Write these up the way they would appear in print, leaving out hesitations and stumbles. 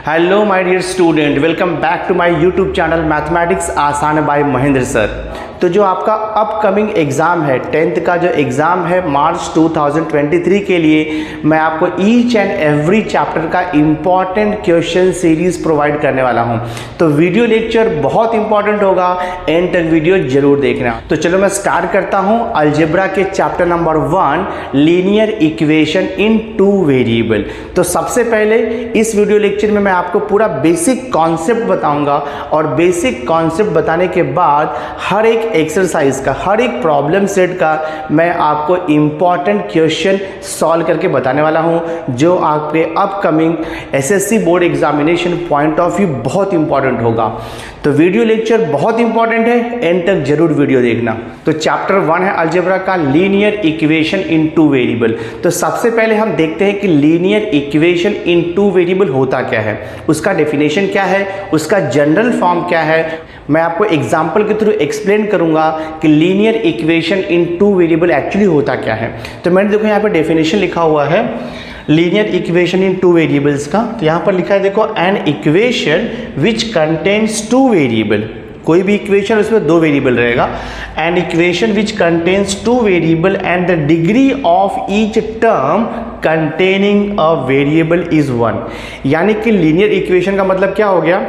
Hello my dear student, welcome back to my YouTube channel mathematics आसान by Mahendra sir. तो जो आपका upcoming exam है 10th का जो एग्ज़ाम है मार्च 2023 के लिए मैं आपको ईच एंड एवरी चैप्टर का इम्पॉर्टेंट क्वेश्चन सीरीज़ प्रोवाइड करने वाला हूं। तो वीडियो लेक्चर बहुत इंपॉर्टेंट होगा, एंड तक वीडियो जरूर देखना। तो चलो मैं स्टार्ट करता हूं अलजेब्रा के chapter number 1 linear equation in 2 variable. तो सबसे पहले इस वीडियो लेक्चर में मैं आपको पूरा बेसिक कॉन्सेप्ट बताऊंगा, और बेसिक कॉन्सेप्ट बताने के बाद हर एक एक्सरसाइज का, हर एक प्रॉब्लम सेट का मैं आपको इंपॉर्टेंट क्वेश्चन सॉल्व करके बताने वाला हूं, जो आपके upcoming SSC board examination point of view बहुत इंपॉर्टेंट होगा। तो वीडियो लेक्चर बहुत इंपॉर्टेंट है, एंड तक जरूर वीडियो देखना। तो चैप्टर 1 है अलजेब्रा का लीनियर इक्वेशन इन 2 वेरिएबल। तो सबसे पहले हम देखते हैं कि लीनियर इक्वेशन इन 2 वेरिएबल होता क्या है, उसका डेफिनेशन क्या है, उसका जनरल फॉर्म क्या है। मैं आपको एग्जाम्पल के थ्रू एक्सप्लेन करूंगा कि linear equation in 2 variable actually होता क्या है। तो मैंने देखो यहाँ पे डेफिनेशन लिखा हुआ है लीनियर इक्वेशन इन 2 वेरिएबल्स का। तो यहाँ पर लिखा है देखो, an equation which contains 2 variable. कोई भी इक्वेशन उसमें 2 वेरिएबल रहेगा। An equation which contains 2 variable and the degree of each term containing a variable is 1। यानी कि लीनियर इक्वेशन का मतलब क्या हो गया,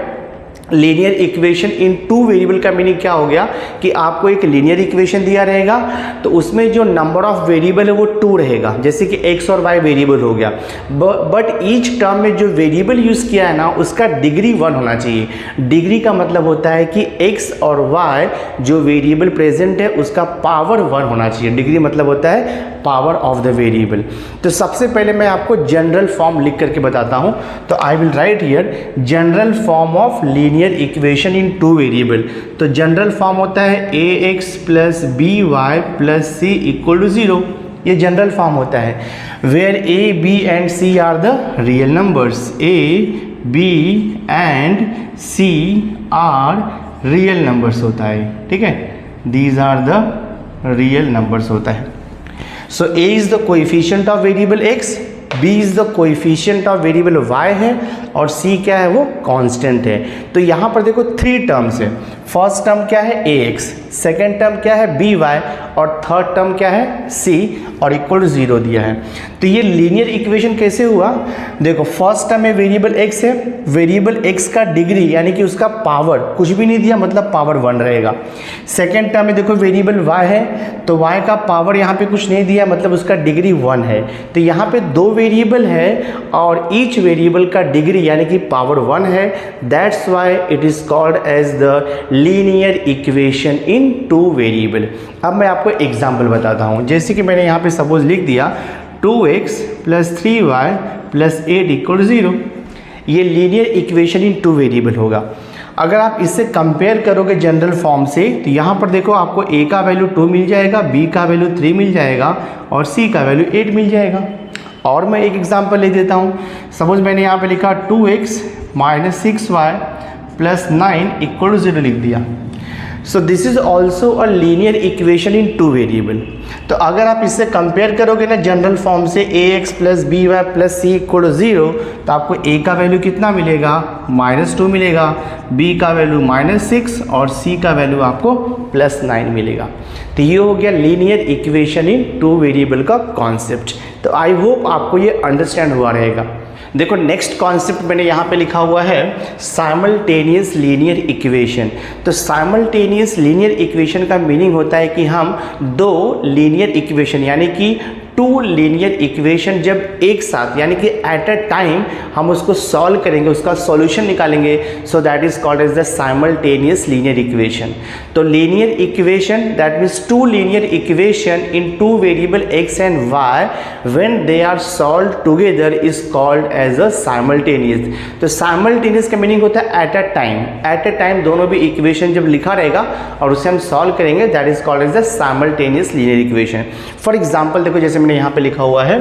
लीनियर इक्वेशन इन 2 वेरिएबल का मीनिंग क्या हो गया कि आपको एक लीनियर इक्वेशन दिया रहेगा, तो उसमें जो नंबर ऑफ वेरिएबल है वो 2 रहेगा, जैसे कि x और y वेरिएबल हो गया। बट ईच टर्म में जो वेरिएबल यूज़ किया है ना, उसका डिग्री 1 होना चाहिए। डिग्री का मतलब होता है कि x और y जो वेरिएबल प्रेजेंट है उसका पावर 1 होना चाहिए। डिग्री मतलब होता है पावर ऑफ द वेरिएबल। तो सबसे पहले मैं आपको जनरल फॉर्म लिख करके बताता हूँ। तो I will write here general form of linear equation in 2 variable. तो जनरल फॉर्म होता है ax plus by plus c equal to 0। ये जनरल फॉर्म होता है, where a, b and c are the real numbers. a, b and c are real numbers होता है, ठीक है। These are the real numbers होता है। So a is the coefficient of variable x, b is the coefficient of variable y है, और c क्या है, वो कांस्टेंट है। तो यहाँ पर देखो 3 टर्म्स है। फर्स्ट टर्म क्या है ax, सेकेंड टर्म क्या है by, और थर्ड टर्म क्या है c, और इक्वल टू 0 दिया है। तो ये लीनियर इक्वेशन कैसे हुआ, देखो फर्स्ट टर्म में वेरिएबल x है, वेरिएबल x का डिग्री यानी कि उसका पावर कुछ भी नहीं दिया, मतलब पावर 1 रहेगा। सेकेंड टर्म में देखो वेरिएबल y है, तो y का पावर यहाँ पे कुछ नहीं दिया, मतलब उसका डिग्री 1 है। तो यहाँ पे 2 वेरिएबल है और ईच वेरिएबल का डिग्री यानी कि पावर 1 है। That's why it is called as the linear equation in 2 variable. अब मैं आपको एग्जाम्पल बताता हूँ। जैसे कि मैंने यहाँ पे सपोज लिख दिया 2x plus 3y plus 8 equal 0। ये लीनियर इक्वेशन इन 2 वेरिएबल होगा। अगर आप इससे कंपेयर करोगे जनरल फॉर्म से, तो यहाँ पर देखो आपको a का वैल्यू 2 मिल जाएगा, b का वैल्यू 3 मिल जाएगा, और c का वैल्यू 8 मिल जाएगा। और मैं एक एग्जांपल ले देता हूँ। सपोज मैंने यहाँ पे लिखा 2x minus 6y plus 9 equal to 0 लिख दिया। So this is also a linear equation in 2 variable. तो अगर आप इससे कंपेयर करोगे ना जनरल फॉर्म से ax plus by plus c equal to 0, तो आपको a का वैल्यू कितना मिलेगा, -2 मिलेगा, b का वैल्यू -6, और c का वैल्यू आपको +9 मिलेगा। तो ये हो गया लीनियर इक्वेशन इन 2 वेरिएबल का कॉन्सेप्ट। तो आई होप आपको ये अंडरस्टैंड हुआ रहेगा। देखो नेक्स्ट कॉन्सेप्ट मैंने यहाँ पे लिखा हुआ है साइमल्टेनियस लीनियर इक्वेशन। तो साइमल्टेनियस लीनियर इक्वेशन का मीनिंग होता है कि हम 2 लीनियर इक्वेशन यानी कि 2 लीनियर इक्वेशन जब एक साथ यानी कि एट अ टाइम हम उसको सॉल्व करेंगे, उसका सॉल्यूशन निकालेंगे, so that is called as the simultaneous linear equation. तो linear equation that means 2 linear equation in 2 variable x and y when they are solve together is called as a simultaneous. तो simultaneous का meaning होता है at a time. At a time दोनों भी equation जब लिखा रहेगा और उसे हम सॉल्व करेंगे, that is called as the simultaneous linear equation. For example देखो, जैसे मैंने यहाँ पे लिखा हुआ है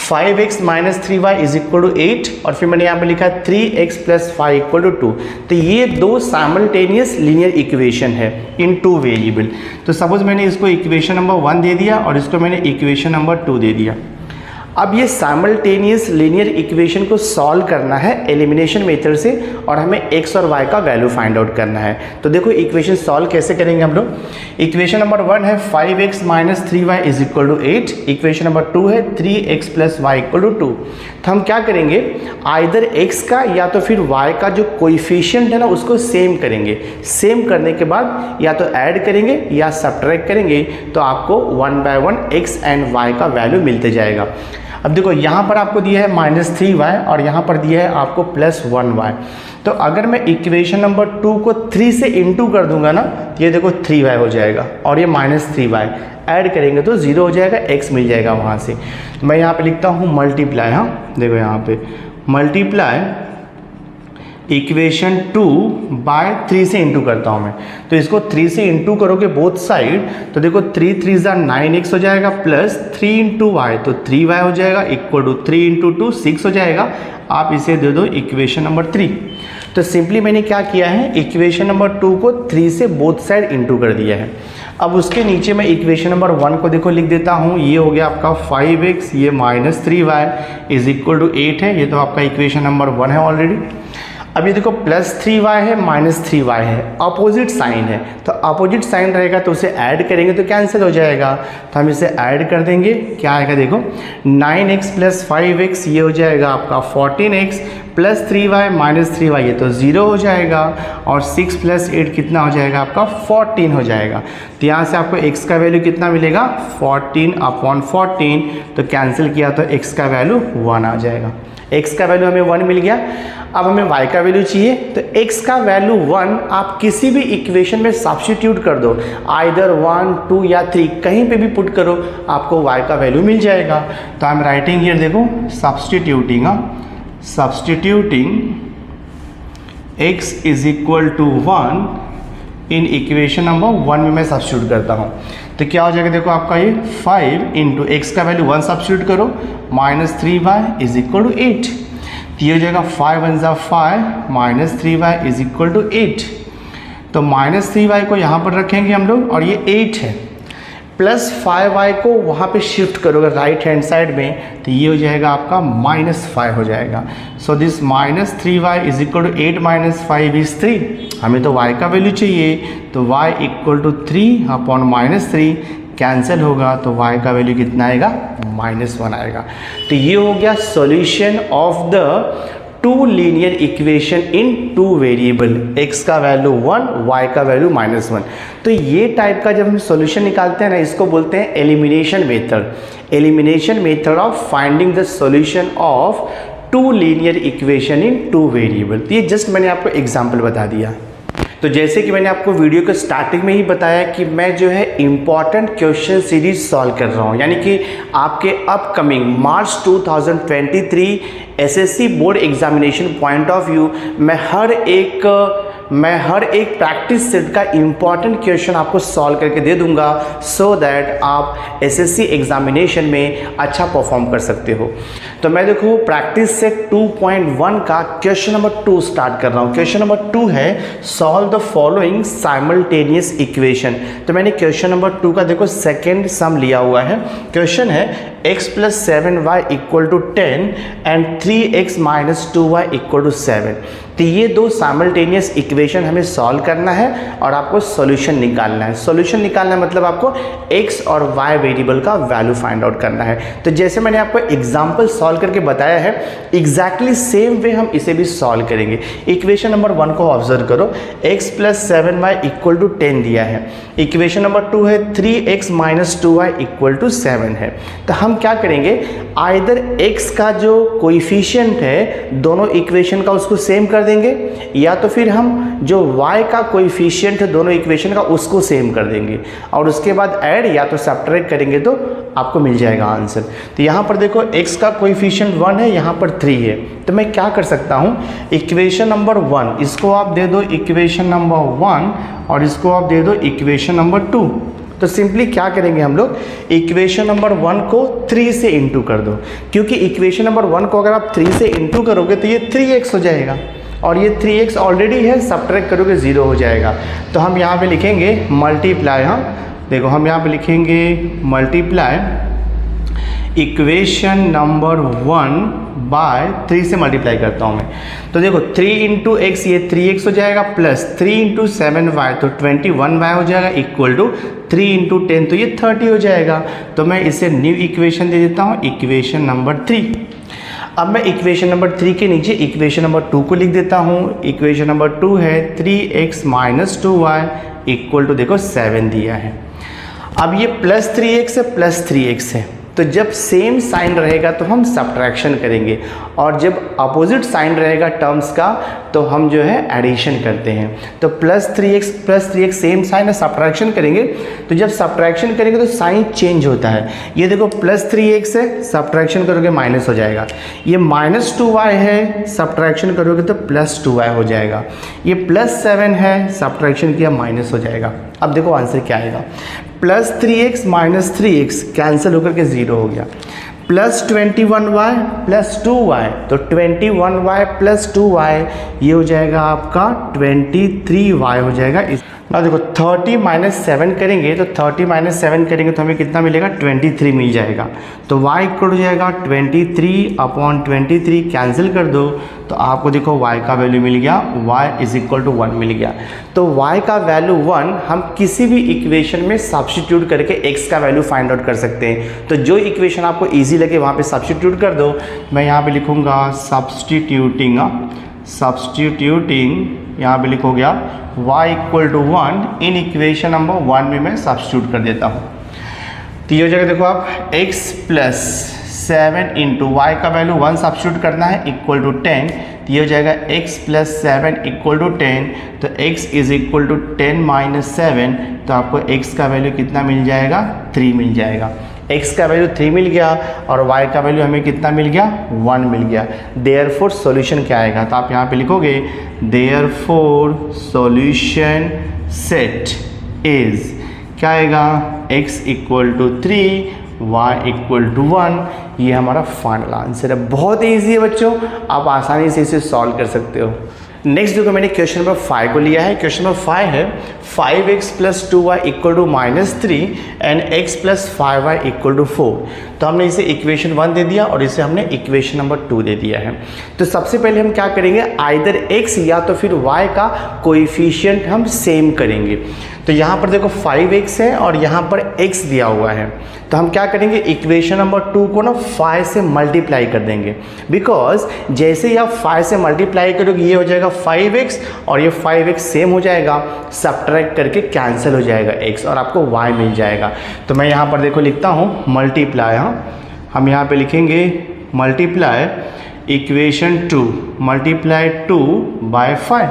5x minus 3y is equal to 8, और फिर मैंने यहाँ पे लिखा 3x प्लस 5 इक्वल टू 2। तो ये 2 साइमल्टेनियस लीनियर इक्वेशन है इन 2 वेरिएबल। तो सपोज मैंने इसको इक्वेशन नंबर 1 दे दिया और इसको मैंने इक्वेशन नंबर 2 दे दिया। अब ये साइमल्टेनियस लीनियर इक्वेशन को सॉल्व करना है एलिमिनेशन मेथड से और हमें x और y का वैल्यू फाइंड आउट करना है। तो देखो इक्वेशन सॉल्व कैसे करेंगे हम लोग। इक्वेशन नंबर 1 है 5x minus 3y is equal to 8। Equation number 2 है 3x plus y equal to 2। तो हम क्या करेंगे, आइदर x का या तो फिर y का जो कोइफिशिएंट है ना उसको सेम करेंगे। सेम करने के बाद या तो ऐड करेंगे या सब्ट्रैक्ट करेंगे, तो आपको 1 बाय 1 x एंड y का वैल्यू मिलते जाएगा। अब देखो यहाँ पर आपको दिया है -3y और यहाँ पर दिया है आपको +1y। तो अगर मैं इक्वेशन नंबर 2 को 3 से इंटू कर दूंगा ना, ये देखो 3y हो जाएगा और ये -3y ऐड करेंगे तो 0 हो जाएगा, x मिल जाएगा वहाँ से। तो मैं यहाँ पे लिखता हूँ मल्टीप्लाई। हाँ देखो यहाँ पे मल्टीप्लाई इक्वेशन 2 बाय 3 से इंटू करता हूँ मैं। तो इसको 3 से इंटू करोगे बोथ साइड, तो देखो 3 3 9x हो जाएगा प्लस 3 इंटू वाई, तो 3y हो जाएगा इक्वल टू 3 इंटू 2 6 हो जाएगा। आप इसे दे दो इक्वेशन नंबर 3। तो सिंपली मैंने क्या किया है, इक्वेशन नंबर 2 को 3 से बोथ साइड इंटू कर दिया है। अब उसके नीचे मैं इक्वेशन नंबर 1 को देखो लिख देता हूँ। ये हो गया आपका 5x, ये -3y इज इक्वल टू 8 है। ये तो आपका इक्वेशन नंबर 1 है ऑलरेडी। अब ये देखो +3y है -3y है, अपोजिट साइन है, तो अपोजिट साइन रहेगा तो उसे ऐड करेंगे तो कैंसिल हो जाएगा। तो हम इसे ऐड कर देंगे, क्या आएगा देखो 9x प्लस 5x ये हो जाएगा आपका 14x प्लस 3y -3y ये तो 0 हो जाएगा और 6 प्लस 8 कितना हो जाएगा आपका 14 हो जाएगा। तो यहाँ से आपको x का वैल्यू कितना मिलेगा 14/14, तो कैंसिल किया तो x का वैल्यू 1 आ जाएगा। x का वैल्यू हमें 1 मिल गया। अब हमें y का वैल्यू चाहिए, तो x का वैल्यू 1 आप किसी भी इक्वेशन में सब्स्टिट्यूट कर दो, आइदर 1 2 या 3 कहीं पे भी पुट करो, आपको y का वैल्यू मिल जाएगा। तो आई एम राइटिंग हियर देखो substituting x is equal to 1 in equation number 1 में मैं सब्स्टिट्यूट करता हूँ। तो क्या हो जाएगा देखो आपका ये 5 इंटू एक्स का वैल्यू 1 सब्स्टिट्यूट करो -3y इज इक्वल टू 8। तो ये हो जाएगा 5 1 जा 5 -3y इज इक्वल टू 8। तो -3y को यहाँ पर रखेंगे हम लोग और ये 8 है, प्लस 5y को वहाँ पे शिफ्ट करोगे राइट हैंड साइड में, तो ये हो जाएगा आपका -5 हो जाएगा। So this -3y is equal to 8 - 5 is 3। हमें तो y का वैल्यू चाहिए, तो y इक्वल टू 3/-3 कैंसिल होगा, तो y का वैल्यू कितना आएगा -1 आएगा। तो ये हो गया solution of the 2 linear equation in 2 variable, x का वैल्यू 1 y का वैल्यू -1। तो ये टाइप का जब हम सॉल्यूशन निकालते हैं ना, इसको बोलते हैं elimination method. Elimination method of finding the solution of 2 linear equation in 2 variable. तो ये जस्ट मैंने आपको एग्जाम्पल बता दिया। तो जैसे कि मैंने आपको वीडियो के स्टार्टिंग में ही बताया कि मैं जो है इम्पॉर्टेंट क्वेश्चन सीरीज सॉल्व कर रहा हूँ, यानी कि आपके upcoming March 2023 SSC board examination point of view मैं हर एक प्रैक्टिस सेट का इम्पॉर्टेंट क्वेश्चन आपको सॉल्व करके दे दूंगा, सो दैट आप एसएससी एग्जामिनेशन में अच्छा परफॉर्म कर सकते हो। तो मैं देखो प्रैक्टिस सेट 2.1 का क्वेश्चन नंबर 2 स्टार्ट कर रहा हूँ। क्वेश्चन नंबर 2 है solve the following simultaneous equation. तो मैंने क्वेश्चन नंबर 2 का देखो सेकेंड सम लिया हुआ है। क्वेश्चन है x + 7y = 10 and 3x - 2y = 7। तो ये 2 साइमल्टेनियस इक्वेशन हमें सॉल्व करना है और आपको सॉल्यूशन निकालना है। सॉल्यूशन निकालना मतलब आपको x और y वेरिएबल का वैल्यू फाइंड आउट करना है। तो जैसे मैंने आपको एग्जांपल सॉल्व करके बताया है, एग्जैक्टली सेम वे हम इसे भी सॉल्व करेंगे। इक्वेशन नंबर 1 को ऑब्जर्व करो, x + 7y = 10 दिया है। इक्वेशन नंबर 2 है 3x - 2y = 7 है। तो हम क्या करेंगे, आइदर x का जो कोएफिशिएंट है दोनों इक्वेशन का उसको सेम कर देंगे, या तो फिर हम जो y का कोएफिशिएंट है दोनों इक्वेशन का उसको सेम कर देंगे और उसके बाद ऐड या तो सब्ट्रैक्ट करेंगे तो आपको मिल जाएगा आंसर। तो यहाँ पर देखो x का कोएफिशिएंट 1 है, यहाँ पर 3 है। तो मैं क्या कर सकता हूँ, इक्वेशन नंबर 1 इसको आप दे दो इक्वेशन नंबर 1 और इसको आप दे दो इक्वेशन नंबर 2। तो सिंपली क्या करेंगे हम लोग, इक्वेशन नंबर 1 को 3 से इंटू कर दो, क्योंकि इक्वेशन नंबर 1 को अगर आप 3 से इंटू करोगे तो ये 3x हो जाएगा और ये 3x ऑलरेडी है, सब्ट्रैक्ट करोगे 0 हो जाएगा। तो हम यहाँ पे लिखेंगे मल्टीप्लाई। हाँ देखो हम यहाँ पे लिखेंगे मल्टीप्लाई इक्वेशन नंबर 1/3 से मल्टीप्लाई करता हूँ मैं। तो देखो 3 इंटू एक्स, ये 3x हो जाएगा, प्लस 3 इंटू 7y तो 21y हो जाएगा, इक्वल टू 3 इंटू 10 तो ये 30 हो जाएगा। तो मैं इसे न्यू इक्वेशन दे देता हूँ, इक्वेशन नंबर 3। अब मैं इक्वेशन नंबर 3 के नीचे इक्वेशन नंबर 2 को लिख देता हूँ। इक्वेशन नंबर 2 है 3x minus 2y equal to देखो 7 दिया है। अब ये प्लस 3x है, प्लस 3x है, तो जब सेम साइन रहेगा तो हम सब्ट्रैक्शन करेंगे, और जब अपोजिट साइन रहेगा टर्म्स का तो हम जो है एडिशन करते हैं। तो प्लस 3x सेम साइन है, सब्ट्रैक्शन करेंगे, तो जब सब्ट्रैक्शन करेंगे तो साइन चेंज होता है। ये देखो प्लस 3x है, सब्ट्रैक्शन करोगे माइनस हो जाएगा। ये माइनस 2y है, सब्ट्रैक्शन करोगे तो प्लस 2y हो जाएगा। ये प्लस 7 है, सब्ट्रैक्शन किया माइनस हो जाएगा। अब देखो आंसर क्या आएगा, plus 3x minus 3x cancel होकर के 0 हो गया, प्लस 21y प्लस 2y तो 21y प्लस 2y ये हो जाएगा आपका 23y हो जाएगा। अब देखो 30 माइनस 7 करेंगे तो 30 माइनस 7 करेंगे तो हमें कितना मिलेगा, 23 मिल जाएगा। तो y इक्वल हो जाएगा 23/23, कैंसिल कर दो तो आपको देखो y का वैल्यू मिल गया, y इज इक्वल टू 1 मिल गया। तो y का वैल्यू 1 हम किसी भी इक्वेशन में सब्स्टिट्यूट करके x का वैल्यू फाइंड आउट कर सकते हैं। तो जो इक्वेशन आपको ईजी लगे वहाँ पे सब्स्टिट्यूट कर दो। मैं यहाँ पे लिखूँगा सब्स्टिट्यूटिंग यहाँ पे लिखो गया y equal to 1 in equation number 1 में मैं सब्स्टिट्यूट कर देता हूँ। तो ये हो जाएगा देखो आप x प्लस 7 इंटू वाई का वैल्यू 1 सब्स्टिट्यूट करना है इक्वल टू 10। तो ये हो जाएगा x प्लस 7 इक्वल टू 10। तो x is equal to 10 minus 7, तो आपको x का वैल्यू कितना मिल जाएगा, 3 मिल जाएगा। x का वैल्यू 3 मिल गया और y का वैल्यू हमें कितना मिल गया, 1 मिल गया। देयरफॉर सॉल्यूशन क्या आएगा, तो आप यहाँ पे लिखोगे देयरफॉर सॉल्यूशन सेट इज क्या आएगा, x equal to 3 y equal to 1। ये हमारा फाइनल आंसर है। बहुत ईजी है बच्चों, आप आसानी से इसे सॉल्व कर सकते हो। नेक्स्ट देखो मैंने क्वेश्चन नंबर 5 को लिया है। क्वेश्चन नंबर 5 है 5x plus 2y equal to -3 and x plus 5y equal to 4। तो हमने इसे इक्वेशन 1 दे दिया और इसे हमने इक्वेशन नंबर 2 दे दिया है। तो सबसे पहले हम क्या करेंगे, आइदर x या तो फिर y का कोएफिशिएंट हम सेम करेंगे। तो यहाँ पर देखो 5x है और यहाँ पर x दिया हुआ है, तो हम क्या करेंगे, इक्वेशन नंबर 2 को ना 5 से मल्टीप्लाई कर देंगे। बिकॉज जैसे ही आप 5 से मल्टीप्लाई करोगे ये हो जाएगा 5x और ये 5x सेम हो जाएगा, सब्ट्रैक्ट करके कैंसिल हो जाएगा x और आपको y मिल जाएगा। तो मैं यहाँ पर देखो लिखता हूँ मल्टीप्लाई, हम यहाँ पे लिखेंगे मल्टीप्लाई इक्वेशन 2 मल्टीप्लाई 2 बाय 5।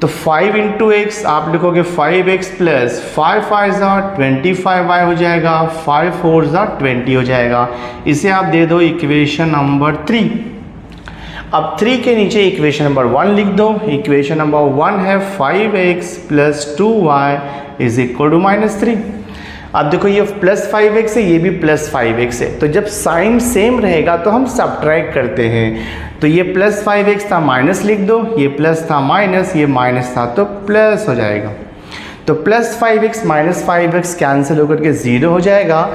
तो 5 इंटू एक्स आप लिखोगे 5x प्लस 5 5 25y हो जाएगा, 5 4 20 हो जाएगा। इसे आप दे दो इक्वेशन नंबर 3। अब 3 के नीचे इक्वेशन नंबर 1 लिख दो। इक्वेशन नंबर 1 है 5x plus 2y is equal to -3। अब देखो ये प्लस 5x है, ये भी प्लस 5x है, तो जब साइन सेम रहेगा तो हम सब्ट्रैक्ट करते हैं। तो ये प्लस 5x था, माइनस लिख दो, ये प्लस था माइनस, ये माइनस था तो प्लस हो जाएगा। तो plus 5x minus 5x cancel होकर के 0 हो जाएगा।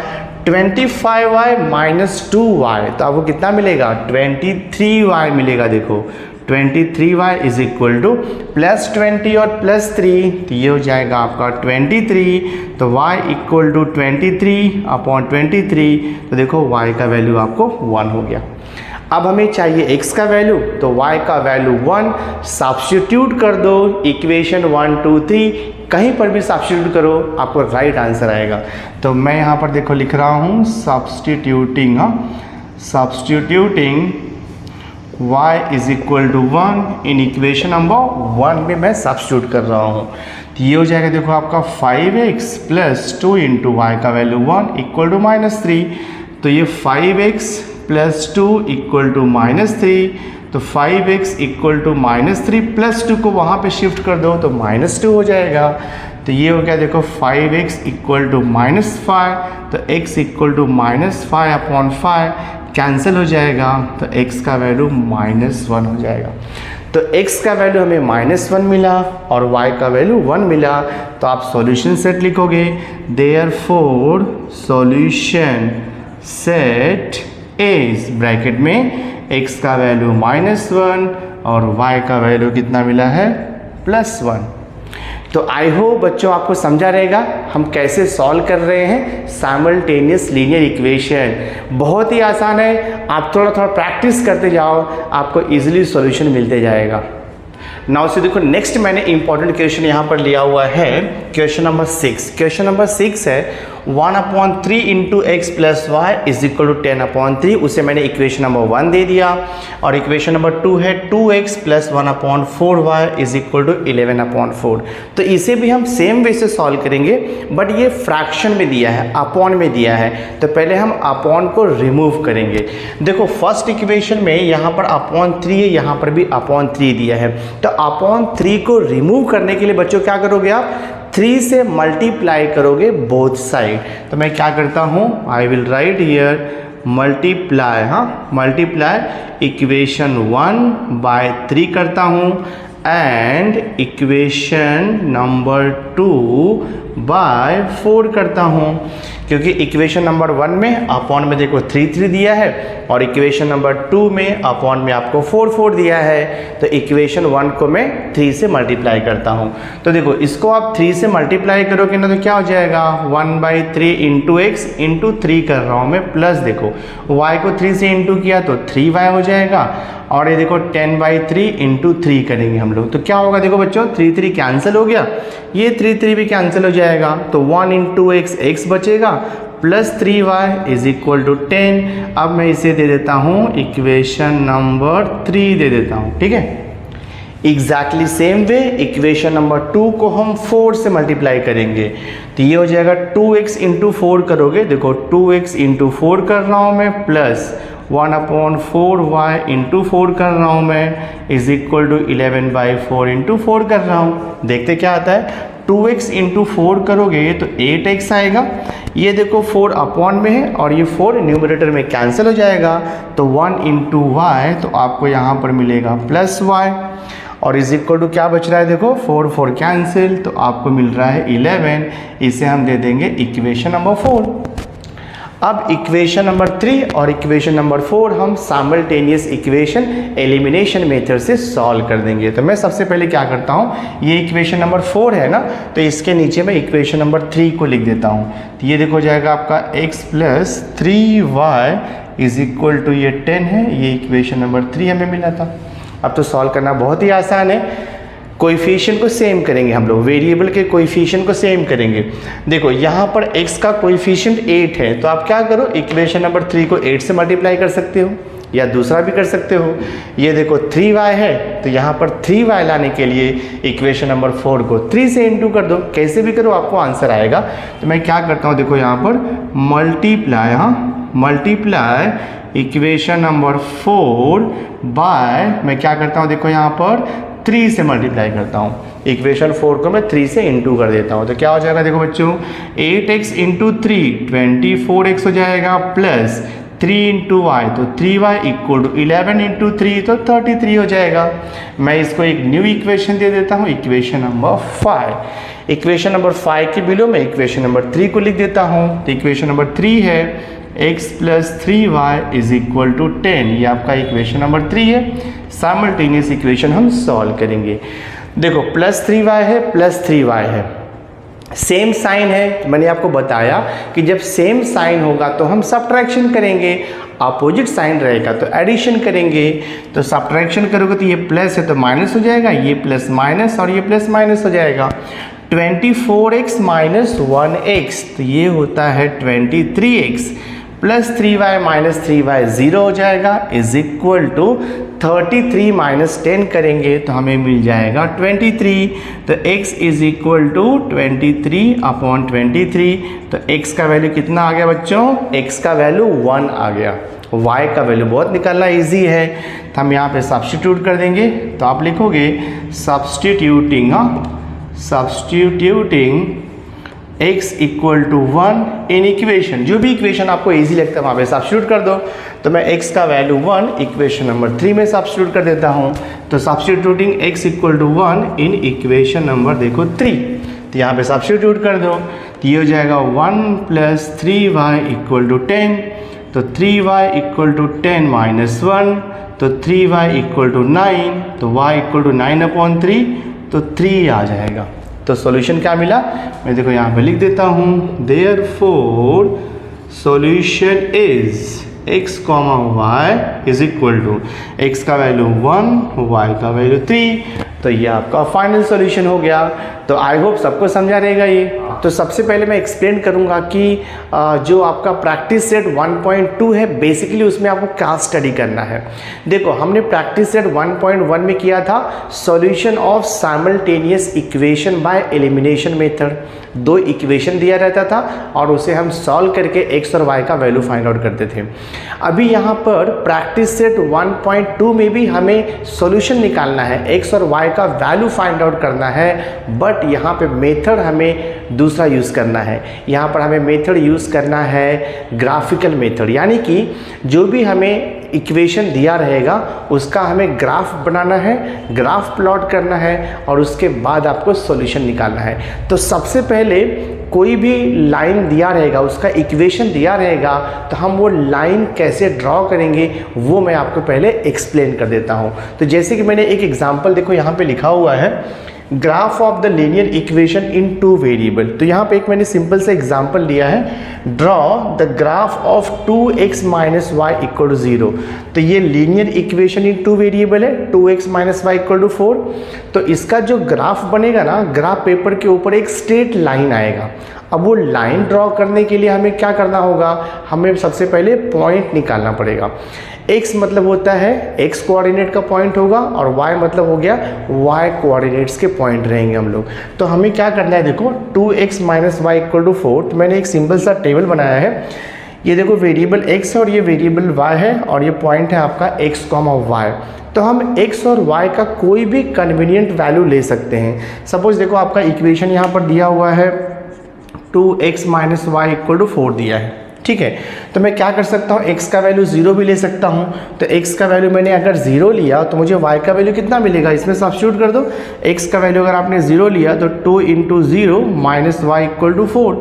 25y माइनस 2y तो आपको कितना मिलेगा, 23y मिलेगा। देखो 23y is equal two plus 20 और प्लस 3, तो ये हो जाएगा आपका 23। तो y इक्वल टू 23/23, तो देखो y का वैल्यू आपको 1 हो गया। अब हमें चाहिए x का वैल्यू, तो y का वैल्यू 1 सब्स्टिट्यूट कर दो इक्वेशन 1 2 3, कहीं पर भी सब्स्टिट्यूट करो आपको राइट आंसर आएगा। तो मैं यहाँ पर देखो लिख रहा हूँ substituting y is equal to 1 in equation number 1 में मैं सब्स्टिट्यूट कर रहा हूँ। तो ये हो जाएगा देखो आपका 5x प्लस 2 इंटू वाई का वैल्यू 1 इक्वल टू -3। तो ये 5x प्लस 2 इक्वल टू -3, तो 5x इक्वल टू -3 प्लस 2 को वहाँ पे शिफ्ट कर दो तो -2 हो जाएगा। तो ये हो गया देखो 5x इक्वल टू -5, तो x इक्वल टू -5/5 कैंसिल हो जाएगा, तो x का वैल्यू -1 हो जाएगा। तो x का वैल्यू हमें -1 मिला और y का वैल्यू 1 मिला। तो आप सॉल्यूशन सेट लिखोगे देयरफॉर सॉल्यूशन सेट ए, इस ब्रैकेट में x का वैल्यू -1 और y का वैल्यू कितना मिला है +1। तो आई होप बच्चों आपको समझा रहेगा हम कैसे सॉल्व कर रहे हैं साइमल्टेनियस लीनियर इक्वेशन। बहुत ही आसान है, आप थोड़ा थोड़ा प्रैक्टिस करते जाओ, आपको इजीली सॉल्यूशन मिलते जाएगा। नाउ से देखो नेक्स्ट मैंने इंपॉर्टेंट क्वेश्चन यहाँ पर लिया हुआ है, क्वेश्चन नंबर 6। क्वेश्चन नंबर 6 है 1/3 into x plus y is equal to 10/3। उसे मैंने इक्वेशन नंबर 1 दे दिया। और इक्वेशन नंबर 2 है 2x plus 1/4y is equal to 11/4। तो इसे भी हम सेम वे से सॉल्व करेंगे, बट ये फ्रैक्शन में दिया है, अपॉन में दिया है, तो पहले हम अपॉन को रिमूव करेंगे। देखो फर्स्ट इक्वेशन में यहाँ पर अपॉन 3 है, यहाँ पर भी अपॉन 3 दिया है। तो अपॉन 3 को रिमूव करने के लिए बच्चों क्या करोगे आप, 3 से मल्टीप्लाई करोगे बोथ साइड। तो मैं क्या करता हूँ, I will write here multiply, multiply equation 1 by 3 करता हूँ एंड इक्वेशन नंबर 2 बाय 4 करता हूँ, क्योंकि इक्वेशन नंबर 1 में अपॉन में देखो 3 दिया है और इक्वेशन नंबर 2 में अपॉन में आपको 4 दिया है। तो इक्वेशन 1 को मैं 3 से मल्टीप्लाई करता हूँ। तो देखो इसको आप 3 से मल्टीप्लाई करोगे ना तो क्या हो जाएगा, 1/3 इंटू एक्स इंटू 3 कर रहा हूँ मैं, प्लस देखो y को 3 से इंटू किया तो 3y हो जाएगा। और ये देखो 10/3 इंटू 3 करेंगे हम लोग, तो क्या होगा देखो बच्चों 3 कैंसिल हो गया, ये 3 भी कैंसिल हो जाएगा। तो 1 इंटू एक्स बचेगा plus 3y is equal to 10। अब मैं इसे दे देता हूँ इक्वेशन नंबर 3 दे देता हूँ, ठीक है। एग्जैक्टली सेम वे इक्वेशन नंबर 2 को हम 4 से मल्टीप्लाई करेंगे, तो ये हो जाएगा 2x इंटू 4 करोगे, देखो 2x इंटू 4 कर रहा हूँ मैं, प्लस 1/4y इंटू 4 कर रहा हूँ मैं, इज इक्वल टू 11/4 इंटू 4 कर रहा हूँ। देखते क्या आता है, 2x इंटू 4 करोगे तो 8x आएगा। ये देखो 4 अपॉन में है और ये 4 न्यूमरेटर में कैंसिल हो जाएगा, तो 1 इंटू वाई, तो आपको यहाँ पर मिलेगा प्लस y और इज इक्वल टू क्या बच रहा है, देखो 4 कैंसिल, तो आपको मिल रहा है 11। इसे हम दे देंगे इक्वेशन नंबर 4। अब इक्वेशन नंबर 3 और इक्वेशन नंबर 4 हम साइमल्टेनियस इक्वेशन एलिमिनेशन मेथड से सॉल्व कर देंगे। तो मैं सबसे पहले क्या करता हूँ, ये इक्वेशन नंबर 4 है ना, तो इसके नीचे मैं इक्वेशन नंबर 3 को लिख देता हूँ। तो ये देखो जाएगा आपका x plus 3y is equal to ये 10 है, ये इक्वेशन नंबर 3 हमें मिला था। अब तो सॉल्व करना बहुत ही आसान है, कोएफिशिएंट को सेम करेंगे हम लोग, वेरिएबल के कोएफिशिएंट को सेम करेंगे। देखो यहाँ पर x का कोएफिशिएंट 8 है, तो आप क्या करो, इक्वेशन नंबर 3 को 8 से मल्टीप्लाई कर सकते हो या दूसरा भी कर सकते हो। ये देखो 3y है, तो यहाँ पर 3y लाने के लिए इक्वेशन नंबर 4 को 3 से इंटू कर दो, कैसे भी करो आपको आंसर आएगा। तो मैं क्या करता हूँ, देखो यहाँ पर multiply, multiply equation number 4 by, मैं क्या करता हूँ, देखो यहाँ पर 3 से मल्टीप्लाई करता हूँ। इक्वेशन 4 को मैं 3 से इंटू कर देता हूँ, तो क्या हो जाएगा देखो बच्चों, 8x इंटू 3 24x हो जाएगा, प्लस 3 इंटू वाई, तो 3y इक्वल टू 11 इंटू 3 तो 33 हो जाएगा। मैं इसको एक न्यू इक्वेशन दे देता हूँ, इक्वेशन नंबर 5। इक्वेशन नंबर 5 के बिलो में इक्वेशन नंबर 3 को लिख देता हूँ। तो इक्वेशन नंबर 3 है x plus 3y is equal to 10, ये आपका इक्वेशन नंबर 3 है। साइमल्टेनियस इक्वेशन हम सॉल्व करेंगे। देखो प्लस 3y है, प्लस 3y है, सेम साइन है। मैंने आपको बताया कि जब सेम साइन होगा तो हम सब्ट्रैक्शन करेंगे, अपोजिट साइन रहेगा तो एडिशन करेंगे। तो सब्ट्रैक्शन करोगे तो ये प्लस है तो माइनस हो जाएगा, ये प्लस माइनस और ये प्लस माइनस हो जाएगा। 24x माइनस 1x, तो ये होता है 23x, plus 3y minus 3y 0 हो जाएगा, इज इक्वल टू 33 माइनस 10 करेंगे तो हमें मिल जाएगा 23। तो x इज इक्वल टू 23/23। तो x का वैल्यू कितना आ गया बच्चों, x का वैल्यू 1 आ गया। y का वैल्यू बहुत निकालना इजी है, तो हम यहाँ पे सब्स्टिट्यूट कर देंगे। तो आप लिखोगे substituting, substituting x equal to 1 in equation, जो भी इक्वेशन आपको इजी लगता है वहाँ पे सब्स्टिट्यूट कर दो। तो मैं x का वैल्यू 1 इक्वेशन नंबर 3 में सब्स्टिट्यूट कर देता हूँ। तो substituting x equal to 1 in equation number देखो 3, तो यहाँ पे सब्स्टिट्यूट कर दो। तो ये हो जाएगा 1 प्लस 3y इक्वल टू 10, तो 3y इक्वल टू 10 माइनस 1, तो 3y इक्वल टू 9, तो y इक्वल टू 9/3, तो 3 आ जाएगा। तो सॉल्यूशन क्या मिला, मैं देखो यहाँ पे लिख देता हूँ, therefore solution is x, y is equal to x का वैल्यू 1, y का वैल्यू 3। तो ये आपका फाइनल सॉल्यूशन हो गया। तो आई होप सबको समझा रहेगा ये। तो सबसे पहले मैं एक्सप्लेन करूँगा कि जो आपका प्रैक्टिस सेट 1.2 है, बेसिकली उसमें आपको क्या स्टडी करना है। देखो, हमने प्रैक्टिस सेट 1.1 में किया था solution of simultaneous equation by elimination method. 2 equation दिया रहता था और उसे हम सॉल्व करके x और y का वैल्यू फाइंड आउट करते थे। अभी यहाँ पर प्रैक्टिस सेट 1.2 में भी हमें सॉल्यूशन निकालना है, x और y का वैल्यू फाइंड आउट करना है, बट यहाँ पे मेथड हमें दूसरा यूज़ करना है। यहाँ पर हमें मेथड यूज़ करना है ग्राफिकल मेथड, यानी कि जो भी हमें इक्वेशन दिया रहेगा उसका हमें ग्राफ बनाना है, ग्राफ प्लॉट करना है और उसके बाद आपको सॉल्यूशन निकालना है। तो सबसे पहले कोई भी लाइन दिया रहेगा, उसका इक्वेशन दिया रहेगा, तो हम वो लाइन कैसे ड्रॉ करेंगे वो मैं आपको पहले एक्सप्लेन कर देता हूँ। तो जैसे कि मैंने एक एग्जांपल देखो यहाँ पे लिखा हुआ है, graph of the linear equation in 2 variable. तो यहाँ पे एक मैंने सिंपल सा एग्जांपल लिया है, draw the graph of 2x minus y equal to 0। तो ये लीनियर इक्वेशन इन 2 वेरिएबल है, 2x minus y equal to 4। तो इसका जो ग्राफ बनेगा ना, ग्राफ पेपर के ऊपर एक स्ट्रेट लाइन आएगा। अब वो लाइन ड्रॉ करने के लिए हमें क्या करना होगा, हमें सबसे पहले पॉइंट निकालना पड़ेगा। x मतलब होता है x कोऑर्डिनेट का पॉइंट होगा और y मतलब हो गया y कोऑर्डिनेट्स के पॉइंट रहेंगे हम लोग। तो हमें क्या करना है, देखो 2x minus y equal to 4। तो मैंने एक सिंपल सा टेबल बनाया है। ये देखो वेरिएबल x है और ये वेरिएबल y है और ये पॉइंट है आपका x, y। तो हम x और y का कोई भी कन्वीनियंट वैल्यू ले सकते हैं। सपोज देखो आपका इक्वेशन यहाँ पर दिया हुआ है 2x minus y equal to 4 दिया है, ठीक है। तो मैं क्या कर सकता हूँ, x का वैल्यू 0 भी ले सकता हूँ। तो x का वैल्यू मैंने अगर 0 लिया तो मुझे y का वैल्यू कितना मिलेगा, इसमें सब्स्टिट्यूट कर दो। x का वैल्यू अगर आपने 0 लिया तो 2 into 0 minus y equal to 4।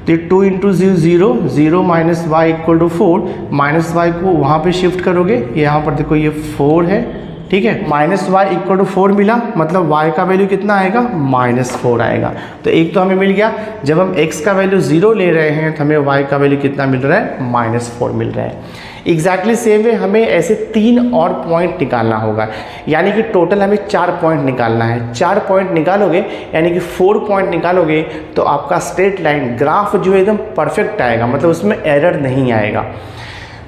तो 2 into 0 0 minus y equal to 4, minus y को वहाँ पे शिफ्ट करोगे, यहाँ पर देखो ये 4 है, ठीक है। माइनस वाई इक्वल टू 4 मिला, मतलब y का वैल्यू कितना आएगा, -4 आएगा। तो एक तो हमें मिल गया। जब हम x का वैल्यू 0 ले रहे हैं तो हमें y का वैल्यू कितना मिल रहा है, -4 मिल रहा है। एग्जैक्टली सेम वे हमें ऐसे 3 और पॉइंट निकालना होगा, यानी कि टोटल हमें 4 पॉइंट निकालना है। 4 पॉइंट निकालोगे यानी कि 4 पॉइंट निकालोगे तो आपका स्ट्रेट लाइन ग्राफ जो है एकदम परफेक्ट आएगा, मतलब उसमें एरर नहीं आएगा।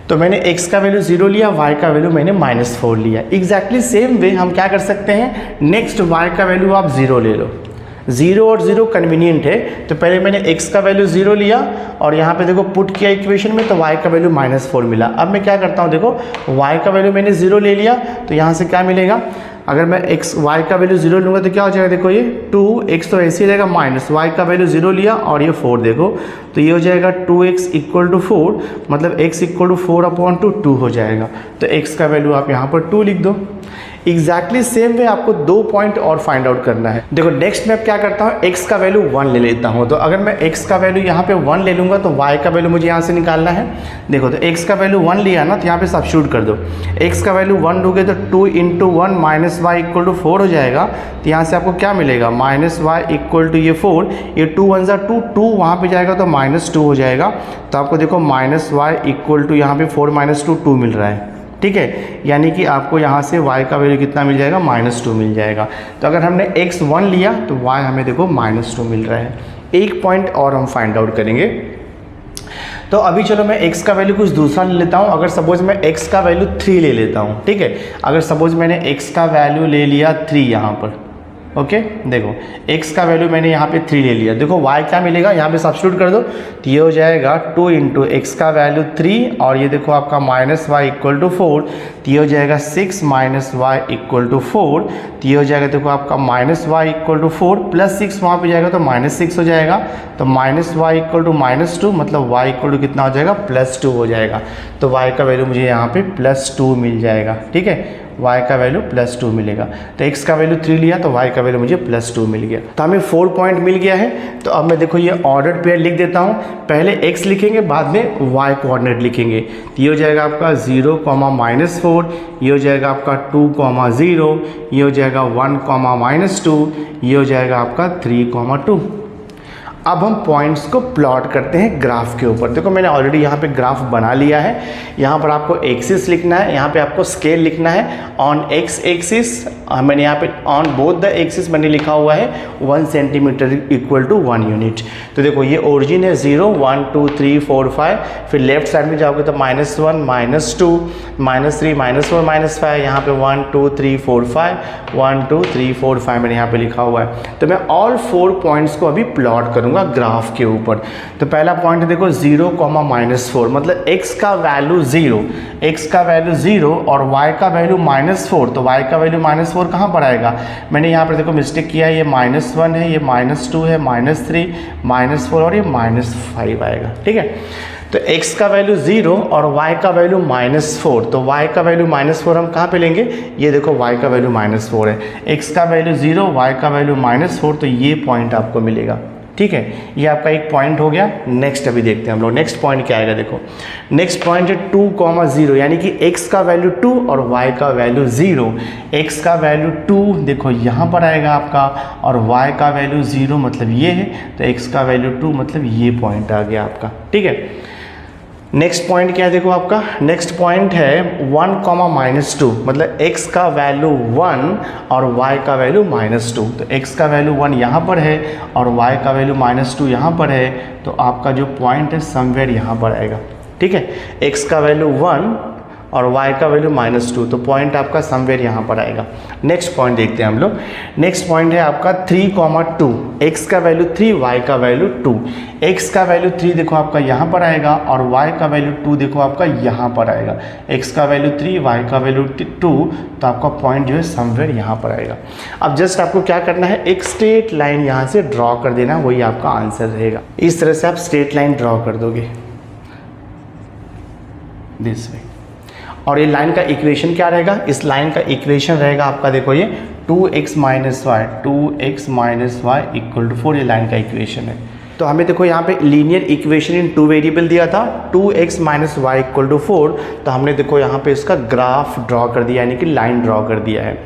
तो मैंने x का वैल्यू 0 लिया, y का वैल्यू मैंने -4 लिया। एग्जैक्टली सेम वे हम क्या कर सकते हैं, नेक्स्ट y का वैल्यू आप 0 ले लो। 0 और 0 कन्वीनियंट है, तो पहले मैंने x का वैल्यू 0 लिया और यहाँ पे देखो पुट किया इक्वेशन में, तो y का वैल्यू -4 मिला। अब मैं क्या करता हूँ, देखो y का वैल्यू मैंने 0 ले लिया, तो यहाँ से क्या मिलेगा, अगर मैं y का वैल्यू 0 लूँगा तो क्या हो जाएगा, देखो ये 2x तो ऐसे ही रहेगा, माइनस y का वैल्यू 0 लिया और ये 4 देखो, तो ये हो जाएगा 2x इक्वल टू 4, मतलब x इक्वल टू 4/2 हो जाएगा। तो x का वैल्यू आप यहाँ पर 2 लिख दो। एग्जैक्टली सेम वे आपको 2 पॉइंट और फाइंड आउट करना है। देखो नेक्स्ट मैं क्या करता हूँ, x का वैल्यू 1 ले लेता हूँ। तो अगर मैं x का वैल्यू यहाँ पे 1 ले लूँगा तो y का वैल्यू मुझे यहाँ से निकालना है। देखो तो x का वैल्यू 1 लिया ना, तो यहाँ पे सब्स्टिट्यूट कर दो। x का वैल्यू 1 लोगे तो 2 into 1 minus y equal to 4 हो जाएगा। तो यहाँ से आपको क्या मिलेगा, माइनस वाई इक्वल टू ये 4, ये 2 1 ज़ा 2, 2 वहाँ पर जाएगा तो -2 हो जाएगा। तो आपको देखो माइनस वाई इक्वल टू यहाँ पे 4 - 2 2 मिल रहा है, ठीक है। यानी कि आपको यहाँ से y का वैल्यू कितना मिल जाएगा, -2 मिल जाएगा। तो अगर हमने x 1 लिया तो y हमें देखो -2 मिल रहा है। एक पॉइंट और हम फाइंड आउट करेंगे। तो अभी चलो मैं x का वैल्यू कुछ दूसरा ले लेता हूँ। अगर सपोज मैं x का वैल्यू 3 ले लेता हूँ, ठीक है। अगर सपोज मैंने x का वैल्यू ले लिया 3 यहाँ पर, ओके। देखो x का वैल्यू मैंने यहाँ पे 3 ले लिया। देखो y क्या मिलेगा, यहाँ पे सब्स्टिट्यूट कर दो, तो ये हो जाएगा 2 इंटू x का वैल्यू 3 और ये देखो आपका -y इक्वल टू 4, तो ये हो जाएगा 6 माइनस y इक्वल टू 4। तो ये हो जाएगा देखो आपका -y इक्वल टू 4 प्लस 6 वहाँ पे जाएगा तो -6 हो जाएगा। तो -y इक्वल टू -2 मतलब y इक्वल टू कितना हो जाएगा, +2 हो जाएगा। तो y का वैल्यू मुझे यहाँ पे +2 मिल जाएगा, ठीक है। y का वैल्यू +2 मिलेगा। तो x का वैल्यू 3 लिया तो y का वैल्यू मुझे +2 मिल गया। तो हमें 4 पॉइंट मिल गया है। तो अब मैं देखो ये ऑर्डर्ड पेयर लिख देता हूँ, पहले x लिखेंगे बाद में y कोऑर्डिनेट लिखेंगे। तो ये हो जाएगा आपका 0, -4, ये हो जाएगा आपका 2, 0, ये हो जाएगा 1, -2, ये हो जाएगा आपका 3, 2। अब हम पॉइंट्स को प्लॉट करते हैं ग्राफ के ऊपर। देखो मैंने ऑलरेडी यहाँ पे ग्राफ बना लिया है। यहाँ पर आपको एक्सिस लिखना है, यहाँ पे आपको स्केल लिखना है। ऑन x एक्सिस मैंने यहाँ पे ऑन बोथ द एक्सिस मैंने लिखा हुआ है 1 सेंटीमीटर इक्वल टू 1 यूनिट। तो देखो ये ओरिजिन है 0, 1, 2, 3, 4, 5, फिर लेफ्ट साइड में जाओगे तो -1, -2, -3, -4, -5, यहाँ पे 1, 2, 3, 4, 5, 1, 2, 3, 4, 5 मैंने यहाँ पे लिखा हुआ है। तो मैं ऑल 4 पॉइंट्स को अभी प्लॉट करूँगा ग्राफ के ऊपर। तो पहला पॉइंट देखो 0, -4, मतलब x का वैल्यू 0, x का वैल्यू 0 और y का वैल्यू -4। तो y का वैल्यू -4 कहाँ पर आएगा? मैंने यहाँ पर देखो मिस्टेक किया है, ये -1 है, ये -2 है, -3, -4 और ये -5 आएगा। ठीक है, तो x का वैल्यू 0 और y का वैल्यू -4। तो y का वैल्यू -4 हम कहाँ पे लेंगे? ये देखो y का वैल्यू -4 है, x का वैल्यू 0, y का वैल्यू -4, तो ये पॉइंट आपको मिलेगा। ठीक है, ये आपका एक पॉइंट हो गया। नेक्स्ट अभी देखते हैं हम लोग नेक्स्ट पॉइंट क्या आएगा। देखो नेक्स्ट पॉइंट है 2, 0, यानी कि x का वैल्यू 2 और y का वैल्यू 0। x का वैल्यू 2 देखो यहाँ पर आएगा आपका, और y का वैल्यू 0 मतलब ये है, तो x का वैल्यू 2 मतलब ये पॉइंट आ गया आपका। ठीक है, नेक्स्ट पॉइंट क्या है? देखो आपका नेक्स्ट पॉइंट है 1, -2, मतलब x का वैल्यू 1 और y का वैल्यू -2। तो x का वैल्यू 1 यहाँ पर है और y का वैल्यू -2 यहाँ पर है, तो आपका जो पॉइंट है समवेयर यहाँ पर आएगा। ठीक है, x का वैल्यू 1 और y का वैल्यू -2, तो पॉइंट आपका समवेयर यहाँ पर आएगा। नेक्स्ट पॉइंट देखते हैं हम लोग। नेक्स्ट पॉइंट है आपका 3, 2, x का वैल्यू 3, y का वैल्यू 2। x का वैल्यू 3 देखो आपका यहाँ पर आएगा और y का वैल्यू 2 देखो आपका यहाँ पर आएगा। x का वैल्यू 3, y का वैल्यू 2, तो आपका पॉइंट जो है समवेयर यहाँ पर आएगा। अब जस्ट आपको क्या करना है, एक स्ट्रेट लाइन यहाँ से ड्रॉ कर देना, वही आपका आंसर रहेगा। इस तरह से आप स्ट्रेट लाइन ड्रॉ कर दोगे दिस वे। और ये लाइन का इक्वेशन क्या रहेगा? इस लाइन का इक्वेशन रहेगा आपका, देखो ये 2x - y, 2x - y = 4, ये लाइन का इक्वेशन है। तो हमें देखो यहाँ पे लीनियर इक्वेशन इन 2 वेरिएबल दिया था, 2x - y = 4। तो हमने देखो यहाँ पे इसका ग्राफ ड्रॉ कर दिया, यानी कि लाइन ड्रॉ कर दिया है।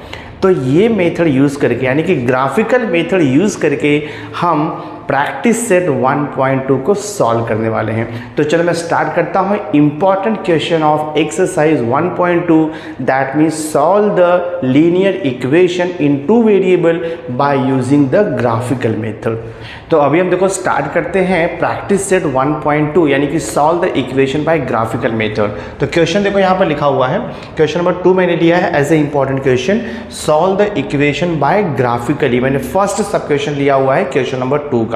तो ये मेथड यूज़ करके, यानी कि ग्राफिकल मेथड यूज़ करके हम प्रैक्टिस सेट 1.2 को सॉल्व करने वाले हैं। तो चलो मैं स्टार्ट करता हूँ। Important question of exercise 1.2, that means solve the linear equation in 2 variable bye using the graphical method. तो अभी हम देखो स्टार्ट करते हैं प्रैक्टिस सेट 1.2, यानी कि solve the equation by graphical method. तो क्वेश्चन देखो यहाँ पर लिखा हुआ है, क्वेश्चन नंबर 2 मैंने लिया है as a important question, solve the equation by graphically. मैंने फर्स्ट सब क्वेश्चन लिया हुआ है क्वेश्चन नंबर 2 का।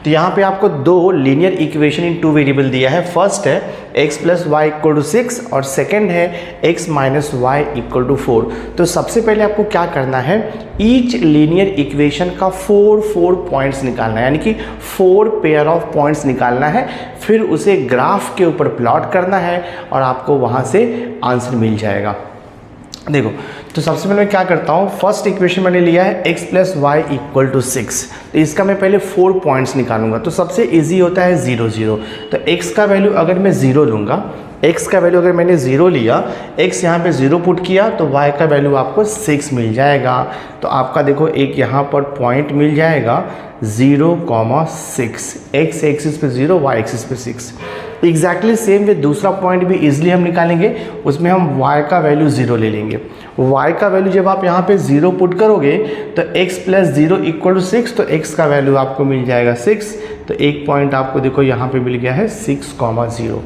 तो यहाँ पे आपको 2 लीनियर इक्वेशन इन 2 वेरिएबल दिया है। फर्स्ट है x + y = 6 और सेकंड है x - y = 4। तो सबसे पहले आपको क्या करना है, ईच लीनियर इक्वेशन का 4 पॉइंट्स निकालना है, यानी कि 4 पेयर ऑफ पॉइंट्स निकालना है, फिर उसे ग्राफ के ऊपर प्लॉट करना है और आपको वहाँ से आंसर मिल जाएगा। देखो तो सबसे पहले मैं क्या करता हूँ, फर्स्ट इक्वेशन मैंने लिया है x + y = 6। तो इसका मैं पहले 4 पॉइंट्स निकालूंगा। तो सबसे इजी होता है 0, 0। तो x का वैल्यू अगर मैं 0 लूँगा, x का वैल्यू अगर मैंने 0 लिया, x यहाँ पे 0 पुट किया, तो y का वैल्यू आपको 6 मिल जाएगा। तो आपका देखो एक यहाँ पर पॉइंट मिल जाएगा 0,6, x एक्सिस पे 0, y एक्सिस पे 6। एग्जैक्टली सेम वे दूसरा पॉइंट भी इजीली हम निकालेंगे, उसमें हम y का वैल्यू 0 ले लेंगे। y का वैल्यू जब आप यहाँ पे 0 पुट करोगे तो x + 0 = 6, तो x का वैल्यू आपको मिल जाएगा 6। तो एक पॉइंट आपको देखो यहाँ पे मिल गया है 6,0।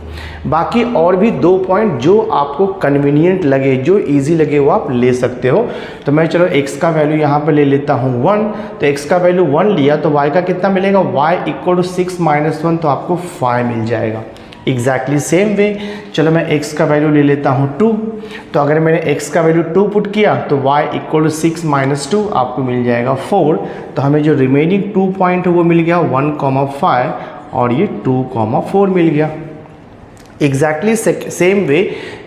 बाकी और भी 2 पॉइंट जो आपको कन्वीनियंट लगे, जो इजी लगे, वो आप ले सकते हो। तो मैं चलो x का वैल्यू यहाँ पे ले लेता हूँ 1। तो x का वैल्यू 1 लिया तो y का कितना मिलेगा, y = 6 - 1, तो आपको 5 मिल जाएगा। एग्जैक्टली सेम वे चलो मैं x का वैल्यू ले लेता हूँ 2। तो अगर मैंने x का वैल्यू 2 पुट किया तो y = 6 - 2 आपको मिल जाएगा 4। तो हमें जो रिमेनिंग 2 पॉइंट है वो मिल गया 1,5 और ये 2,4 मिल गया। एग्जैक्टली सेम वे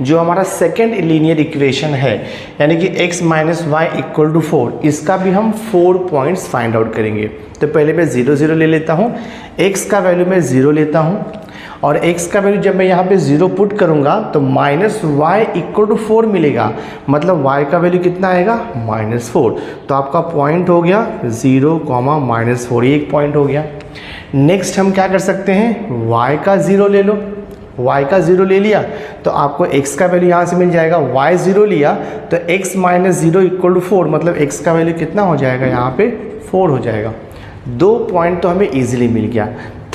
जो हमारा सेकेंड लीनियर इक्वेशन है यानी कि x minus y equal to 4, इसका भी हम 4 पॉइंट्स फाइंड आउट करेंगे। तो पहले मैं 0 0 ले लेता हूँ, x का वैल्यू मैं 0 लेता हूँ और x का वैल्यू जब मैं यहाँ पे 0 पुट करूँगा तो माइनस वाई इक्वल टू 4 मिलेगा, मतलब y का वैल्यू कितना आएगा -4। तो आपका पॉइंट हो गया 0, -4, ये एक पॉइंट हो गया। नेक्स्ट हम क्या कर सकते हैं, y का 0 ले लो, y का 0 ले लिया तो आपको x का वैल्यू यहाँ से मिल जाएगा, y 0 लिया तो x माइनस 0 इक्वल टू 4, मतलब x का वैल्यू कितना हो जाएगा यहाँ पे 4 हो जाएगा। 2 पॉइंट तो हमें इजीली मिल गया।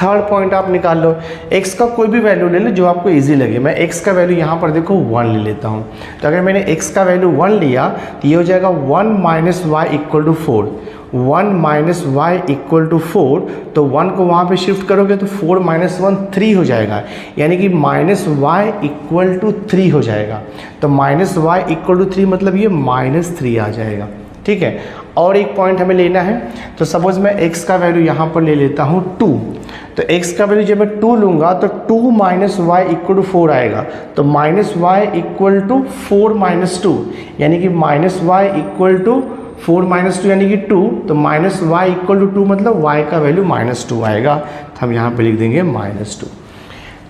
थर्ड पॉइंट आप निकाल लो, x का कोई भी वैल्यू ले लो जो आपको इजी लगे। मैं x का वैल्यू यहाँ पर देखो 1 ले लेता हूँ, तो अगर मैंने x का वैल्यू 1 लिया तो ये हो जाएगा 1 minus y equal to 4, 1 minus y equal to 4, तो 1 को वहाँ पे शिफ्ट करोगे तो 4 माइनस 1 3 हो जाएगा, यानी कि माइनस वाई इक्वल टू 3 हो जाएगा। तो माइनस वाई इक्वल टू 3 मतलब ये -3 आ जाएगा, ठीक है। और एक पॉइंट हमें लेना है, तो सपोज मैं x का वैल्यू यहाँ पर ले लेता हूँ 2, तो x का वैल्यू जब मैं 2 लूँगा तो 2 माइनस वाई इक्वल टू 4 आएगा, तो minus y equal to 4 minus 2, यानी कि minus y equal to 4 minus 2 यानी कि 2, तो माइनस वाई इक्वल टू 2 मतलब y का वैल्यू -2 आएगा, तो हम यहाँ पे लिख देंगे -2।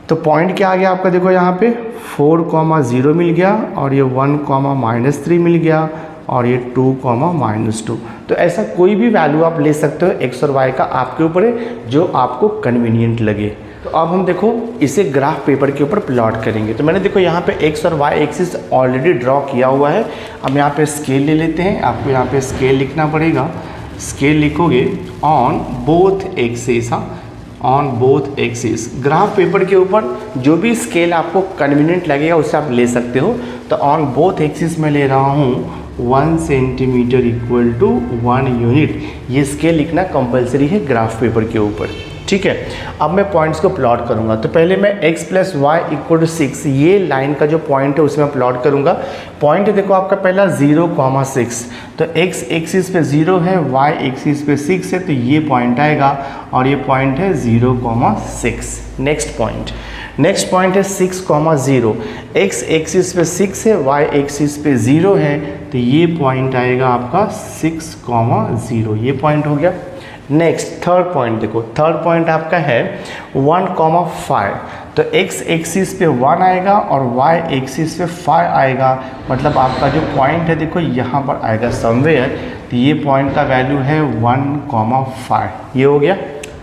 तो पॉइंट क्या आ गया आपका, देखो यहाँ पे 4, 0 मिल गया और ये 1, -3 मिल गया और ये 2, -2। तो ऐसा कोई भी वैल्यू आप ले सकते हो x और y का, आपके ऊपर है जो आपको कन्वीनियंट लगे। तो अब हम देखो इसे ग्राफ पेपर के ऊपर प्लॉट करेंगे। तो मैंने देखो यहाँ पे x और y एक्सिस ऑलरेडी ड्रॉ किया हुआ है। अब यहाँ पे स्केल ले लेते हैं, आपको यहाँ पे स्केल लिखना पड़ेगा। स्केल लिखोगे on both axis, on both axis. Graph paper के ऊपर जो भी स्केल आपको कन्वीनियंट लगेगा उससे आप ले सकते हो। तो ऑन बोथ एक्सिस में ले रहा हूँ 1 सेंटीमीटर इक्वल टू 1 यूनिट, ये स्केल लिखना कंपलसरी है ग्राफ पेपर के ऊपर, ठीक है। अब मैं पॉइंट्स को प्लॉट करूंगा, तो पहले मैं x plus y equal to 6, ये लाइन का जो पॉइंट है उसमें प्लॉट करूंगा। पॉइंट देखो आपका पहला 0, 6, तो x एक्सिस पे 0 है, y एक्सिस पे 6 है, तो ये पॉइंट आएगा और ये पॉइंट है 0, 6। नेक्स्ट पॉइंट है 6, 0, x एक्सिस पे 6 है, y एक्सिस पे 0 है, तो ये पॉइंट आएगा आपका 6, 0, ये पॉइंट हो गया। नेक्स्ट थर्ड पॉइंट देखो, थर्ड पॉइंट आपका है 1, 5, तो x एक्सिस पे 1 आएगा और y एक्सिस पे 5 आएगा, मतलब आपका जो पॉइंट है देखो यहाँ पर आएगा समवेयर, तो ये पॉइंट का वैल्यू है 1, 5, ये हो गया,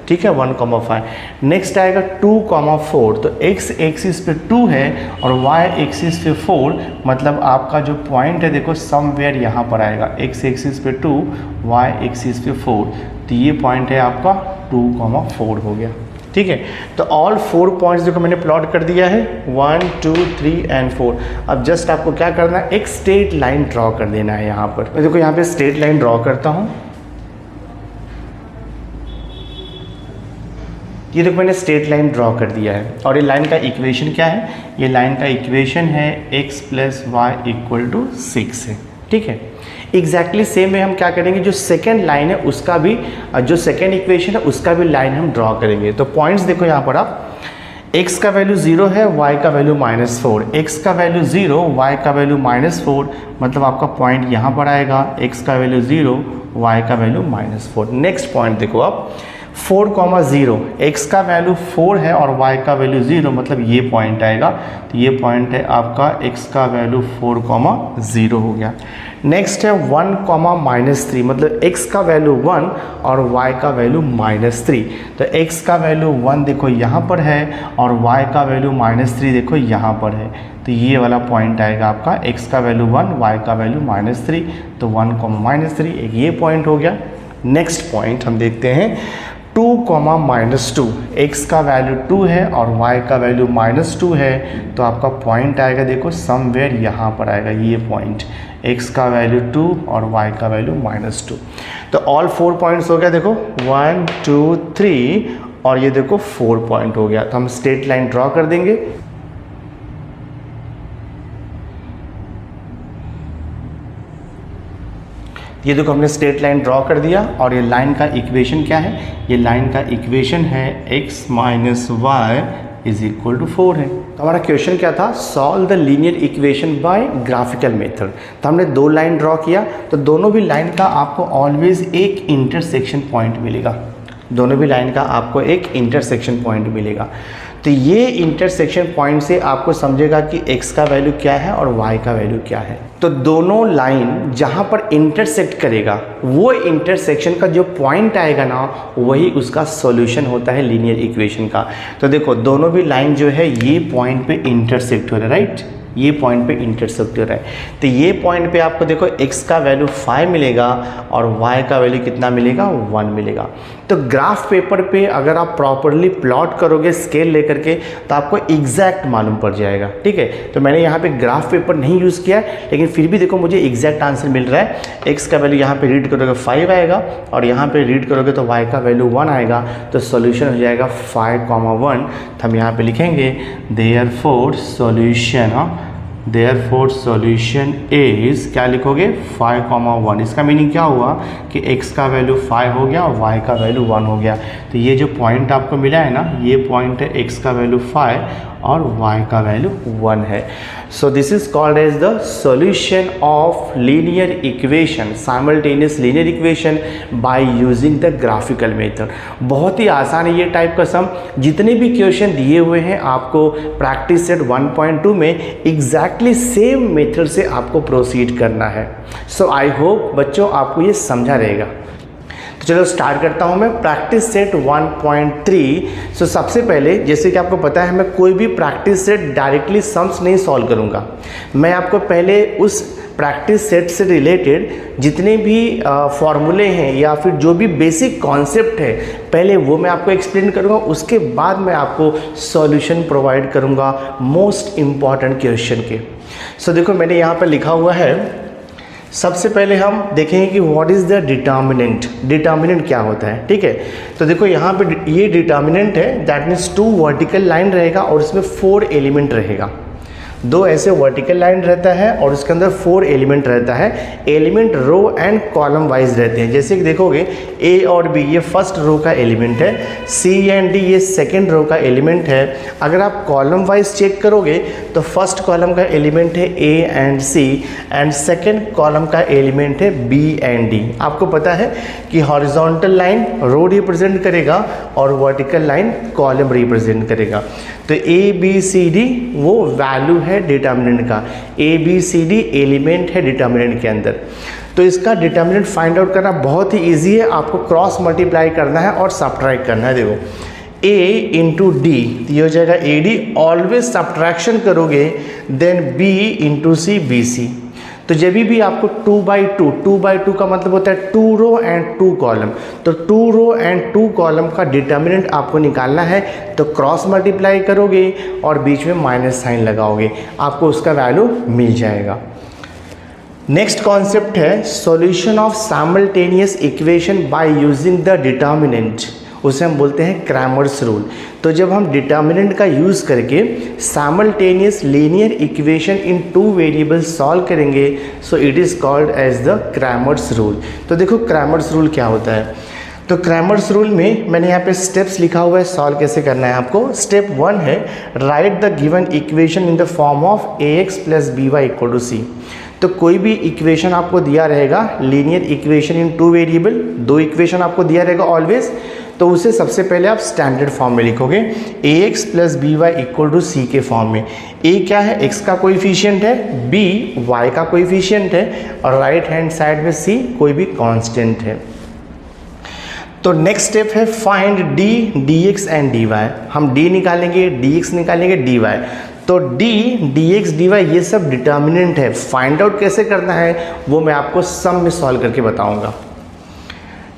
ठीक है, 1, 5। नेक्स्ट आएगा 2, 4, तो x एक्सिस पे 2 है और y एक्सिस पे 4, मतलब आपका जो पॉइंट है देखो समवेयर यहाँ पर आएगा, x एक्सिस पे 2, y एक्सिस पे 4, तो ये पॉइंट है आपका 2, 4 हो गया, ठीक है। तो ऑल 4 पॉइंट्स देखो मैंने प्लॉट कर दिया है 1, 2, 3 एंड 4। अब जस्ट आपको क्या करना है, एक स्ट्रेट लाइन ड्रॉ कर देना है यहाँ पर। मैं देखो यहाँ पे स्ट्रेट लाइन ड्रॉ करता हूँ, ये देखो मैंने स्ट्रेट लाइन ड्रॉ कर दिया है और ये लाइन का इक्वेशन क्या है, ये लाइन का इक्वेशन है x plus y equal to 6 है, ठीक है। एग्जैक्टली सेम वे हम क्या करेंगे, जो सेकेंड लाइन है उसका भी, जो सेकेंड इक्वेशन है उसका भी लाइन हम ड्रॉ करेंगे। तो पॉइंट्स देखो यहाँ पर आप, x का वैल्यू 0 है, y का वैल्यू -4, x का वैल्यू 0, y का वैल्यू -4, मतलब आपका पॉइंट यहाँ पर आएगा, x का वैल्यू 0, y का वैल्यू -4। नेक्स्ट पॉइंट देखो आप 4, 0, x का वैल्यू 4 है और y का वैल्यू 0, मतलब ये पॉइंट आएगा, तो ये पॉइंट है आपका x का वैल्यू 4, 0 हो गया। नेक्स्ट है 1, -3, मतलब x का वैल्यू 1 और y का वैल्यू -3, तो x का वैल्यू 1 देखो यहाँ पर है और y का वैल्यू -3 देखो यहाँ पर है, तो ये वाला पॉइंट आएगा आपका, x का वैल्यू 1, y का वैल्यू -3, तो 1, -3 एक ये पॉइंट हो गया। नेक्स्ट पॉइंट हम देखते हैं 2, -2, x का वैल्यू 2 है और y का वैल्यू -2 है, तो आपका पॉइंट आएगा देखो समवेयर यहाँ पर आएगा, ये पॉइंट x का वैल्यू 2 और y का वैल्यू -2। तो ऑल 4 पॉइंट्स हो गया देखो 1, 2, 3 और ये देखो 4 पॉइंट हो गया। तो हम स्ट्रेट लाइन ड्रॉ कर देंगे। ये देखो हमने स्ट्रेट लाइन ड्रॉ कर दिया और ये लाइन का इक्वेशन क्या है, ये लाइन का इक्वेशन है x minus y is equal to 4 है। तो हमारा क्वेश्चन क्या था, solve the linear equation by graphical method. तो हमने 2 लाइन ड्रॉ किया, तो दोनों भी लाइन का आपको ऑलवेज एक इंटरसेक्शन पॉइंट मिलेगा, दोनों भी लाइन का आपको एक इंटरसेक्शन पॉइंट मिलेगा। तो ये इंटरसेक्शन पॉइंट से आपको समझेगा कि x का वैल्यू क्या है और y का वैल्यू क्या है। तो दोनों लाइन जहाँ पर इंटरसेक्ट करेगा वो इंटरसेक्शन का जो पॉइंट आएगा ना, वही उसका सॉल्यूशन होता है लीनियर इक्वेशन का। तो देखो दोनों भी लाइन जो है ये पॉइंट पे इंटरसेक्ट हो रहा है, राइट, ये पॉइंट पे इंटरसेक्ट हो रहा है। तो ये पॉइंट पे आपको देखो x का वैल्यू 5 मिलेगा और y का वैल्यू कितना मिलेगा, 1 मिलेगा। तो ग्राफ पेपर पे अगर आप प्रॉपरली प्लॉट करोगे स्केल लेकर के तो आपको एग्जैक्ट मालूम पड़ जाएगा, ठीक है। तो मैंने यहाँ पे ग्राफ पेपर नहीं यूज़ किया, लेकिन फिर भी देखो मुझे एग्जैक्ट आंसर मिल रहा है। x का वैल्यू यहाँ पे रीड करोगे 5 आएगा और यहाँ पे रीड करोगे तो y का वैल्यू 1 आएगा। तो सॉल्यूशन हो जाएगा 5, 1। तो हम यहाँ पे लिखेंगे देयरफॉर सॉल्यूशन इज, क्या लिखोगे, 5, 1। इसका मीनिंग क्या हुआ कि x का वैल्यू 5 हो गया और y का वैल्यू 1 हो गया। तो ये जो पॉइंट आपको मिला है ना, ये पॉइंट है x का वैल्यू 5 और y का वैल्यू 1 है। So this is called as the solution of linear equation, simultaneous linear equation by using the graphical method. बहुत ही आसान है ये टाइप का सम। जितने भी क्वेश्चन दिए हुए हैं आपको प्रैक्टिस सेट 1.2 में एग्जैक्टली सेम मेथड से आपको प्रोसीड करना है। सो आई होप बच्चों आपको ये समझा रहेगा। तो चलो स्टार्ट करता हूँ मैं प्रैक्टिस सेट 1.3। सो सबसे पहले जैसे कि आपको पता है मैं कोई भी प्रैक्टिस सेट डायरेक्टली सम्स नहीं सॉल्व करूँगा। मैं आपको पहले उस प्रैक्टिस सेट से रिलेटेड जितने भी फॉर्मूले हैं या फिर जो भी बेसिक कॉन्सेप्ट है पहले वो मैं आपको एक्सप्लेन करूँगा, उसके बाद मैं आपको सॉल्यूशन प्रोवाइड करूँगा मोस्ट इम्पॉर्टेंट क्वेश्चन के। सो देखो मैंने यहाँ पर लिखा हुआ है, सबसे पहले हम देखेंगे कि what is the determinant. Determinant क्या होता है, ठीक है। तो देखो यहाँ पे ये डिटर्मिनेंट है, दैट मीन्स 2 वर्टिकल लाइन रहेगा और इसमें 4 एलिमेंट रहेगा। 2 ऐसे वर्टिकल लाइन रहता है और उसके अंदर 4 एलिमेंट रहता है। Element row and column wise रहते हैं। जैसे कि देखोगे A और B ये फर्स्ट रो का एलिमेंट है, C एंड D ये सेकेंड रो का एलिमेंट है। अगर आप कॉलम वाइज चेक करोगे तो फर्स्ट कॉलम का एलिमेंट है A and C and second column का एलिमेंट है B एंड D। आपको पता है कि हॉरिजॉन्टल लाइन रो रिप्रेजेंट करेगा और वर्टिकल लाइन कॉलम रिप्रेजेंट करेगा। तो ABCD वो वैल्यू है डिटर्मिनेंट का, ABCD एलिमेंट है डिटर्मिनेंट के अंदर। तो इसका डिटर्मिनेंट फाइंड आउट करना बहुत ही इजी है। आपको क्रॉस मल्टीप्लाई करना है और सब्ट्रैक्ट करना है। देखो A इंटू D तो ये हो जाएगा AD, ऑलवेज सब्ट्रैक्शन करोगे then B into C BC। तो जब भी आपको 2 का मतलब होता है 2 रो एंड 2 कॉलम। तो 2 रो एंड 2 कॉलम का डिटर्मिनेंट आपको निकालना है, तो क्रॉस मल्टीप्लाई करोगे और बीच में माइनस साइन लगाओगे, आपको उसका वैल्यू मिल जाएगा। नेक्स्ट कॉन्सेप्ट है solution of simultaneous equation by using the determinant, उसे हम बोलते हैं क्रैमर्स रूल। तो जब हम डिटर्मिनेंट का यूज़ करके simultaneous linear equation in 2 variables solve करेंगे, so it is called as the Cramer's rule. तो देखो क्रैमर्स रूल क्या होता है। तो क्रैमर्स रूल में मैंने यहाँ पे स्टेप्स लिखा हुआ है, सॉल्व कैसे करना है आपको। स्टेप 1 है right the given equation in the form of ax + by = c। तो कोई भी इक्वेशन आपको दिया रहेगा, linear equation in 2 variable, 2 equation आपको दिया रहेगा ऑलवेज, तो उसे सबसे पहले आप स्टैंडर्ड फॉर्म में लिखोगे ax + by = c के फॉर्म में। a क्या है, x का कोएफिशिएंट है, b y का कोएफिशिएंट है और राइट हैंड साइड में c कोई भी कांस्टेंट है। तो नेक्स्ट स्टेप है find d dx and dy। हम d निकालेंगे, dx निकालेंगे, dy। तो d dx dy ये सब डिटर्मिनेंट है। फाइंड आउट कैसे करना है वो मैं आपको सम में सॉल्व करके बताऊंगा।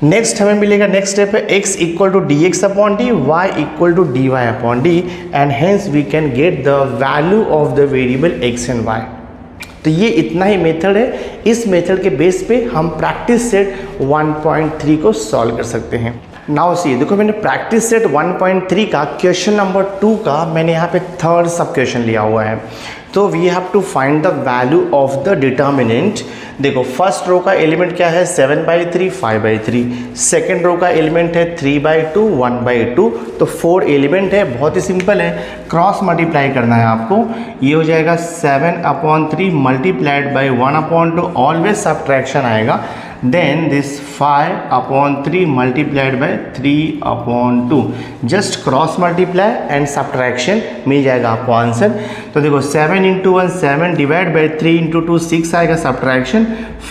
नेक्स्ट हमें मिलेगा, नेक्स्ट स्टेप है x = dx/d, y = dy/d and hence we can get the value of the variable x and y। तो ये इतना ही मेथड है। इस मेथड के बेस पे हम प्रैक्टिस सेट 1.3 को सॉल्व कर सकते हैं। नाउ सी, देखो मैंने प्रैक्टिस सेट 1.3 का क्वेश्चन नंबर 2 का मैंने यहाँ पे थर्ड सब क्वेश्चन लिया हुआ है। तो we have to find the value of the determinant. देखो फर्स्ट रो का एलिमेंट क्या है 7/3 5/3, सेकेंड रो का एलिमेंट है 3/2 1/2, तो 4 एलिमेंट है, बहुत ही सिंपल है, क्रॉस मल्टीप्लाई करना है आपको। ये हो जाएगा 7/3 मल्टीप्लाइड बाई 1/2, ऑलवेज सब्ट्रैक्शन आएगा। Then this 5/3 multiplied by 3/2, just cross multiply and subtraction मिल जाएगा आपको आंसर। तो देखो 7 × 1 7 डिवाइड बाई 3 × 2 6 आएगा सब्ट्रैक्शन,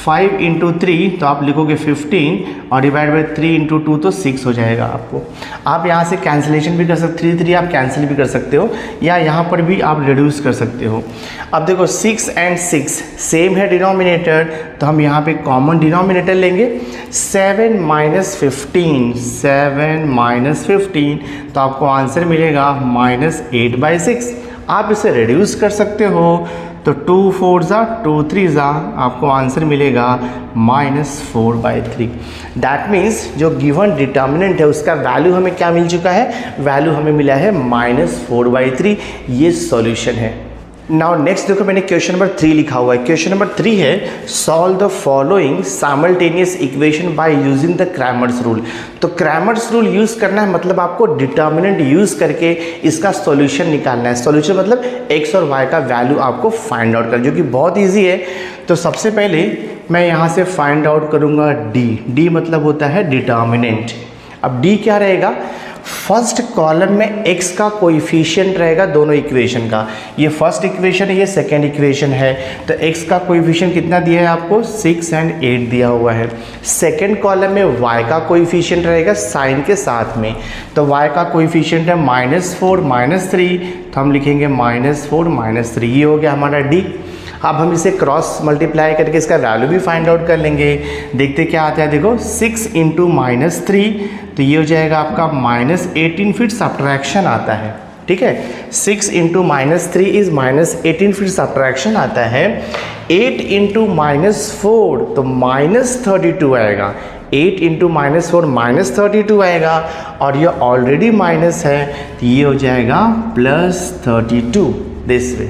5 × 3 तो आप लिखोगे 15 और डिवाइड बाई 3 × 2 तो 6 हो जाएगा आपको। आप यहाँ से कैंसिलेशन भी कर सकते, 3 आप कैंसिल भी कर सकते हो, या यहाँ पर भी आप रिड्यूस कर सकते हो। अब देखो 6 and 6 सेम है डिनोमिनेटर, तो हम यहाँ पे कॉमन डिनोमिनेटर लेंगे। 7 - 15, 7 - 15 तो आपको आंसर मिलेगा -8/6। आप इसे रिड्यूस कर सकते हो, तो 2 4 2 3 आपको आंसर मिलेगा -4/3। दैट मीन्स जो गिवन डिटर्मिनेंट है उसका वैल्यू हमें क्या मिल चुका है, वैल्यू हमें मिला है -4/3। ये सॉल्यूशन है। नाउ नेक्स्ट देखो मैंने क्वेश्चन नंबर 3 लिखा हुआ है। क्वेश्चन नंबर 3 है solve the following simultaneous equation by using the Cramer's rule. तो क्रैमर्स रूल यूज़ करना है, मतलब आपको डिटर्मिनेंट यूज़ करके इसका सॉल्यूशन निकालना है। सॉल्यूशन मतलब x और y का वैल्यू आपको फाइंड आउट करना, जो कि बहुत ईजी है। तो सबसे पहले मैं यहाँ से फाइंड आउट करूँगा d मतलब होता है डिटर्मिनेंट। अब d क्या रहेगा, फर्स्ट कॉलम में x का कोएफिशिएंट रहेगा दोनों इक्वेशन का। ये फर्स्ट इक्वेशन है, ये सेकेंड इक्वेशन है, तो x का कोएफिशिएंट कितना दिया है आपको 6 और 8 दिया हुआ है। सेकेंड कॉलम में y का कोएफिशिएंट रहेगा साइन के साथ में, तो y का कोएफिशिएंट है -4 -3, तो हम लिखेंगे -4 -3। ये हो गया हमारा d। अब हम इसे क्रॉस मल्टीप्लाई करके इसका वैल्यू भी फाइंड आउट कर लेंगे। देखते क्या आता है, देखो 6 × -3 तो ये हो जाएगा आपका -18, फिर सब्ट्रैक्शन आता है। ठीक है, 6 × -3 इज -18, फिर सब्ट्रैक्शन आता है। 8 × -4 तो -32 आएगा। 8 × -4 -32 आएगा, और ये ऑलरेडी माइनस है, तो ये हो जाएगा +32 दिस वे।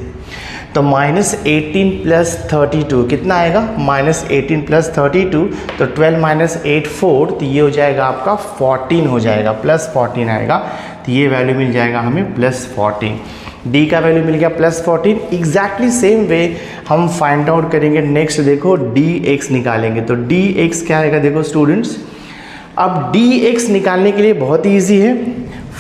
तो -18 + 32 कितना आएगा, -18 + 32, तो 12 - 8 4, तो ये हो जाएगा आपका 14 हो जाएगा, +14 आएगा, तो ये वैल्यू मिल जाएगा हमें +14। d का वैल्यू मिल गया +14। एग्जैक्टली सेम वे हम फाइंड आउट करेंगे। नेक्स्ट देखो dx निकालेंगे, तो dx क्या आएगा, देखो स्टूडेंट्स अब dx निकालने के लिए बहुत ही ईजी है।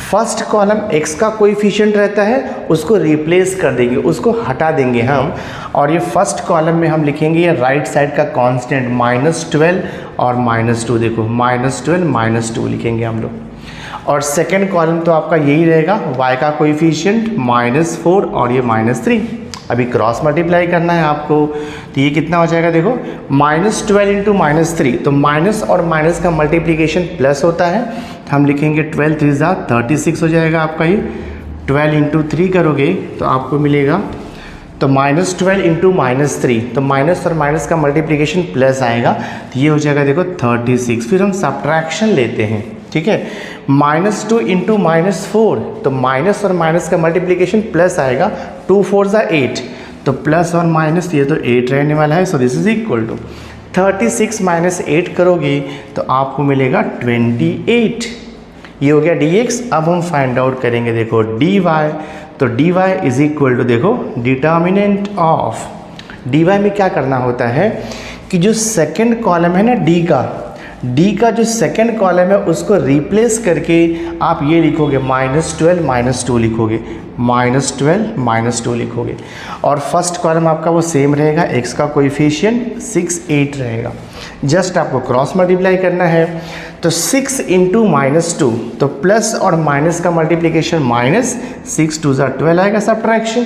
फर्स्ट कॉलम x का कोएफिशिएंट रहता है, उसको रिप्लेस कर देंगे, उसको हटा देंगे हम, और ये फर्स्ट कॉलम में हम लिखेंगे ये राइट साइड का कांस्टेंट -12 और -2। देखो -12 -2 लिखेंगे हम लोग। और सेकेंड कॉलम तो आपका यही रहेगा, y का कोएफिशिएंट -4 और ये -3। अभी क्रॉस मल्टीप्लाई करना है आपको, तो ये कितना हो जाएगा, देखो -12 × -3, तो माइनस और माइनस का मल्टीप्लिकेशन प्लस होता है, तो हम लिखेंगे 12 3 36 हो जाएगा आपका। ये 12 × 3 करोगे तो आपको मिलेगा, तो -12 × -3, तो माइनस और माइनस का मल्टीप्लिकेशन प्लस आएगा, तो ये हो जाएगा देखो 36। फिर हम सब्ट्रैक्शन लेते हैं, ठीक है, -2 × -4, तो माइनस और माइनस का मल्टीप्लिकेशन प्लस आएगा, 2 4 8, तो प्लस और माइनस ये तो 8 रहने वाला है, so this is equal to 36 - 8 करोगे तो आपको मिलेगा 28। ये हो गया dx। अब हम फाइंड आउट करेंगे, देखो dy, तो dy इज इक्वल टू, देखो डिटर्मिनेंट ऑफ, dy में क्या करना होता है कि जो सेकेंड कॉलम है ना d का जो सेकेंड कॉलम है उसको रिप्लेस करके आप ये लिखोगे -12 -2 लिखोगे, -12 -2 लिखोगे, और फर्स्ट कॉलम आपका वो सेम रहेगा, x का कोएफिशिएंट 6 8 रहेगा। जस्ट आपको क्रॉस मल्टीप्लाई करना है, तो 6 × -2, तो प्लस और माइनस का मल्टीप्लिकेशन -6 2 12 आएगा, सब्ट्रैक्शन।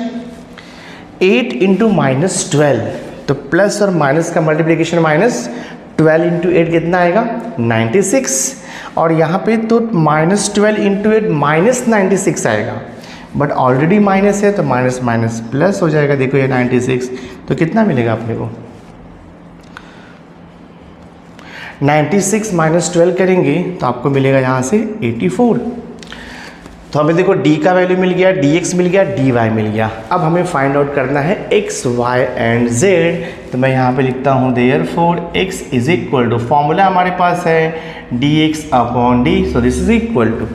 8 × -12, तो प्लस और माइनस का मल्टीप्लिकेशन -12 × 8 कितना आएगा 96, और यहाँ पे तो -12 × 8 -96 आएगा, बट ऑलरेडी माइनस है तो माइनस माइनस प्लस हो जाएगा। देखो ये 96, तो कितना मिलेगा अपने को 96 माइनस 12 करेंगे तो आपको मिलेगा यहाँ से 84। तो हमें देखो d का वैल्यू मिल गया, dx मिल गया, dy मिल गया। अब हमें फाइंड आउट करना है x, y एंड z। तो मैं यहाँ पे लिखता हूँ therefore x is equal to, formula हमारे पास है dx upon d, so this is equal to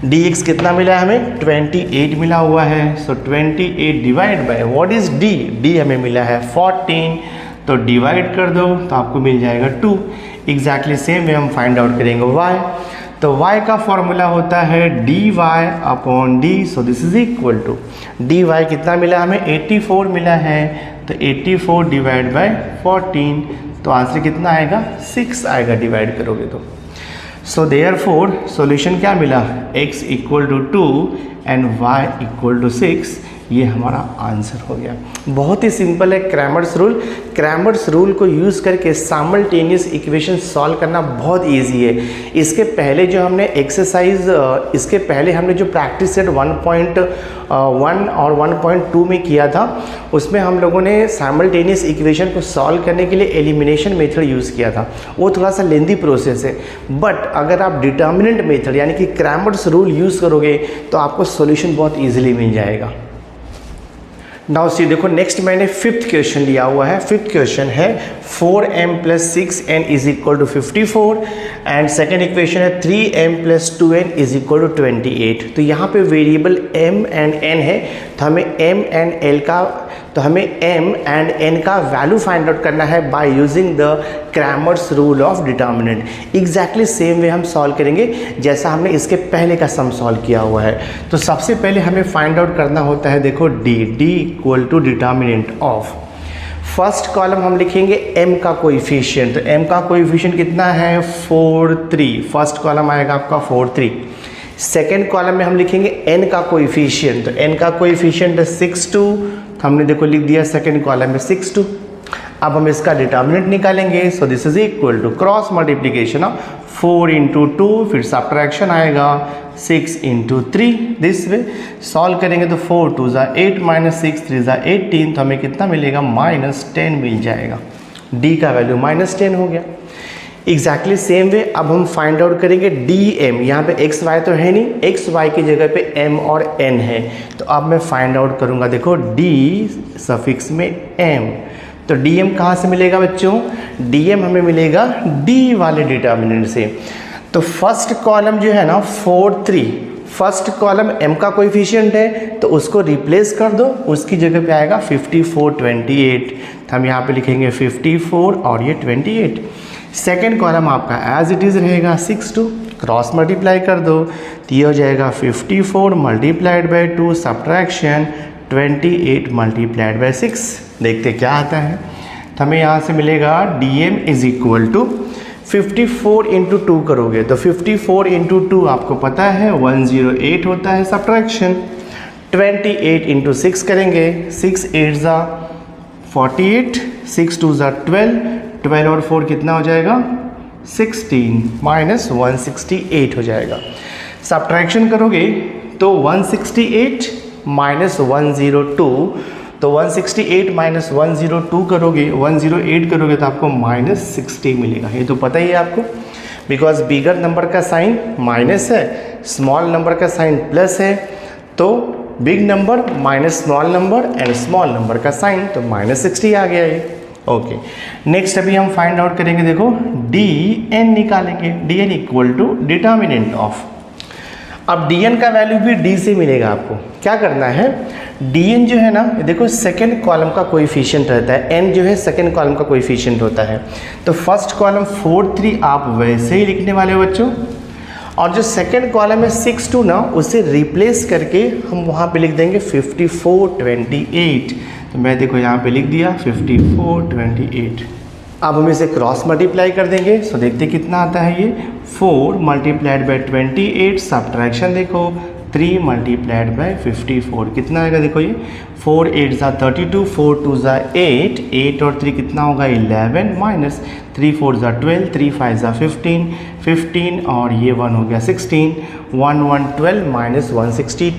dx कितना मिला है हमें 28 मिला हुआ है, so 28 divide by what is d हमें मिला है 14, तो डिवाइड कर दो तो आपको मिल जाएगा 2। एग्जैक्टली सेम वे हम फाइंड आउट करेंगे y। तो y का फॉर्मूला होता है dy upon d, so this is equal to dy कितना मिला हमें 84 मिला है, तो 84 डिवाइड बाय 14, तो आंसर कितना आएगा 6 आएगा डिवाइड करोगे तो। सो देयरफॉर सॉल्यूशन क्या मिला, x equal to 2 and y equal to 6, ये हमारा आंसर हो गया। बहुत ही सिंपल है क्रैमर्स रूल। क्रैमर्स रूल को यूज़ करके साइमल्टेनियस इक्वेशन सॉल्व करना बहुत इजी है। इसके पहले जो हमने एक्सरसाइज, इसके पहले हमने जो प्रैक्टिस सेट 1.1 और 1.2 में किया था, उसमें हम लोगों ने साइमल्टेनियस इक्वेशन को सॉल्व करने के लिए एलिमिनेशन मेथड यूज़ किया था। वो थोड़ा सा लेंदी प्रोसेस है, बट अगर आप डिटर्मिनेंट मेथड यानी कि क्रैमर्स रूल यूज़ करोगे तो आपको सॉल्यूशन बहुत ईजिली मिल जाएगा। नाउ सी देखो, नेक्स्ट मैंने फिफ्थ क्वेश्चन लिया हुआ है। फिफ्थ क्वेश्चन है 4m plus 6n is equal to 54 and second equation है 3m plus 2n is equal to 28। तो यहाँ पे वेरिएबल m एंड n है, तो हमें m एंड n का वैल्यू फाइंड आउट करना है bye using the Cramer's rule of determinant. Exactly same way हम सॉल्व करेंगे जैसा हमने इसके पहले का सम सॉल्व किया हुआ है। तो सबसे पहले हमें फाइंड आउट करना होता है, देखो d equal to determinant of, first column हम लिखेंगे m का कोएफिशिएंट। तो m का कोएफिशिएंट कितना है 4 3, फर्स्ट कॉलम आएगा आपका 4 3। सेकेंड कॉलम में हम लिखेंगे n का कोएफिशिएंट। तो n का कोएफिशिएंट है 6 2, तो हमने देखो लिख दिया सेकेंड कॉलम में 6 2। अब हम इसका डिटर्मिनेंट निकालेंगे, so this is equal to cross multiplication of 4 into 2, फिर सब्ट्रैक्शन आएगा 6 इंटू 3, दिस वे सॉल्व करेंगे तो 4 2 ज़ा 8 माइनस 6 3 ज़ा 18, तो हमें कितना मिलेगा -10 मिल जाएगा। d का वैल्यू -10 हो गया। एग्जैक्टली सेम वे अब हम फाइंड आउट करेंगे dm। यहाँ पे x y तो है नहीं, x y की जगह पे m और n है, तो अब मैं फाइंड आउट करूँगा, देखो d सफिक्स में m, तो dm कहाँ से मिलेगा बच्चों, dm हमें मिलेगा d वाले डिटर्मिनेंट से। तो फर्स्ट कॉलम जो है ना 4 3, फर्स्ट कॉलम m का कोएफिशिएंट है तो उसको रिप्लेस कर दो, उसकी जगह पे आएगा 54 28, तो हम यहाँ पे लिखेंगे 54 और ये 28। सेकेंड कॉलम आपका एज इट इज़ रहेगा 6 2, क्रॉस मल्टीप्लाई कर दो तो ये हो जाएगा 54 multiplied by 2 subtraction 28 multiplied by 6, देखते क्या आता है। तो हमें यहाँ से मिलेगा dm is equal to 54 into 2 करोगे तो 54 इंटू 2 आपको पता है 108 होता है सब्ट्रैक्शन, 28 इंटू 6 करेंगे, 6 8 ज़ा 48, 6 2 ज़ा 12 और 4 कितना हो जाएगा 16 माइनस 168 हो जाएगा। सब्ट्रैक्शन करोगे तो 168 माइनस 102, तो 168 माइनस 102 करोगे 108 करोगे तो आपको -60 मिलेगा। ये तो पता ही है आपको, बिकॉज बिगर नंबर का साइन माइनस है, स्मॉल नंबर का साइन प्लस है, तो big number minus small number and small number का साइन, तो -60 आ गया ये। ओके, नेक्स्ट अभी हम फाइंड आउट करेंगे, देखो dn निकालेंगे, dn equal to determinant of. अब dn का वैल्यू भी d से मिलेगा। आपको क्या करना है, dn जो है ना, देखो सेकेंड कॉलम का कोएफिशिएंट रहता है, n जो है सेकेंड कॉलम का कोएफिशिएंट होता है, तो फर्स्ट कॉलम 4 3 आप वैसे ही लिखने वाले हो बच्चों, और जो सेकेंड कॉलम है 6 2 ना, उसे रिप्लेस करके हम वहाँ पे लिख देंगे 54 28, तो मैं देखो यहाँ पे लिख दिया 54 28। अब हम इसे क्रॉस मल्टीप्लाई कर देंगे, सो देखते कितना आता है ये 4 मल्टीप्लाइड बाई 28 सब्ट्रैक्शन देखो 3 मल्टीप्लाइड बाय 54 कितना आएगा देखो ये 4 8 ज़ा 32 4 2 ज़ा 8 8 और 3 कितना होगा 11 माइनस 3 4 ज़ा 12 3 5 ज़ा 15 15 और ये 1 हो गया 16 1 1 12 माइनस 162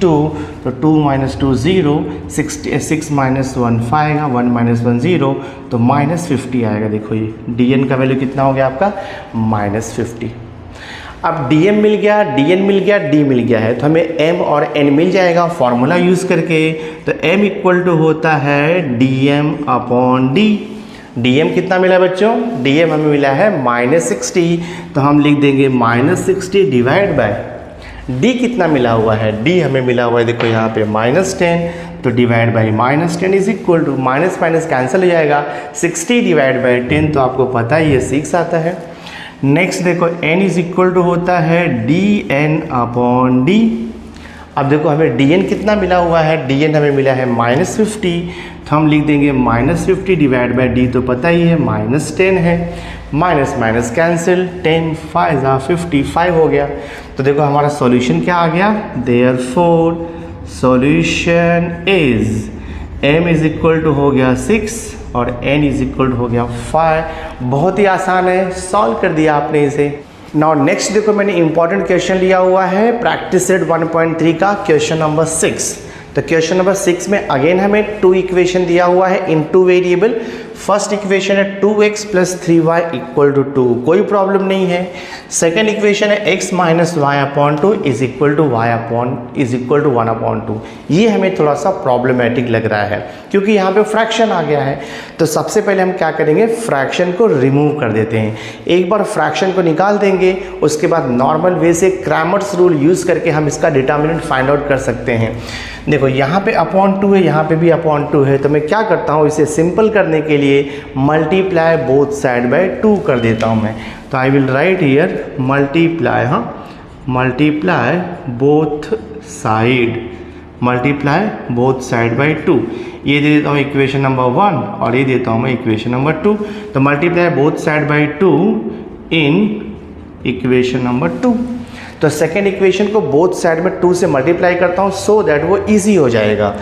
तो 2 माइनस 2 0 6 माइनस 1 5 आएगा 1 माइनस 1 0 तो माइनस 50 आएगा। देखो ये dn का वैल्यू कितना हो गया आपका माइनस 50। अब dm मिल गया, dn मिल गया, d मिल गया है तो हमें m और n मिल जाएगा फॉर्मूला यूज़ करके। तो m इक्वल टू होता है dm अपॉन d। dm कितना मिला बच्चों, dm हमें मिला है -60 तो हम लिख देंगे -60 डिवाइड बाय d कितना मिला हुआ है, d हमें मिला हुआ है देखो यहाँ पे -10 तो divide by -10 is equal to minus minus cancel हो जाएगा 60 डिवाइड बाई 10 तो आपको पता ही है 6 आता है। नेक्स्ट देखो n इज इक्वल टू होता है dn अपॉन d। अब देखो हमें dn कितना मिला हुआ है, dn हमें मिला है -50 तो हम लिख देंगे -50 डिवाइड बाई d तो पता ही है -10 है माइनस माइनस कैंसिल 10 5 ज़ा 55 हो गया। तो देखो हमारा सॉल्यूशन क्या आ गया, therefore solution is m is equal to हो गया 6 और n इज इक्वल टू हो गया 5। बहुत ही आसान है, सॉल्व कर दिया आपने इसे। नाउ नेक्स्ट देखो मैंने इंपॉर्टेंट क्वेश्चन लिया हुआ है प्रैक्टिस सेट 1.3 का क्वेश्चन नंबर 6। तो क्वेश्चन नंबर 6 में अगेन हमें 2 इक्वेशन दिया हुआ है इन 2 वेरिएबल। फर्स्ट इक्वेशन है 2x plus 3y equal to 2, कोई प्रॉब्लम नहीं है। सेकेंड इक्वेशन है x minus y upon 2 is equal to y upon is equal to 1 upon 2। ये हमें थोड़ा सा प्रॉब्लमेटिक लग रहा है क्योंकि यहाँ पे फ्रैक्शन आ गया है। तो सबसे पहले हम क्या करेंगे, फ्रैक्शन को रिमूव कर देते हैं। एक बार फ्रैक्शन को निकाल देंगे, उसके बाद नॉर्मल वे से क्रैमर्स रूल यूज़ करके हम इसका डिटर्मिनेंट फाइंड आउट कर सकते हैं। देखो यहाँ पे अपॉन 2 है, यहाँ पे भी अपॉन 2 है, तो मैं क्या करता हूँ, इसे सिंपल करने के लिए मल्टीप्लाई बोथ साइड बाय 2 कर देता हूँ मैं। तो I will write here multiply, multiply both side, multiply both side by 2। ये दे देता हूँ इक्वेशन नंबर 1 और ये देता हूँ मैं इक्वेशन नंबर 2। तो multiply both side by 2 in equation number 2। तो सेकेंड इक्वेशन को बोथ साइड में 2 से मल्टीप्लाई करता हूँ सो दैट वो इजी हो जाएगा।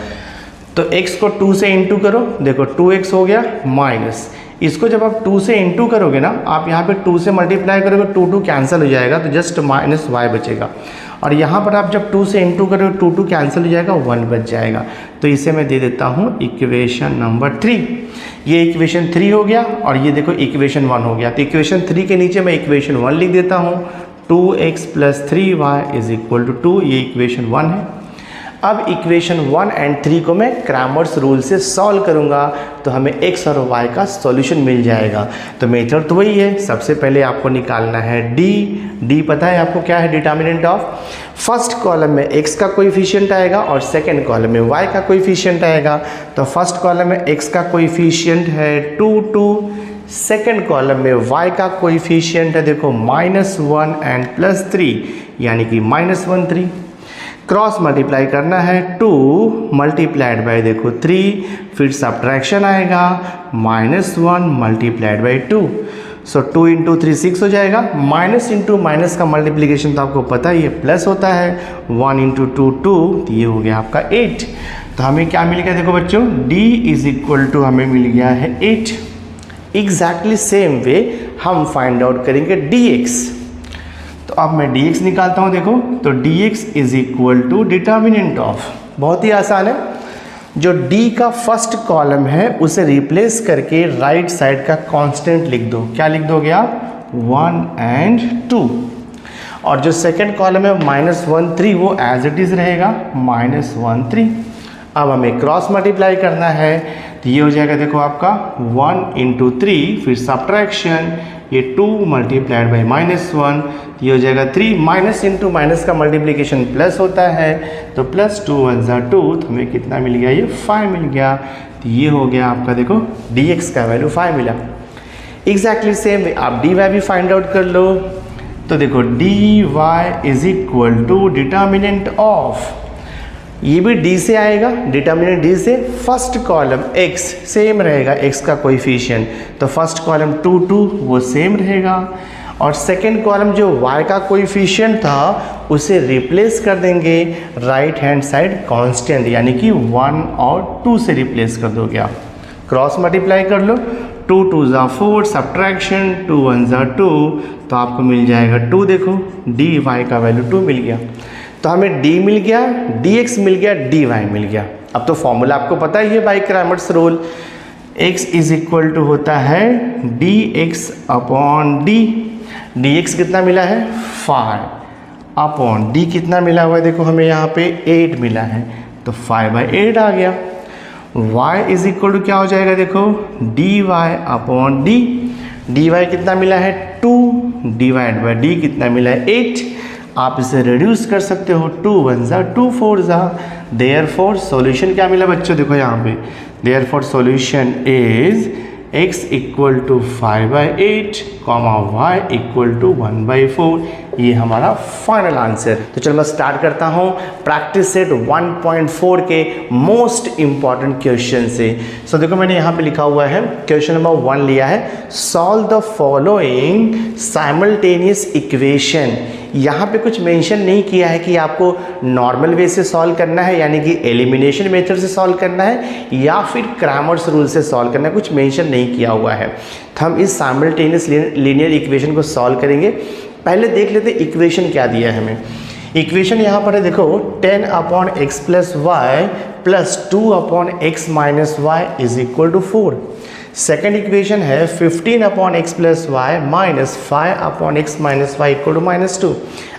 तो x को 2 से इंटू करो, देखो 2x हो गया माइनस, इसको जब आप 2 से इंटू करोगे ना, आप यहाँ पे 2 से मल्टीप्लाई करोगे 2 कैंसिल हो जाएगा तो जस्ट माइनस y बचेगा। और यहाँ पर आप जब 2 से इंटू करोगे 2 कैंसिल हो जाएगा 1 बच जाएगा। तो इसे मैं दे देता हूँ इक्वेशन नंबर 3। ये इक्वेशन 3 हो गया और ये देखो इक्वेशन 1 हो गया। तो इक्वेशन 3 के नीचे मैं इक्वेशन 1 लिख देता हूँ, 2x plus 3y is equal to 2। ये इक्वेशन 1 है। अब इक्वेशन 1 एंड 3 को मैं क्रैमर्स रूल से सॉल्व करूंगा तो हमें x और y का सॉल्यूशन मिल जाएगा। तो मेथड तो वही है, सबसे पहले आपको निकालना है d पता है आपको क्या है, डिटर्मिनेंट ऑफ। फर्स्ट कॉलम में x का कोएफिशिएंट आएगा और सेकंड कॉलम में y का कोएफिशिएंट आएगा। तो फर्स्ट कॉलम में x का कोएफिशिएंट है 2 2, सेकेंड कॉलम में y का कोएफिशिएंट है देखो -1 एंड +3 यानी कि -1 3। क्रॉस मल्टीप्लाई करना है 2 मल्टीप्लाइड बाय देखो 3, फिर सब्ट्रैक्शन आएगा -1 मल्टीप्लाइड बाय 2। सो 2 इंटू 3 6 हो जाएगा। माइनस इंटू माइनस का मल्टीप्लिकेशन तो आपको पता ही है प्लस होता है, 1 इंटू 2 2, तो ये हो गया आपका 8। तो हमें क्या मिल गया देखो बच्चों, d इज इक्वल टू हमें मिल गया है 8। एग्जैक्टली सेम वे हम फाइंड आउट करेंगे dx। तो अब मैं dx निकालता हूँ देखो, तो dx is equal to determinant of, बहुत ही आसान है। जो d का फर्स्ट कॉलम है उसे रिप्लेस करके राइट साइड का कांस्टेंट लिख दो। क्या लिख दोगे आप, 1 एंड 2। और जो सेकंड कॉलम है -1 3 वो एज इट इज़ रहेगा -1 3। अब हमें क्रॉस मल्टीप्लाई करना है तो ये हो जाएगा देखो आपका 1 इंटू 3, फिर सब्ट्रैक्शन, ये 2 मल्टीप्लाइड बाई -1, ये हो जाएगा 3। माइनस इंटू माइनस का मल्टीप्लिकेशन प्लस होता है, तो +2 1 = 2, तो हमें कितना मिल गया, ये 5 मिल गया। तो ये हो गया आपका देखो dx का वैल्यू 5 मिला। एग्जैक्टली सेम आप dy भी फाइंड आउट कर लो। तो देखो dy is equal to determinant of, ये भी d से आएगा, डिटर्मिनेंट d से। फर्स्ट कॉलम x सेम रहेगा, x का कोएफिशिएंट, तो फर्स्ट कॉलम 2 2 वो सेम रहेगा। और सेकेंड कॉलम जो y का कोएफिशिएंट था उसे रिप्लेस कर देंगे राइट हैंड साइड कांस्टेंट यानी कि 1 और 2 से रिप्लेस कर दोगे आप। क्रॉस मल्टीप्लाई कर लो, 2 2 ज़ा 4, सब्ट्रैक्शन 2 1 ज़ा 2, तो आपको मिल जाएगा 2। देखो dy का वैल्यू 2 मिल गया, तो हमें d मिल गया, dx मिल गया, dy मिल गया। अब तो फॉर्मूला आपको पता ही है by Cramer's rule, x is equal to होता है dx अपॉन d। dx कितना मिला है 5 अपॉन d कितना मिला हुआ है, देखो हमें यहाँ पे 8 मिला है, तो 5/8 आ गया। y इज इक्वल टू क्या हो जाएगा, देखो dy अपॉन d। dy कितना मिला है 2 डिवाइड बाई d कितना मिला है 8। आप इसे रिड्यूस कर सकते हो, 2 1 ज़ा 2 4 ज़ा। देयरफॉर सॉल्यूशन क्या मिला बच्चों, देखो यहाँ पे therefore solution is x equal to 5/8 comma y equal to 1/4। ये हमारा फाइनल आंसर। तो चलो मैं स्टार्ट करता हूँ प्रैक्टिस सेट 1.4 के मोस्ट इंपॉर्टेंट क्वेश्चन से। सो देखो मैंने यहाँ पे लिखा हुआ है, क्वेश्चन नंबर 1 लिया है, solve the following simultaneous equation. यहाँ पे कुछ मेंशन नहीं किया है कि आपको नॉर्मल वे से सॉल्व करना है यानी कि एलिमिनेशन मेथड से सॉल्व करना है या फिर क्रैमर्स रूल से सॉल्व करना है, कुछ मेंशन नहीं किया हुआ है। तो हम इस साइमल्टेनियस लीनियर इक्वेशन को सॉल्व करेंगे। पहले देख लेते इक्वेशन क्या दिया है हमें। इक्वेशन यहाँ पर है, देखो 10 upon x plus y plus 2 upon x minus y is equal to 4। Second equation है 15 upon x plus y minus 5 upon x minus y equal to -2।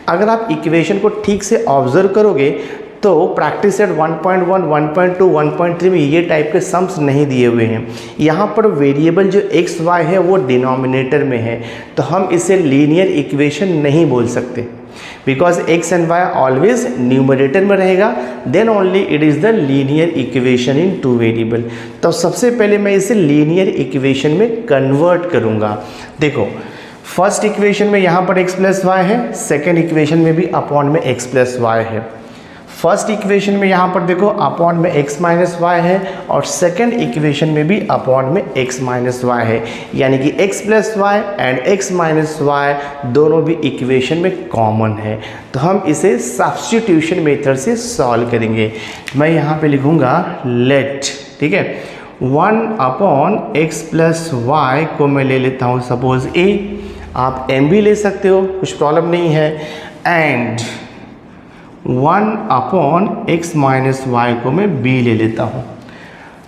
अगर आप इक्वेशन को ठीक से ऑब्जर्व करोगे तो प्रैक्टिस सेट 1.1, 1.2, 1.3 में ये टाइप के सम्स नहीं दिए हुए हैं। यहाँ पर वेरिएबल जो एक्स वाई है वो डिनोमिनेटर में है, तो हम इसे लीनियर इक्वेशन नहीं बोल सकते, because x and y always numerator में रहेगा, then only it is the linear equation in 2 variable. तो सबसे पहले मैं इसे लीनियर इक्वेशन में कन्वर्ट करूँगा। देखो फर्स्ट इक्वेशन में यहाँ पर एक्स प्लस वाई है, सेकेंड इक्वेशन में भी अपॉन में एक्स प्लस वाई है। फर्स्ट इक्वेशन में यहाँ पर देखो अपॉन में x माइनस वाई है और सेकेंड इक्वेशन में भी अपॉन में x माइनस वाई है, यानी कि x plus y and x minus y दोनों भी इक्वेशन में कॉमन है। तो हम इसे सब्स्टिट्यूशन मेथड से सॉल्व करेंगे। मैं यहाँ पे लिखूँगा लेट, ठीक है, 1 अपॉन एक्स प्लस वाई को मैं ले लेता हूँ सपोज a, आप m भी ले सकते हो, कुछ प्रॉब्लम नहीं है, and 1 upon x minus y को मैं b ले लेता हूँ।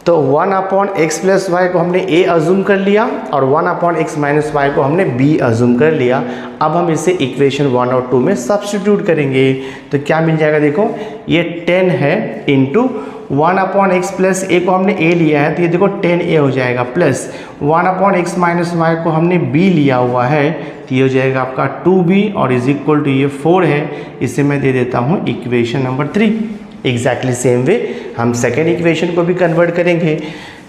तो 1 अपॉन एक्स प्लस वाई को हमने a अज्यूम कर लिया और 1 अपॉन एक्स माइनस वाई को हमने b अज्यूम कर लिया। अब हम इसे इक्वेशन 1 और 2 में सब्स्टिट्यूट करेंगे, तो क्या मिल जाएगा, देखो ये 10 है इंटू 1 अपॉन एक्स प्लस ए को हमने a लिया है, तो ये देखो 10a हो जाएगा, plus 1 upon x minus y को हमने b लिया हुआ है, तो ये हो जाएगा आपका 2b और इज इक्वल टू ये 4 है, इसे मैं दे देता हूँ equation number 3। Exactly same way हम सेकेंड इक्वेशन को भी कन्वर्ट करेंगे।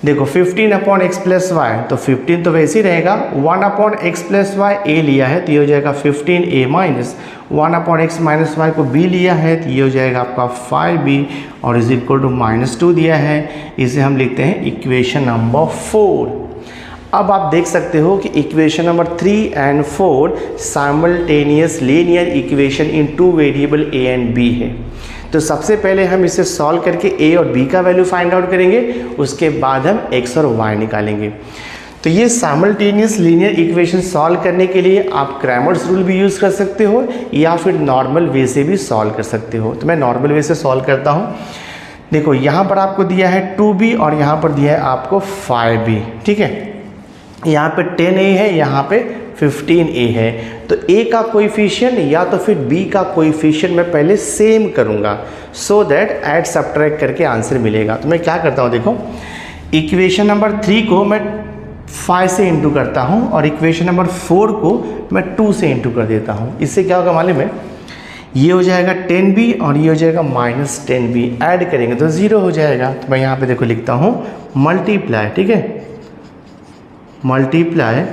देखो 15 अपॉन एक्स प्लस वाई, तो 15 तो वैसे ही रहेगा, 1 upon x plus y a लिया है तो ये हो जाएगा 15a minus 1 upon x minus y को b लिया है तो ये हो जाएगा आपका 5b और इज इक्वल टू -2 दिया है, इसे हम लिखते हैं इक्वेशन नंबर 4। अब आप देख सकते हो कि equation number 3 and 4 simultaneous linear equation in 2 variable a and b है। तो सबसे पहले हम इसे सॉल्व करके a और b का वैल्यू फाइंड आउट करेंगे, उसके बाद हम x और y निकालेंगे। तो ये साइमल्टेनियस लीनियर इक्वेशन सॉल्व करने के लिए आप क्रैमर्स रूल भी यूज़ कर सकते हो या फिर नॉर्मल वे से भी सॉल्व कर सकते हो। तो मैं नॉर्मल वे से सॉल्व करता हूँ। देखो यहाँ पर आपको दिया है 2b और यहाँ पर दिया है आपको 5b, ठीक है, यहाँ पे 10a है, यहाँ पे 15a है, तो a का कोएफिशिएंट या तो फिर b का कोएफिशिएंट मैं पहले सेम करूँगा सो दैट ऐड सब्ट्रैक्ट करके आंसर मिलेगा। तो मैं क्या करता हूँ, देखो इक्वेशन नंबर 3 को मैं 5 से इंटू करता हूँ और इक्वेशन नंबर 4 को मैं 2 से इंटू कर देता हूँ। इससे क्या होगा मालूम है, ये हो जाएगा 10b और ये हो जाएगा -10b, ऐड करेंगे तो 0 हो जाएगा। तो मैं यहाँ पे देखो लिखता हूँ मल्टीप्लाई, ठीक है, multiply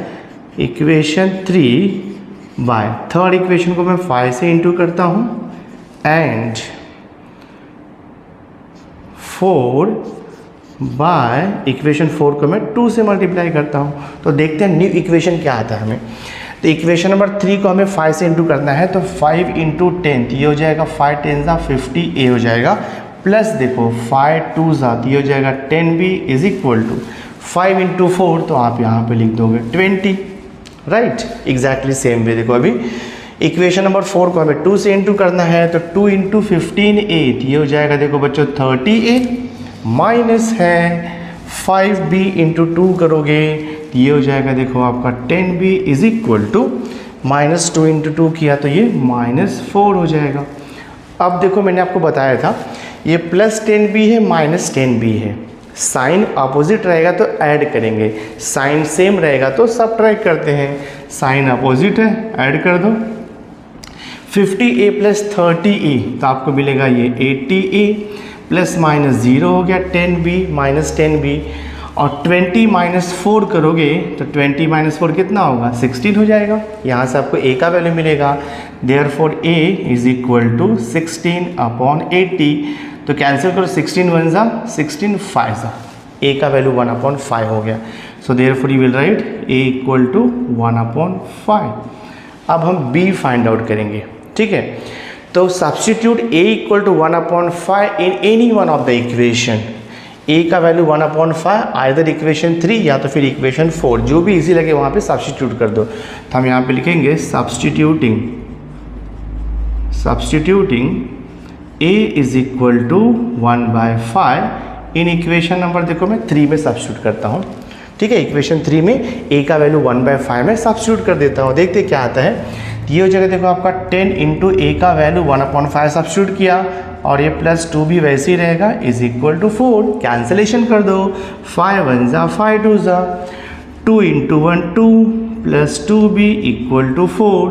equation 3 by third equation को मैं 5 से इंटू करता हूँ एंड 4 बाय इक्वेशन 4 को मैं 2 से मल्टीप्लाई करता हूँ। तो देखते हैं न्यू इक्वेशन क्या आता है हमें। तो इक्वेशन नंबर 3 को हमें 5 से इंटू करना है, तो 5 इंटू 10 ये हो जाएगा 5 10 50 ए हो जाएगा, प्लस देखो 5 2 ये हो जाएगा 10b is equal to 5 into 4, तो आप यहाँ पे लिख दोगे 20, राइट। एग्जैक्टली सेम वे देखो अभी इक्वेशन नंबर 4 को हमें 2 से इंटू करना है, तो 2 इंटू 15a ये हो जाएगा देखो बच्चों 30a, माइनस है 5b इंटू 2 करोगे ये हो जाएगा देखो आपका 10b is equal to minus 2 into 2 किया तो ये -4 हो जाएगा। अब देखो मैंने आपको बताया था ये प्लस 10b है माइनस 10b है, साइन अपोजिट रहेगा तो ऐड करेंगे, साइन सेम रहेगा तो सब्ट्रैक्ट करते हैं। साइन अपोजिट है, ऐड कर दो 50a प्लस 30a तो आपको मिलेगा ये 80a, प्लस माइनस 0 हो गया 10b माइनस 10b, और 20 माइनस 4 करोगे तो 20 माइनस 4 कितना होगा 16 हो जाएगा। यहाँ से आपको a का वैल्यू मिलेगा, therefore a is equal to 16 upon 80, तो कैंसिल करो 16 1 जा 16 5 जा, a का वैल्यू 1/5 हो गया। So therefore you will write a equal to 1/5। अब हम b फाइंड आउट करेंगे, ठीक है। तो substitute a equal to 1/5 in any one of the equation. a का वैल्यू 1/5 आइदर इक्वेशन 3 या तो फिर इक्वेशन 4, जो भी इजी लगे वहाँ पे सब्स्टिट्यूट कर दो। तो हम यहाँ पे लिखेंगे substituting a is equal to 1/5 in equation number देखो मैं 3 में सब्स्टिट्यूट करता हूँ, ठीक है। इक्वेशन 3 में a का वैल्यू 1/5 में सब्स्टिट्यूट कर देता हूँ, देखते क्या आता है। ये हो जाएगा देखो आपका 10 इंटू a का वैल्यू 1/5 सब्स्टिट्यूट किया, और ये प्लस 2 भी वैसे ही रहेगा इज इक्वल टू 4, कैंसिलेशन कर दो 5 1 जा 5 2 जा, 2 into 1 2 plus 2b equal to 4,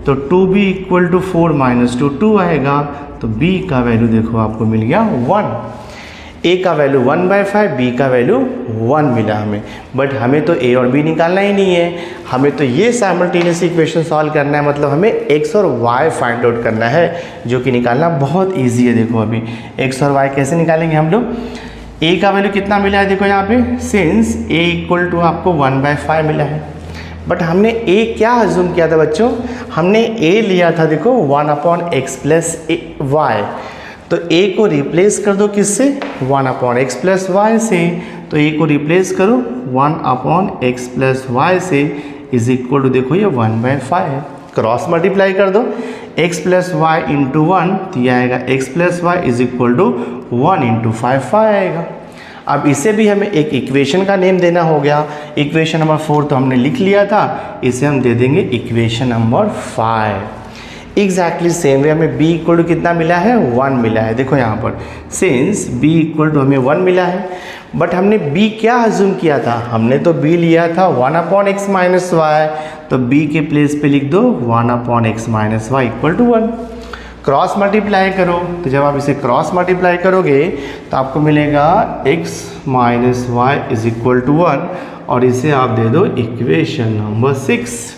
तो 2b इक्वल टू 4 माइनस 2 आएगा, तो b का वैल्यू देखो आपको मिल गया 1। a का वैल्यू 1/5, b का वैल्यू 1 मिला हमें, बट हमें तो a और b निकालना ही नहीं है, हमें तो ये साइमल्टेनियस इक्वेशन सॉल्व करना है, मतलब हमें x और y फाइंड आउट करना है, जो कि निकालना बहुत इजी है। देखो अभी x और y कैसे निकालेंगे हम लोग। a का वैल्यू कितना मिला है देखो यहाँ पे, सिंस a इक्वल टू आपको 1/5 मिला है, बट हमने a क्या अज्यूम किया था बच्चों, हमने a लिया था देखो 1/x प्लस y, तो a को रिप्लेस कर दो किससे 1/x प्लस y से, तो a को रिप्लेस करो 1/x प्लस y से इज इक्वल टू देखो ये 1/5 है, क्रॉस मल्टीप्लाई कर दो x प्लस वाई इंटू 1, तो यह आएगा x plus y is equal to 1 into 5 आएगा। अब इसे भी हमें एक इक्वेशन का नेम देना हो गया। इक्वेशन नंबर 4 तो हमने लिख लिया था, इसे हम दे देंगे इक्वेशन नंबर 5। एग्जैक्टली सेम वे हमें b इक्वल टू कितना मिला है 1 मिला है। देखो यहाँ पर सिंस b इक्वल टू हमें 1 मिला है, बट हमने b क्या अज्यूम किया था, हमने तो b लिया था 1/x माइनस वाई, तो b के प्लेस पे लिख दो 1/x minus y equal to 1। Cross multiply करो, तो जब आप इसे क्रॉस मल्टीप्लाई करोगे तो आपको मिलेगा x minus y is equal to 1, और इसे आप दे दो equation number 6।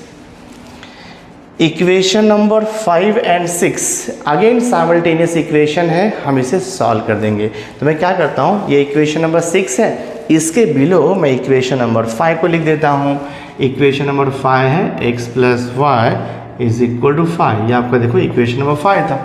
Equation number 5 and 6 again simultaneous equation है, हम इसे सॉल्व कर देंगे। तो मैं क्या करता हूँ, ये इक्वेशन नंबर 6 है, इसके बिलो मैं इक्वेशन नंबर 5 को लिख देता हूँ। इक्वेशन नंबर 5 है x plus y is equal to 5, ये आपका देखो इक्वेशन नंबर 5 था।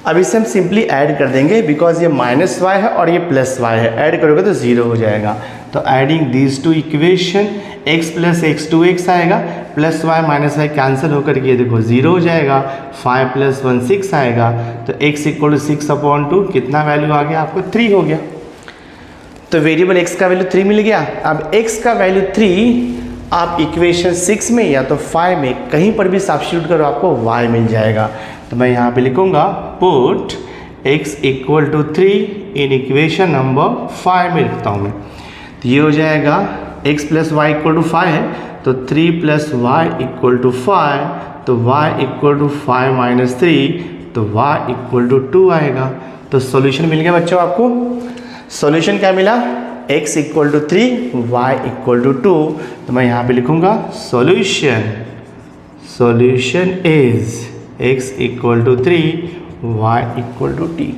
अब इसे हम सिंपली ऐड कर देंगे, बिकॉज ये माइनस वाई है और ये प्लस वाई है, ऐड करोगे तो 0 हो जाएगा। तो adding these two equation x plus x 2x आएगा, plus y minus y cancel होकर के देखो 0 हो जाएगा, 5 प्लस 1 6 आएगा, तो x इक्वल टू 6/2 कितना वैल्यू आ गया आपको 3 हो गया। तो वेरिएबल x का वैल्यू 3 मिल गया। अब x का वैल्यू 3 आप इक्वेशन 6 में या तो 5 में कहीं पर भी सब्स्टिट्यूट करो, आपको y मिल जाएगा। तो मैं यहाँ पे लिखूँगा put x equal to 3 in equation number 5 में लिखता हूँ मैं। तो ये हो जाएगा x plus y equal to 5 है, तो 3 प्लस वाई इक्वल टू 5, तो y इक्वल टू 5 माइनस 3, तो y इक्वल टू 2 आएगा। तो सॉल्यूशन मिल गया बच्चों आपको। सॉल्यूशन क्या मिला, x equal to 3, y equal to 2। तो मैं यहाँ पे लिखूँगा solution is x equal to 3, y equal to t।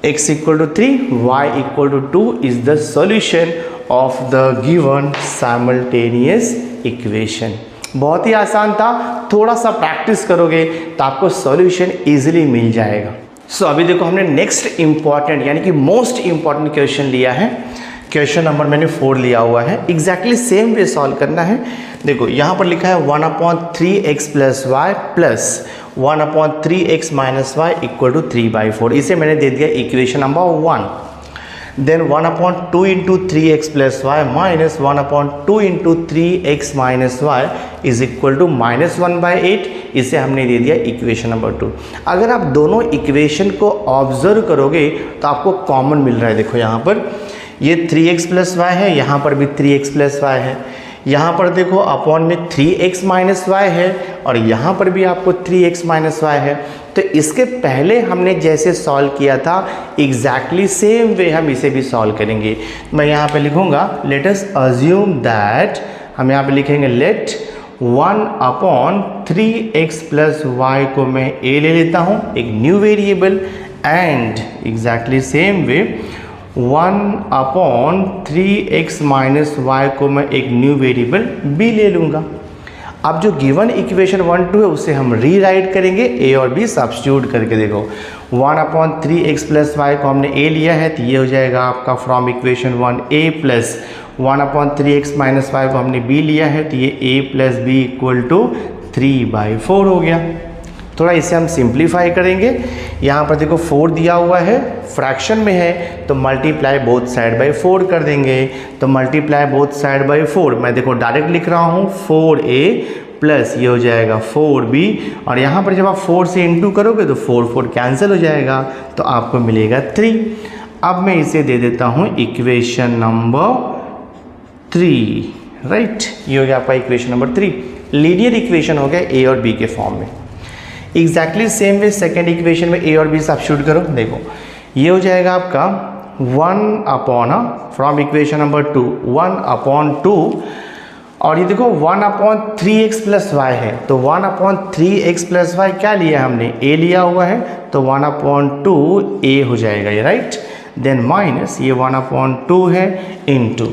x equal to 3, y equal to 2 is the solution of the given simultaneous equation। बहुत ही आसान था, थोड़ा सा प्रैक्टिस करोगे तो आपको सॉल्यूशन इजीली मिल जाएगा। सो अभी देखो हमने नेक्स्ट इंपॉर्टेंट यानी कि मोस्ट इंपॉर्टेंट क्वेश्चन लिया है। क्वेश्चन नंबर मैंने 4 लिया हुआ है, एग्जैक्टली सेम वे सॉल्व करना है। देखो यहाँ पर लिखा है 1/3x plus y plus 1/3x minus y equal to 3/4। इसे मैंने दे दिया equation number 1। Then 1/2 into 3x plus y minus 1/2 into 3x minus y is equal to -1/8। इसे हमने दे दिया इक्वेशन नंबर 2। अगर आप दोनों इक्वेशन को ऑब्जर्व करोगे तो आपको कॉमन मिल रहा है। देखो यहाँ पर ये 3x प्लस वाई है, यहाँ पर भी 3x प्लस वाई है, यहाँ पर देखो अपॉन में 3x माइनस वाई है और यहाँ पर भी आपको 3x माइनस वाई है। तो इसके पहले हमने जैसे सॉल्व किया था एग्जैक्टली सेम वे हम इसे भी सॉल्व करेंगे। मैं यहाँ पे लिखूँगा लेट अस अज्यूम दैट, हम यहाँ पे लिखेंगे लेट 1/3x प्लस वाई को मैं a ले लेता हूँ एक new variable, and exactly same way 1/3x minus y को मैं एक न्यू वेरिएबल b ले लूँगा। अब जो गिवन इक्वेशन 1 2 है उसे हम रीराइट करेंगे, a और b सब्स्टिट्यूट करके। देखो 1/3x प्लस वाई को हमने a लिया है तो ये हो जाएगा आपका from equation 1 a plus 1/3x minus y को हमने b लिया है तो ये a plus b equal to 3/4 हो गया। थोड़ा इसे हम सिंप्लीफाई करेंगे। यहाँ पर देखो 4 दिया हुआ है, फ्रैक्शन में है तो मल्टीप्लाई बोथ साइड बाई 4 कर देंगे। तो मल्टीप्लाई बोथ साइड बाई 4, मैं देखो डायरेक्ट लिख रहा हूँ 4a प्लस ये हो जाएगा 4b, और यहाँ पर जब आप 4 से इंटू करोगे तो 4 कैंसिल हो जाएगा तो आपको मिलेगा 3। अब मैं इसे दे देता हूँ इक्वेशन नंबर 3, राइट। ये हो गया आपका इक्वेशन नंबर 3। लीनियर इक्वेशन हो गया a और b के फॉर्म में। एग्जैक्टली सेम वे सेकेंड इक्वेशन में a और b सब्स्टिट्यूट करो। देखो ये हो जाएगा आपका 1 फ्रॉम इक्वेशन नंबर 2 1/2, और ये देखो 1/3x प्लस वाई है तो 1/3x प्लस वाई क्या लिया हमने, a लिया हुआ है तो 1/2a हो जाएगा ये, राइट। देन माइनस ये 1/2 है इंटू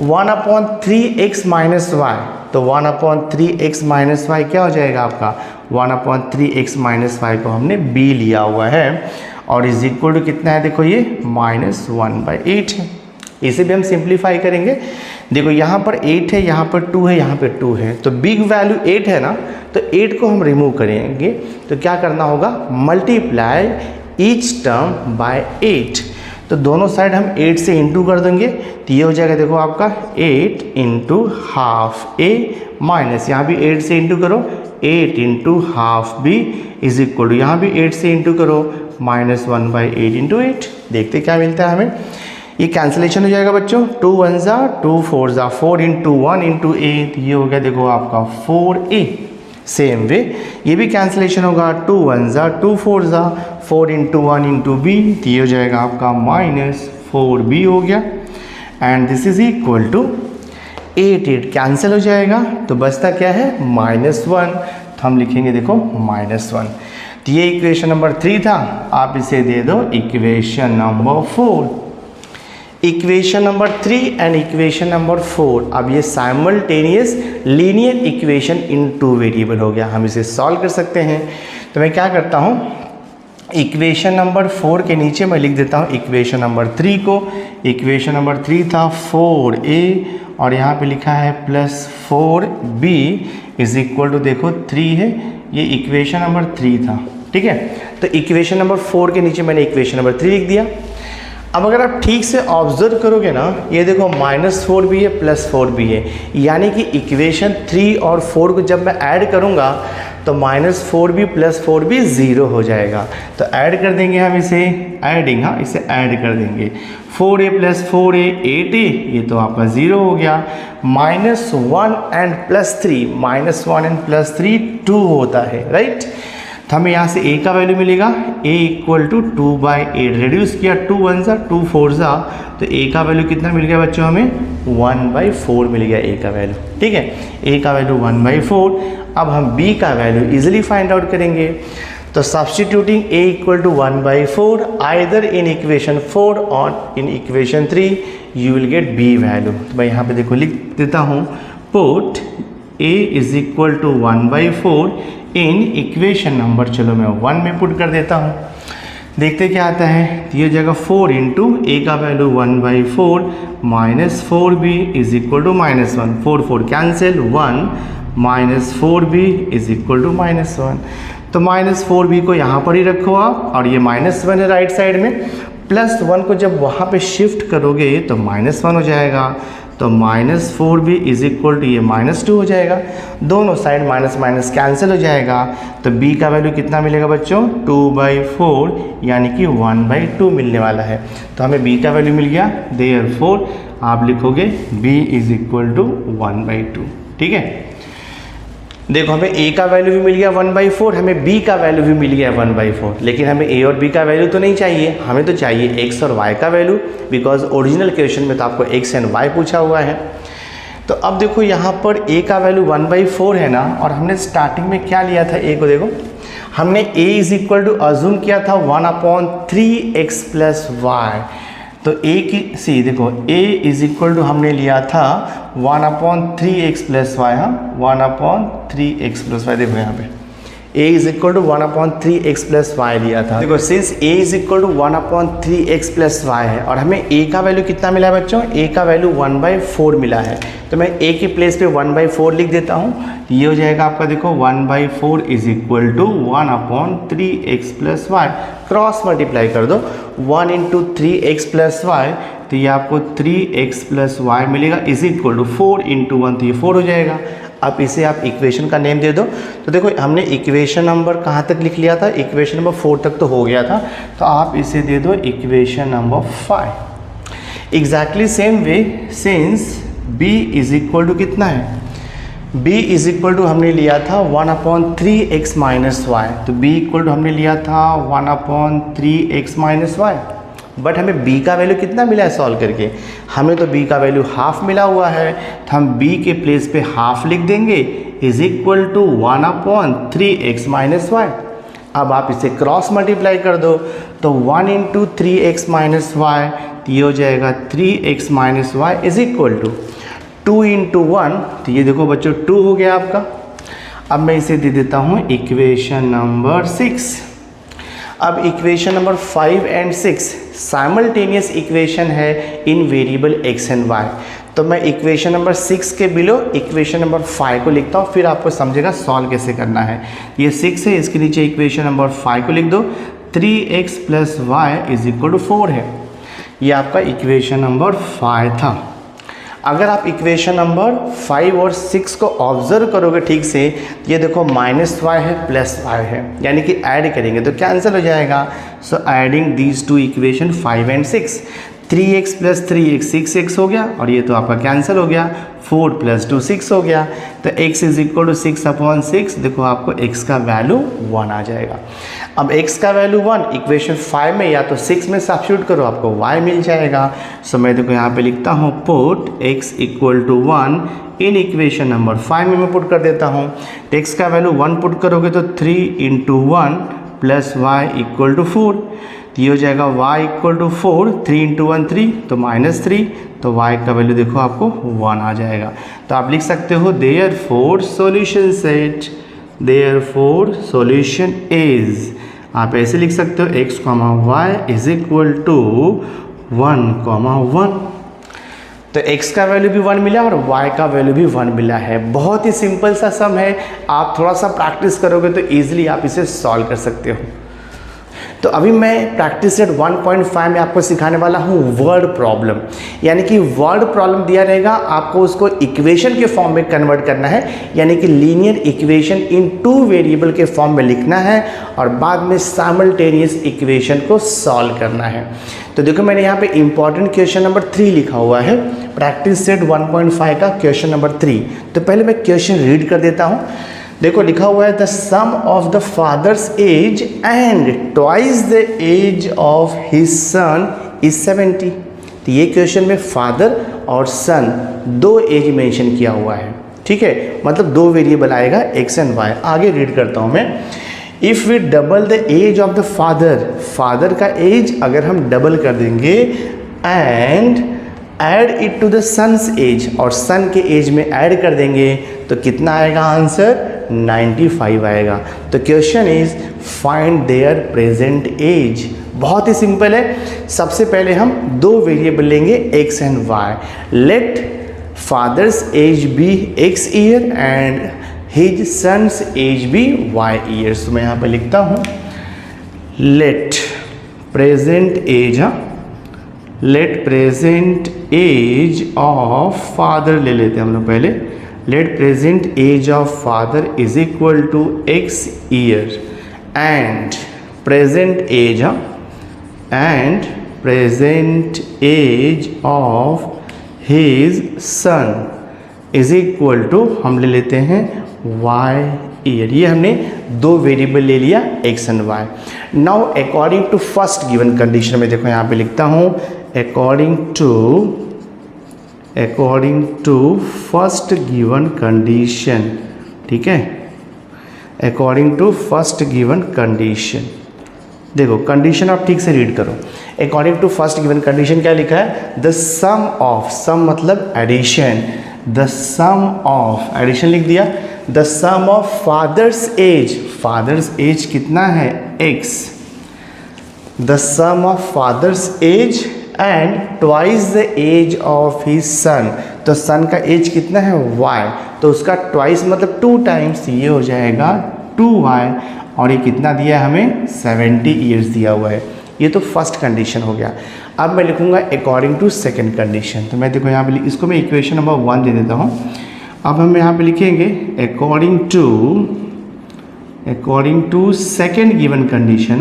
1/3x माइनस वाई, तो 1/3x माइनस वाई क्या हो जाएगा आपका 1/3x माइनस वाई को हमने b लिया हुआ है और इज इक्वल टू कितना है, देखो ये -1/8 है। इसे भी हम सिंप्लीफाई करेंगे। देखो यहाँ पर 8 है, यहाँ पर 2 है, यहाँ पर 2 है, तो बिग वैल्यू 8 है ना, तो 8 को हम रिमूव करेंगे तो क्या करना होगा, मल्टीप्लाई ईच टर्म बाय 8। तो दोनों साइड हम 8 से इंटू कर देंगे तो ये हो जाएगा देखो आपका 8 इंटू हाफ a माइनस यहाँ भी 8 से इंटू करो 8 into half b is equal to यहाँ भी 8 से इंटू करो -1/8 इंटू 8। देखते क्या मिलता है हमें, ये कैंसिलेशन हो जाएगा बच्चों, 2 1 ज़ा 2 4 ज़ा 4 इंटू 1 इंटू 8, ये हो गया देखो आपका 4a। सेम वे ये भी कैंसिलेशन होगा, 2 1 ज़ा 2 4 ज़ा 4 इंटू 1 इंटू b, तो ये हो जाएगा आपका -4b हो गया, and this is equal to 8 cancel हो जाएगा तो बचता क्या है -1, तो हम लिखेंगे देखो -1। तो ये इक्वेशन नंबर 3 था, आप इसे दे दो equation number 4। Equation number 3 and equation number 4, अब ये simultaneous linear equation in 2 variable हो गया, हम इसे सॉल्व कर सकते हैं। तो मैं क्या करता हूँ, इक्वेशन नंबर 4 के नीचे मैं लिख देता हूँ इक्वेशन नंबर 3 को। इक्वेशन नंबर 3 था 4a और यहाँ पे लिखा है +4b इज इक्वल टू देखो 3 है, ये इक्वेशन नंबर 3 था, ठीक है। तो इक्वेशन नंबर 4 के नीचे मैंने इक्वेशन नंबर 3 लिख दिया। अब अगर आप ठीक से ऑब्जर्व करोगे ना, ये देखो -4b है +4b है, यानी कि इक्वेशन 3 और 4 को जब मैं ऐड करूँगा तो -4b + 4b 0 हो जाएगा। तो ऐड कर देंगे हम इसे, ऐडिंग, हाँ इसे ऐड कर देंगे, 4a + 4a 8a, ये तो आपका 0 हो गया। -1 एंड +3, -1 एंड +3 2 होता है, राइट। तो हमें यहाँ से a का वैल्यू मिलेगा, a इक्वल टू 2/8, रिड्यूस किया 2 1 ज़ा 2 4 ज़ा, तो a का वैल्यू कितना मिल गया बच्चों, हमें 1/4 मिल गया a का वैल्यू, ठीक है। a का वैल्यू 1/4। अब हम b का वैल्यू इजीली फाइंड आउट करेंगे। तो substituting a equal to 1/4 either in equation 4 और in equation 3 you will get b value. तो मैं यहाँ पे देखो लिख देता हूँ, put a is equal to 1/4 in equation number, चलो मैं 1 में पुट कर देता हूँ, देखते क्या आता है। तो ये जगह 4 इंटू ए का value 1/4 minus 4b is equal to -1, 4 4 cancel, 1 minus 4b is equal to -1। तो -4b को यहाँ पर ही रखो आप, और ये -1 है राइट साइड में, +1 को जब वहाँ पे शिफ्ट करोगे तो -1 हो जाएगा। तो -4b इज इक्वल टू ये -2 हो जाएगा, दोनों साइड माइनस माइनस कैंसिल हो जाएगा। तो b का वैल्यू कितना मिलेगा बच्चों, 2/4 यानी कि 1/2 मिलने वाला है। तो हमें b का वैल्यू मिल गया, देयरफॉर आप लिखोगे b इज इक्वल टू 1/2। ठीक है, देखो हमें a का वैल्यू भी मिल गया 1/4, हमें b का वैल्यू भी मिल गया 1/4, लेकिन हमें a और b का वैल्यू तो नहीं चाहिए, हमें तो चाहिए x और y का वैल्यू, बिकॉज ओरिजिनल क्वेश्चन में तो आपको x एंड y पूछा हुआ है। तो अब देखो यहाँ पर a का वैल्यू 1/4 है ना, और हमने स्टार्टिंग में क्या लिया था, a को देखो हमने a is equal to assume किया था 1/3x प्लस वाई। तो a की सी देखो a इज इक्वल टू हमने लिया था 1/3x प्लस वाई, हाँ 1/3x प्लस वाई, देखो यहाँ पे a is equal to 1/3x plus y लिया था। देखो since a is equal to 1/3x plus y है, और हमें a का वैल्यू कितना मिला है बच्चों, a का वैल्यू 1/4 मिला है। तो मैं a के प्लेस पे 1/4 लिख देता हूँ, ये हो जाएगा आपका देखो 1/4 is equal to 1/3x plus y, cross multiply कर दो, 1 इंटू 3x प्लस वाई, तो ये आपको 3x प्लस वाई मिलेगा, इज इक्वल टू 4 इंटू 1, तो ये 4 हो जाएगा। अब इसे आप इक्वेशन का नेम दे दो। तो देखो हमने इक्वेशन नंबर कहाँ तक लिख लिया था, इक्वेशन नंबर 4 तक तो हो गया था, तो आप इसे दे दो equation number 5। Exactly same way since b is equal to कितना है, b इज इक्वल टू हमने लिया था 1/3x माइनस वाई, तो b इक्वल टू हमने लिया था 1/3x माइनस वाई, बट हमें b का वैल्यू कितना मिला है सॉल्व करके, हमें तो b का वैल्यू हाफ मिला हुआ है, तो हम b के प्लेस पे हाफ लिख देंगे, is equal to 1/3x minus y. अब आप इसे क्रॉस मल्टीप्लाई कर दो, तो 1 इंटू 3x माइनस वाई, तो ये हो जाएगा 3x minus y is equal to 2 into 1, तो ये देखो बच्चों 2 हो गया आपका। अब मैं इसे दे देता हूँ इक्वेशन नंबर 6। अब equation number 5 and 6 simultaneous equation है इन वेरिएबल x एंड y, तो मैं इक्वेशन नंबर 6 के बिलो इक्वेशन नंबर 5 को लिखता हूँ, फिर आपको समझेगा सॉल्व कैसे करना है। ये 6 है, इसके नीचे इक्वेशन नंबर 5 को लिख दो, 3x plus y is equal to 4 है, ये आपका इक्वेशन नंबर 5 था। अगर आप इक्वेशन नंबर 5 और 6 को ऑब्जर्व करोगे ठीक से, ये देखो -y है प्लस y है, यानी कि ऐड करेंगे तो कैंसिल हो जाएगा। So adding these two equation 5 and 6, 3x plus 3x 6x हो गया, और ये तो आपका कैंसिल हो गया, 4 प्लस 2 6 हो गया, तो x इज इक्वल टू 6/6, देखो आपको x का वैल्यू 1 आ जाएगा। अब x का वैल्यू 1 इक्वेशन 5 में या तो 6 में सब्स्टिट्यूट करो, आपको y मिल जाएगा। सो मैं देखो यहाँ पे लिखता हूँ put x equal to 1 in equation number 5 में मैं पुट कर देता हूँ। x का वैल्यू 1 पुट करोगे तो 3 into 1 plus y equal to 4, तो ये हो जाएगा y इक्वल टू 4, 3 इंटू 1 3, तो -3, तो y का वैल्यू देखो आपको 1 आ जाएगा। तो आप लिख सकते हो therefore solution set, therefore solution is, आप ऐसे लिख सकते हो x, y is equal to 1,1। तो x का वैल्यू भी 1 मिला और y का वैल्यू भी 1 मिला है। बहुत ही सिंपल सा सम है, आप थोड़ा सा प्रैक्टिस करोगे तो ईजिली आप इसे सॉल्व कर सकते हो। तो अभी मैं प्रैक्टिस सेट 1.5 में आपको सिखाने वाला हूँ वर्ड प्रॉब्लम, यानी कि वर्ड प्रॉब्लम दिया रहेगा, आपको उसको इक्वेशन के फॉर्म में कन्वर्ट करना है, यानी कि लीनियर इक्वेशन इन 2 वेरिएबल के फॉर्म में लिखना है और बाद में साइमल्टेनियस इक्वेशन को सॉल्व करना है। तो देखो मैंने यहाँ पे इंपॉर्टेंट क्वेश्चन नंबर 3 लिखा हुआ है, प्रैक्टिस सेट 1.5 का क्वेश्चन नंबर 3। तो पहले मैं क्वेश्चन रीड कर देता हूँ। देखो लिखा हुआ है the sum of the father's age and twice the age of his son is 70। तो ये क्वेश्चन में फादर और सन 2 एज मेंशन किया हुआ है, ठीक है, मतलब 2 वेरिएबल आएगा x एंड y। आगे रीड करता हूँ मैं। If we double the age of the father, father का एज अगर हम डबल कर देंगे, and add it to the son's age, और सन के एज में ऐड कर देंगे तो कितना आएगा आंसर, 95 आएगा। तो question is find their present age. बहुत ही सिंपल है। सबसे पहले हम दो वेरिएबल लेंगे x and y। Let father's age be x year and his son's age be y years. तो मैं यहाँ पे लिखता हूँ let present age, let present age of father ले लेते हैं हम लोग पहले। Let present age of father is equal to x year and present age, and present age of his son is equal to, हम ले लेते हैं y ईयर। ये हमने दो वेरिएबल ले लिया x and y। Now according to first given condition में देखो यहाँ पे लिखता हूँ according to first given condition, ठीक है, according to first given condition. देखो कंडीशन आप ठीक से रीड करो। अकॉर्डिंग टू फर्स्ट गिवन कंडीशन क्या लिखा है, द सम ऑफ, सम मतलब addition, the sum of, addition लिख दिया, the sum of father's age, father's age कितना है x, the sum of father's age and twice the age of his son. तो son का एज कितना है y, तो उसका ट्वाइस मतलब 2 टाइम्स, ये हो जाएगा 2y, और ये कितना दिया है हमें 70 ईयर्स दिया हुआ है। ये तो फर्स्ट कंडीशन हो गया। अब मैं लिखूंगा अकॉर्डिंग टू सेकंड कंडीशन। तो मैं देखो यहाँ पे इसको मैं इक्वेशन नंबर 1 दे देता हूँ। अब हम यहाँ पे लिखेंगे according to second given condition,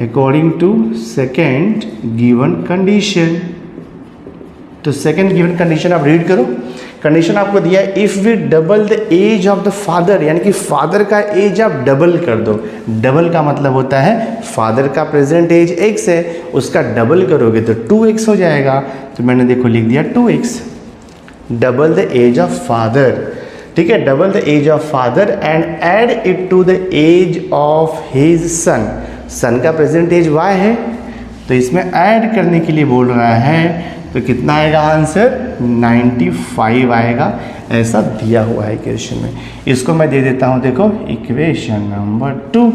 according to second given condition. तो सेकंड गिवन कंडीशन आप रीड करो। कंडीशन आपको दिया है if we double the age of the father, यानी कि फादर का एज आप डबल कर दो। डबल का मतलब होता है फादर का प्रेजेंट एज x है, उसका डबल करोगे तो 2x हो जाएगा। तो मैंने देखो लिख दिया 2x, double the age of father, ठीक है, double the age of father and add it to the age of his son. Son का प्रेजेंट एज y है, तो इसमें ऐड करने के लिए बोल रहा है, तो कितना आएगा आंसर, 95 आएगा। ऐसा दिया हुआ है इक्वेशन में। इसको मैं दे देता हूँ देखो इक्वेशन नंबर 2।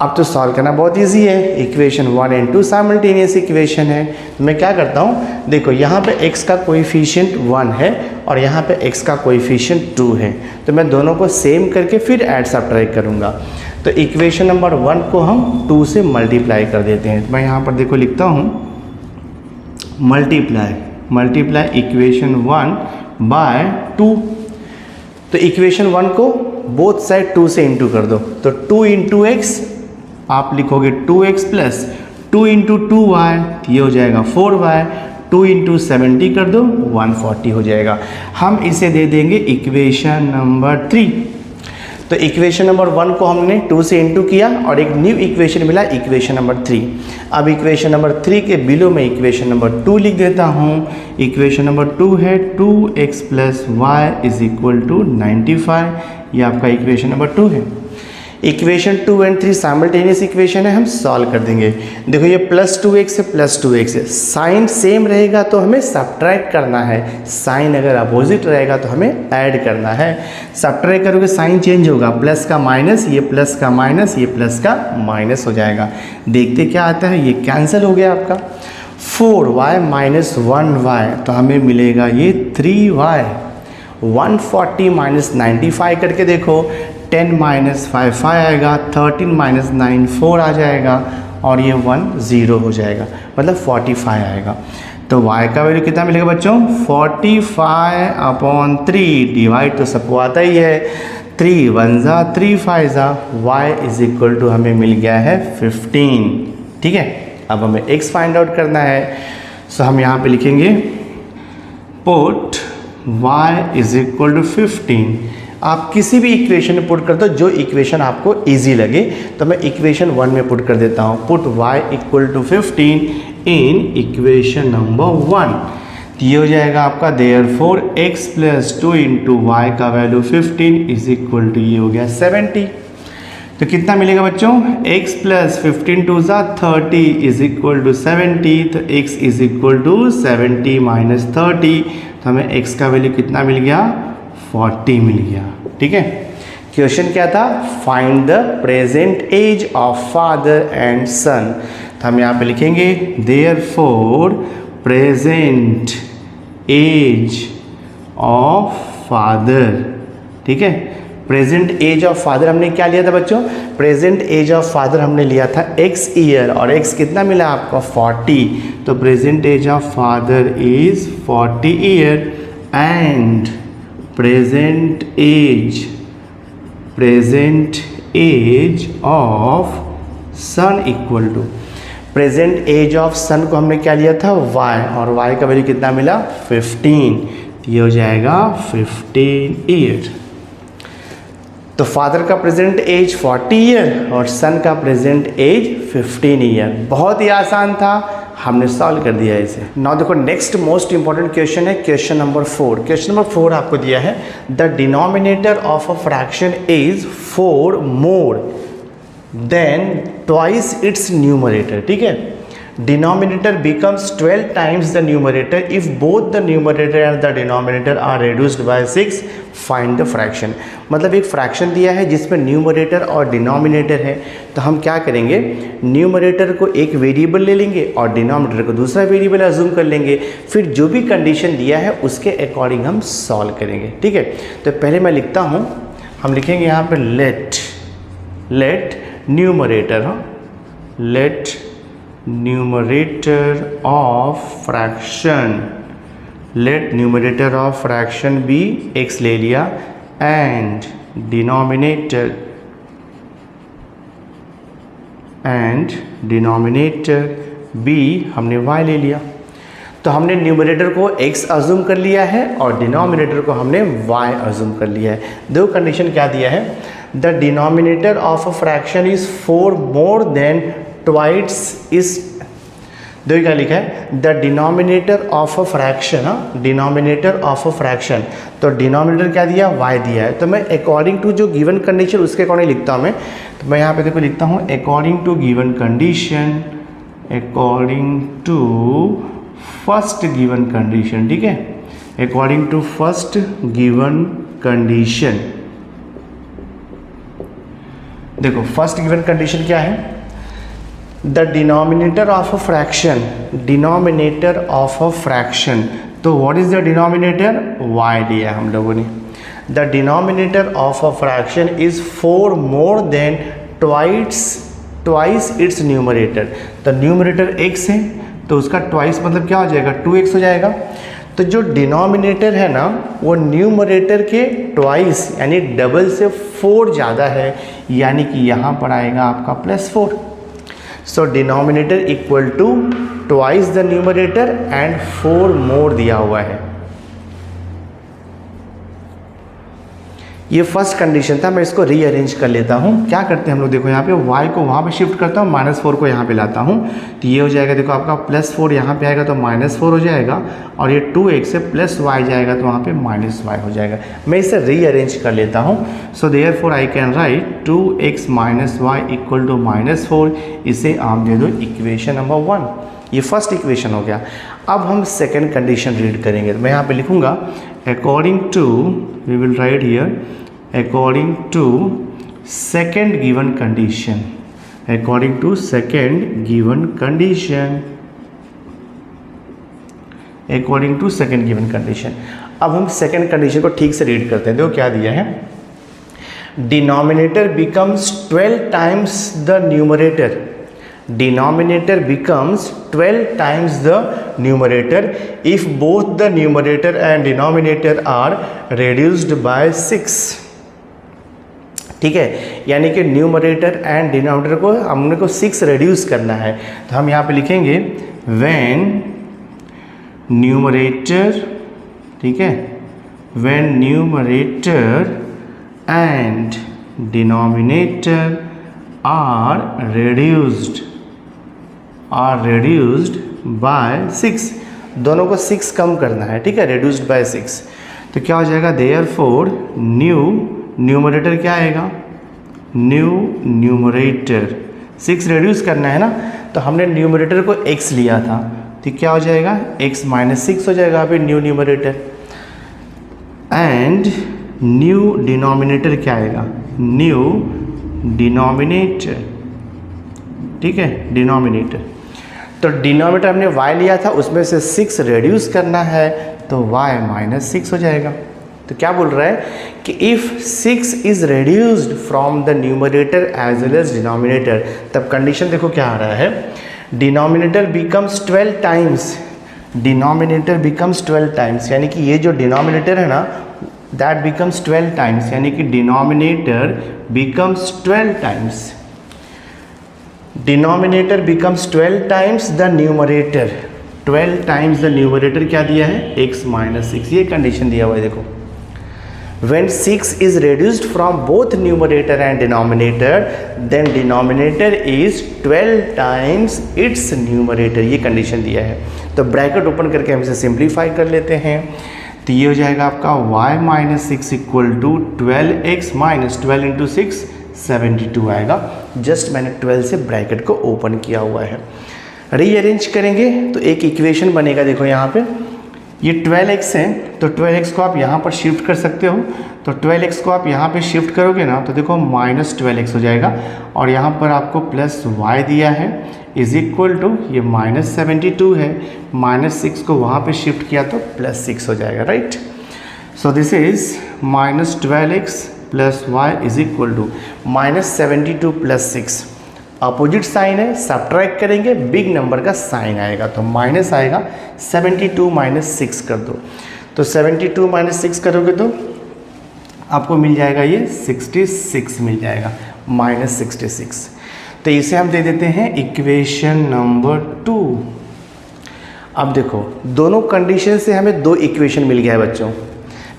अब तो सॉल्व करना बहुत इजी है। इक्वेशन 1 एंड 2 साइमल्टेनियस इक्वेशन है। तो मैं क्या करता हूँ, देखो यहाँ पे x का कोएफिशिएंट 1 है और यहाँ पे x का कोएफिशिएंट 2 है, तो मैं दोनों को सेम करके फिर ऐड सब्ट्रैक्ट करूँगा। तो इक्वेशन नंबर 1 को हम 2 से मल्टीप्लाई कर देते हैं। तो मैं यहाँ पर देखो लिखता हूँ मल्टीप्लाई इक्वेशन 1 बाय 2। तो इक्वेशन 1 को बोथ साइड 2 से इंटू कर दो, तो 2 इंटू एक्स आप लिखोगे 2x प्लस 2 इंटू 2y, ये हो जाएगा 4y, 2 इंटू 70 कर दो 140 हो जाएगा। हम इसे दे देंगे इक्वेशन नंबर 3। तो इक्वेशन नंबर 1 को हमने 2 से इंटू किया और एक न्यू इक्वेशन मिला, इक्वेशन नंबर 3। अब इक्वेशन नंबर 3 के बिलो में इक्वेशन नंबर 2 लिख देता हूँ। इक्वेशन नंबर 2 है 2x plus y is equal to 95। ये आपका इक्वेशन नंबर 2 है। इक्वेशन 2 एंड 3 साइमल्टेनियस इक्वेशन है, हम सॉल्व कर देंगे। देखो ये प्लस 2x है, प्लस 2x है। साइन सेम रहेगा तो हमें सब्ट्रैक्ट करना है, साइन अगर अपोजिट रहेगा तो हमें ऐड करना है। सब्ट्रैक्ट करोगे साइन चेंज होगा, प्लस का माइनस, ये प्लस का माइनस, ये प्लस का माइनस हो जाएगा। देखते क्या आता है, ये कैंसिल हो गया आपका। 4y माइनस 1y, तो हमें मिलेगा ये 3y। 140 माइनस 95 करके देखो, 10 माइनस 5 आएगा, 13 माइनस 9 4 आ जाएगा और ये 1 0 हो जाएगा, मतलब 45 आएगा। तो y का वैल्यू कितना मिलेगा बच्चों, 45/3। डिवाइड तो सबको आता ही है, 3 1 जा 3 5 जा, y इज इक्वल टू हमें मिल गया है 15। ठीक है, अब हमें x फाइंड आउट करना है। सो हम यहाँ पे लिखेंगे put y is equal to 15। आप किसी भी इक्वेशन में पुट कर दो, जो इक्वेशन आपको इजी लगे। तो मैं इक्वेशन 1 में पुट कर देता हूँ, put y equal to 15 in equation number 1। ये हो जाएगा आपका therefore x plus 2 into y का वैल्यू 15 इज इक्वल टू, ये हो गया 70। तो तो कितना मिलेगा बच्चों, x प्लस 15 टू ज़ा 30 इज इक्वल टू 70, तो x is equal to 70 minus 30, तो हमें x का वैल्यू कितना मिल गया, 40 मिल गया। ठीक है, क्वेश्चन क्या था, find the present age of father and son. तो हम यहाँ पे लिखेंगे therefore present age of father. ठीक है, प्रेजेंट एज ऑफ फादर हमने क्या लिया था बच्चों, प्रेजेंट एज ऑफ फादर हमने लिया था x ईयर, और x कितना मिला आपको, 40, तो present age of father is 40 year and present age of son equal to, present age of son को हमने क्या लिया था, y, और y का वैल्यू कितना मिला, 15, तो ये हो जाएगा 15 ईयर। तो फादर का प्रेजेंट एज 40 ईयर और सन का प्रेजेंट एज 15 ईयर। बहुत ही आसान था, हमने सॉल्व कर दिया इसे। नाउ देखो नेक्स्ट मोस्ट इंपॉर्टेंट क्वेश्चन है क्वेश्चन नंबर 4। क्वेश्चन नंबर 4 आपको दिया है the denominator of a fraction is 4 more than twice its numerator. ठीक है, denominator becomes 12 times the numerator if both the numerator and the denominator are reduced by 6, find the fraction। मतलब एक fraction दिया है जिसमें न्यूमरेटर और denominator है, तो हम क्या करेंगे, न्यूमरेटर को एक वेरिएबल ले लेंगे और डिनोमिनेटर को दूसरा वेरिएबल अज्यूम कर लेंगे, फिर जो भी कंडीशन दिया है उसके अकॉर्डिंग हम सॉल्व करेंगे। ठीक है, तो पहले मैं लिखता हूँ, हम लिखेंगे यहाँ पर लेट न्यूमरेटर, हाँ, late numerator of fraction, let numerator of fraction be x ले लिया and denominator b हमने y ले लिया। तो हमने न्यूमरेटर को x अज्यूम कर लिया है और डिनोमिनेटर को हमने y अज्यूम कर लिया है। दो कंडीशन क्या दिया है, the denominator of a fraction is 4 more than twice इस, देखो क्या लिखा है, the denominator of a fraction, denominator of a fraction, तो डिनोमिनेटर क्या दिया, y दिया है, तो मैं अकॉर्डिंग टू जो गिवन कंडीशन उसके अकॉर्डिंग लिखता हूँ मैं। तो मैं यहाँ पे देखो लिखता हूँ according to given condition, according to first given condition. ठीक है, according to first given condition. देखो फर्स्ट गिवन कंडीशन क्या है, the denominator of a fraction, denominator of a fraction, तो what is the denominator, y दिया हम लोगों ने। The denominator of a fraction is 4 more than twice its numerator, तो numerator x है तो उसका ट्वाइस मतलब क्या हो जाएगा, 2x हो जाएगा। तो जो डिनोमिनेटर है ना वो न्यूमरेटर के ट्वाइस यानी डबल से 4 ज़्यादा है, यानी कि यहाँ पर आएगा आपका +4। So denominator equal to twice the numerator and 4 more दिया हुआ है। ये फर्स्ट कंडीशन था, मैं इसको रीअरेंज कर लेता हूँ। क्या करते हैं हम लोग, देखो यहाँ पे y को वहाँ पे शिफ्ट करता हूँ, -4 को यहाँ पे लाता हूँ, तो ये हो जाएगा, देखो आपका +4 यहाँ पे आएगा तो -4 हो जाएगा, और ये 2x से +y जाएगा तो वहाँ पे -y हो जाएगा। मैं इसे रीअरेंज कर लेता हूँ। So therefore I can write 2x - y equal to -4, इसे आप दे दो इक्वेशन नंबर 1। ये फर्स्ट इक्वेशन हो गया। अब हम सेकेंड कंडीशन रीड करेंगे, तो मैं यहाँ पे लिखूँगा according to, we will write here according to second given condition, according to second given condition, according to second given condition। अब हम सेकेंड कंडीशन को ठीक से रीड करते हैं। देखो क्या दिया है, denominator becomes 12 times the numerator, denominator becomes 12 times the numerator if both the numerator and denominator are reduced by 6। ठीक है, यानी कि न्यूमरेटर एंड डिनोमिनेटर को हमने को 6 रिड्यूस करना है, तो हम यहाँ पे लिखेंगे व्हेन न्यूमरेटर, ठीक है, when numerator and denominator are reduced by 6, दोनों को 6 कम करना है। ठीक है, reduced by 6, तो क्या हो जाएगा, देयरफॉर न्यूमरेटर क्या आएगा न्यू न्यूमरेटर 6 रिड्यूस करना है ना, तो हमने न्यूमरेटर को x लिया था, तो क्या हो जाएगा x माइनस 6 हो जाएगा अभी new numerator. And new denominator क्या आएगा, न्यू डिनोमिनेटर, ठीक है, डिनोमिनेटर। तो डिनोमिनेटर हमने y लिया था, उसमें से 6 रिड्यूस करना है, तो y माइनस 6 हो जाएगा। तो क्या बोल रहा है कि if 6 is reduced from the numerator as well as denominator, तब कंडीशन देखो क्या आ रहा है, denominator becomes 12 times, denominator becomes 12 times, यानी कि ये जो डिनोमिनेटर है ना दैट बिकम्स 12 टाइम्स, यानी कि denominator becomes 12 times, denominator becomes 12 times the numerator, 12 times the numerator क्या दिया है, x माइनस 6, ये कंडीशन दिया हुआ है देखो। When 6 is reduced from both numerator and denominator, then denominator is 12 times its numerator, ये कंडीशन दिया है। तो ब्रैकेट ओपन करके हम इसे सिंप्लीफाई कर लेते हैं, तो ये हो जाएगा आपका y minus 6 equal to 12x minus 12 into 6 72 आएगा। जस्ट मैंने 12 से ब्रैकेट को ओपन किया हुआ है। रीअरेंज करेंगे तो एक इक्वेशन बनेगा, देखो यहाँ पे ये 12x है, तो 12x को आप यहाँ पर शिफ्ट कर सकते हो, तो 12x को आप यहाँ पे शिफ्ट करोगे ना तो देखो माइनस 12x हो जाएगा, और यहाँ पर आपको प्लस y दिया है इज इक्वल टू, ये माइनस 72 है, माइनस 6 को वहाँ पे शिफ्ट किया तो प्लस 6 हो जाएगा, right. So this is minus 12x plus y is equal to minus 72 plus 6, opposite sign है, सब्ट्रैक्ट करेंगे बिग नंबर का साइन आएगा, तो माइनस आएगा, 72 माइनस 6 कर दो, तो 72 माइनस 6 करोगे तो आपको मिल जाएगा ये 66 मिल जाएगा, माइनस 66। तो इसे हम दे देते हैं इक्वेशन नंबर 2। अब देखो दोनों कंडीशन से हमें दो इक्वेशन मिल गया है बच्चों।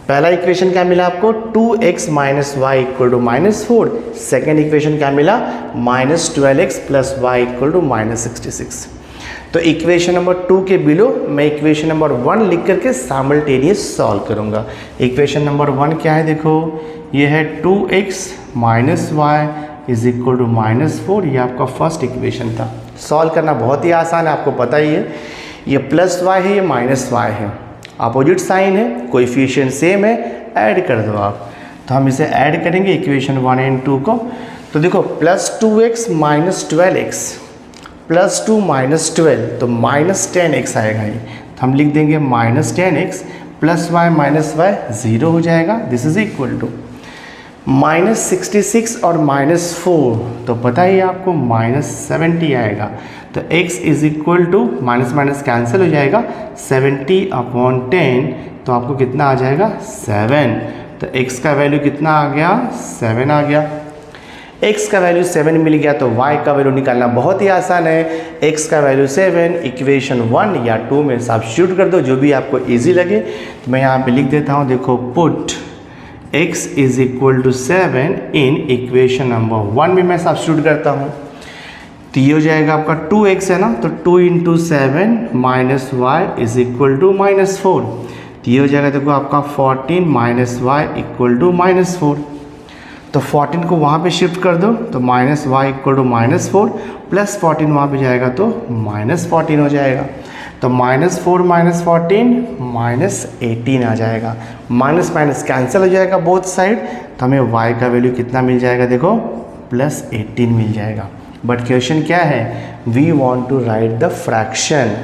पहला इक्वेशन क्या मिला आपको, 2x minus y equal to minus 4, second equation क्या मिला, minus 12x plus y equal to minus 66। तो इक्वेशन नंबर 2 के बिलो मैं इक्वेशन नंबर 1 लिख करके साइमल्टेनियस सॉल्व करूंगा। इक्वेशन नंबर 1 क्या है, देखो ये है 2x minus y is equal to minus 4, ये आपका फर्स्ट इक्वेशन था। सॉल्व करना बहुत ही आसान है, आपको पता ही है, ये प्लस वाई है, ये माइनस वाई है, अपोजिट साइन है, कोएफिशिएंट सेम है, ऐड कर दो आप। तो हम इसे ऐड करेंगे इक्वेशन 1 एंड 2 को, तो देखो plus 2x minus 12x plus 2 minus 12, तो माइनस 10x आएगा ये, तो हम लिख देंगे minus 10x plus y minus y 0 हो जाएगा। This is equal to minus 66 और माइनस 4, तो पता ही आपको माइनस 70 आएगा, तो x is equal to minus minus cancel हो जाएगा, 70 अपॉन 10, तो आपको कितना आ जाएगा 7, तो x का वैल्यू कितना आ गया 7 आ गया। x का वैल्यू 7 मिल गया, तो y का वैल्यू निकालना बहुत ही आसान है, x का वैल्यू 7 इक्वेशन 1 या 2 में सब्स्टिट्यूट कर दो, जो भी आपको ईजी लगे। तो मैं यहाँ पे लिख देता हूँ, देखो put x is equal to 7 in equation number 1 में मैं सब्स्टिट्यूट करता हूँ, तो ये हो जाएगा आपका 2x है ना, तो 2 into 7 minus y is equal to minus 4, तो ये हो जाएगा देखो आपका 14 minus y equal to minus 4, तो 14 को वहाँ पे शिफ्ट कर दो, तो minus y equal to minus 4 plus 14 वहाँ पे जाएगा तो माइनस 14 हो जाएगा, तो माइनस 4 माइनस 14 माइनस 18 आ जाएगा, माइनस माइनस कैंसिल हो जाएगा बोथ साइड, तो हमें y का वैल्यू कितना मिल जाएगा, देखो प्लस 18 मिल जाएगा। बट क्वेश्चन क्या है, we want to write the fraction,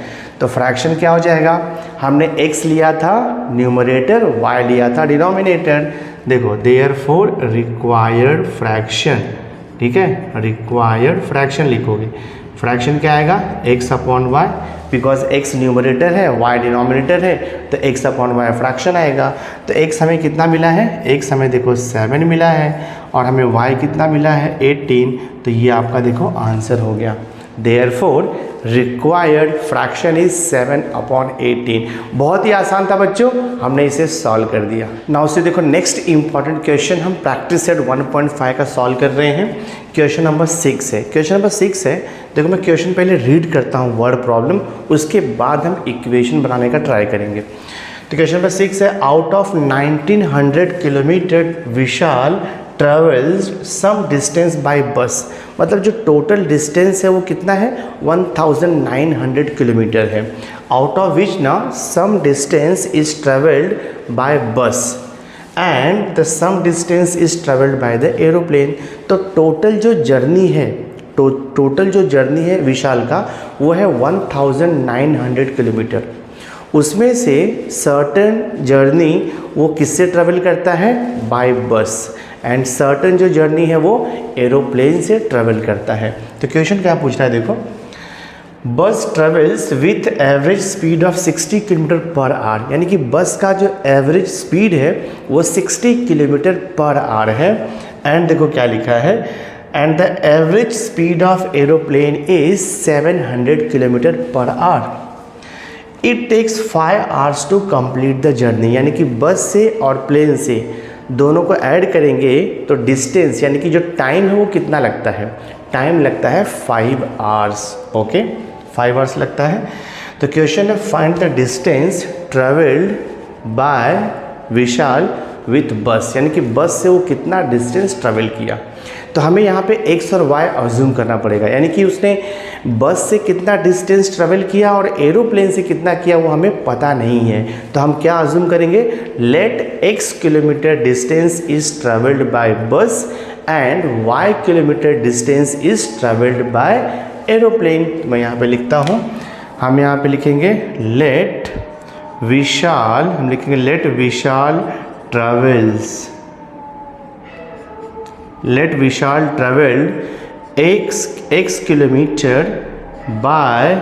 तो फ्रैक्शन क्या हो जाएगा, हमने x लिया था न्यूमरेटर, y लिया था डिनोमिनेटर, देखो देयरफॉर रिक्वायर्ड फ्रैक्शन, ठीक है, रिक्वायर्ड फ्रैक्शन लिखोगे, फ्रैक्शन क्या आएगा x upon y, because x numerator है y डिनोमिनेटर है, तो x अपॉन वाई फ्रैक्शन आएगा। तो x हमें कितना मिला है, x हमें देखो 7 मिला है, और हमें y कितना मिला है 18, तो ये आपका देखो आंसर हो गया। Therefore required fraction is 7 upon 18। बहुत ही आसान था बच्चों, हमने इसे सॉल्व कर दिया। नाउ से देखो नेक्स्ट इंपॉर्टेंट क्वेश्चन हम प्रैक्टिस सेट 1.5 का सॉल्व कर रहे हैं। क्वेश्चन नंबर 6 है, क्वेश्चन नंबर 6 है, देखो मैं क्वेश्चन पहले रीड करता हूँ वर्ड प्रॉब्लम, उसके बाद हम इक्वेशन बनाने का ट्राई करेंगे। तो क्वेश्चन नंबर 6 है, out of 1900 kilometre Vishal travelled some distance by bus, मतलब जो टोटल डिस्टेंस है वो कितना है 1900 किलोमीटर है, आउट ऑफ विच ना some distance is travelled by bus and the some distance is travelled by the aeroplane. तो टोटल जो जर्नी है टोटल जो जर्नी है विशाल का वो है 1900 किलोमीटर। उसमें से सर्टेन जर्नी वो किससे ट्रेवल करता है बाय बस एंड सर्टेन जो जर्नी है वो एरोप्लेन से ट्रेवल करता है। तो क्वेश्चन क्या पूछ रहा है देखो, बस travels with average speed of 60 kilometre per our, यानी कि बस का जो एवरेज स्पीड है वो 60 किलोमीटर पर आवर है। एंड देखो क्या लिखा है, and the average speed of aeroplane is 700 kilometre per hour. It takes 5 hours to complete the journey, यानी कि बस से और प्लेन से दोनों को ऐड करेंगे तो डिस्टेंस यानी कि जो टाइम है वो कितना लगता है, टाइम लगता है 5 आवर्स। ओके 5 आवर्स लगता है। तो क्वेश्चन है find the distance travelled by Vishal with बस, यानी कि बस से वो कितना डिस्टेंस ट्रेवल किया। तो हमें यहाँ पे x और y अज्यूम करना पड़ेगा, यानी कि उसने बस से कितना डिस्टेंस ट्रेवल किया और एरोप्लेन से कितना किया वो हमें पता नहीं है। तो हम क्या अज्यूम करेंगे, let x kilometre distance is travelled by bus and y kilometre distance is travelled by aeroplane. तो मैं यहाँ पे लिखता हूँ, हम यहाँ पे लिखेंगे लेट विशाल, हम लिखेंगे let Vishal travels, let Vishal travelled x kilometre by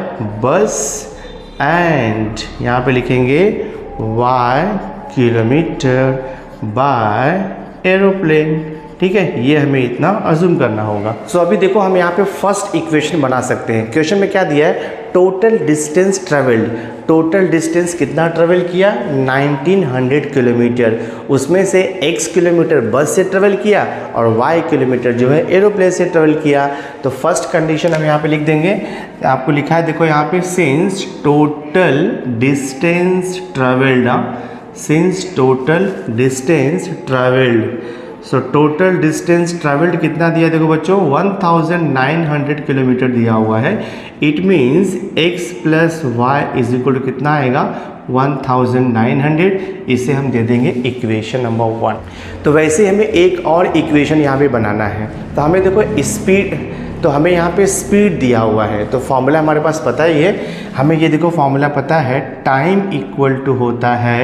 bus and यहाँ पे लिखेंगे y किलोमीटर बाय एरोप्लेन। ठीक है, ये हमें इतना अज्यूम करना होगा। सो अभी देखो हम यहाँ पे फर्स्ट इक्वेशन बना सकते हैं। क्वेश्चन में क्या दिया है, total distance travelled, total distance कितना ट्रेवल किया 1900 किलोमीटर, उसमें से x किलोमीटर बस से ट्रेवल किया और y किलोमीटर जो है एरोप्लेन से ट्रेवल किया। तो फर्स्ट कंडीशन हम यहाँ पे लिख देंगे, आपको लिखा है देखो यहाँ पे since total distance travelled, since total distance travelled, so total distance travelled कितना दिया देखो बच्चों 1900 किलोमीटर दिया हुआ है। It means x plus y is equal to कितना आएगा 1900, इसे हम दे देंगे इक्वेशन नंबर 1। तो वैसे हमें एक और इक्वेशन यहाँ पे बनाना है। तो हमें देखो स्पीड, तो हमें यहाँ पे स्पीड दिया हुआ है, तो फॉर्मूला हमारे पास पता ही है, हमें ये देखो फॉर्मूला पता है, टाइम इक्वल टू होता है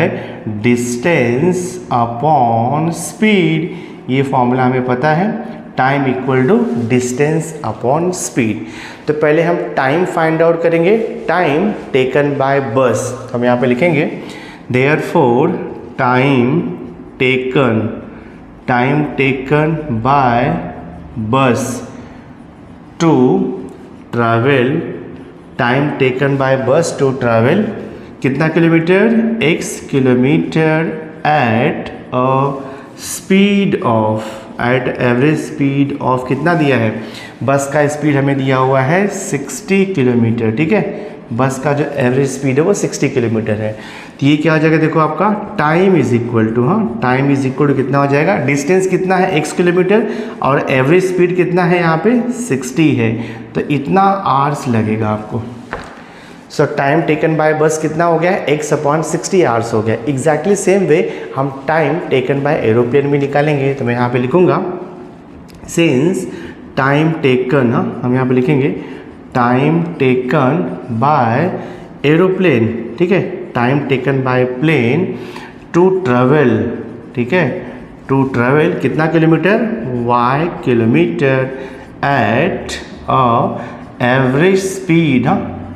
डिस्टेंस अपॉन स्पीड, ये फॉर्मूला हमें पता है, time equal to distance upon speed. तो पहले हम टाइम फाइंड आउट करेंगे, टाइम टेकन बाय बस, हम यहाँ पे लिखेंगे therefore time taken by bus to travel, time taken by bus to travel कितना kilometre x kilometre at speed of, at average speed of कितना दिया है, बस का स्पीड हमें दिया हुआ है 60 किलोमीटर। ठीक है, बस का जो एवरेज स्पीड है वो 60 किलोमीटर है। तो ये क्या हो जाएगा देखो आपका टाइम इज इक्वल टू, हाँ टाइम इज इक्वल टू कितना हो जाएगा, डिस्टेंस कितना है x किलोमीटर और एवरेज स्पीड कितना है यहाँ पे 60 है, तो इतना आवर्स लगेगा आपको। सो टाइम टेकन बाय बस कितना हो गया है x अपॉन 60 आवर्स हो गया। एग्जैक्टली सेम वे हम टाइम टेकन बाय एरोप्लेन भी निकालेंगे। तो मैं यहाँ पे लिखूँगा सिंस टाइम टेकन, हम यहाँ पे लिखेंगे टाइम टेकन बाय एरोप्लेन, ठीक है, time taken by plane to travel, ठीक है, टू ट्रेवल कितना kilometre y kilometre at average speed,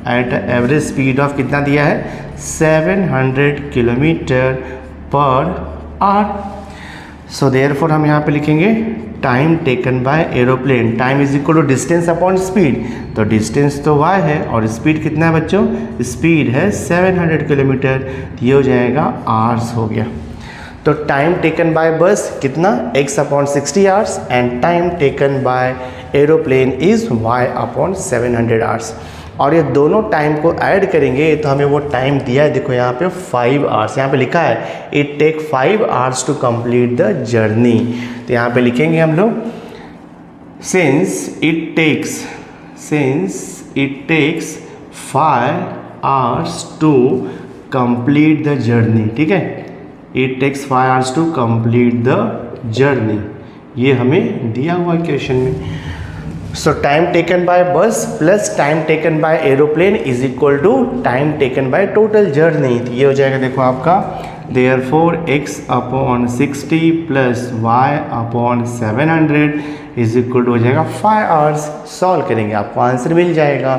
at average speed of कितना दिया है 700 kilometre per our. So therefore हम यहाँ पे लिखेंगे time taken by aeroplane, time is equal to distance upon speed, तो डिस्टेंस तो y है और स्पीड कितना है बच्चों, स्पीड है 700 किलोमीटर, ये हो जाएगा आवर्स हो गया। तो टाइम टेकन बाय बस कितना x upon 60 hours and time taken by aeroplane is y upon 700 hours. और ये दोनों टाइम को ऐड करेंगे तो हमें वो टाइम दिया है, देखो यहाँ पे 5 आवर्स, यहाँ पे लिखा है it take 5 hours to complete the journey. तो यहाँ पे लिखेंगे हम लोग since it takes 5 hours to complete the journey, ठीक है, it takes 5 hours to complete the journey, ये हमें दिया हुआ क्वेश्चन में। So time taken by bus plus time taken by aeroplane is equal to time taken by total journey. तो ये हो जाएगा देखो आपका therefore x upon 60 plus y upon 700 is equal to हो जाएगा 5 आवर्स। सॉल्व करेंगे आपको आंसर मिल जाएगा।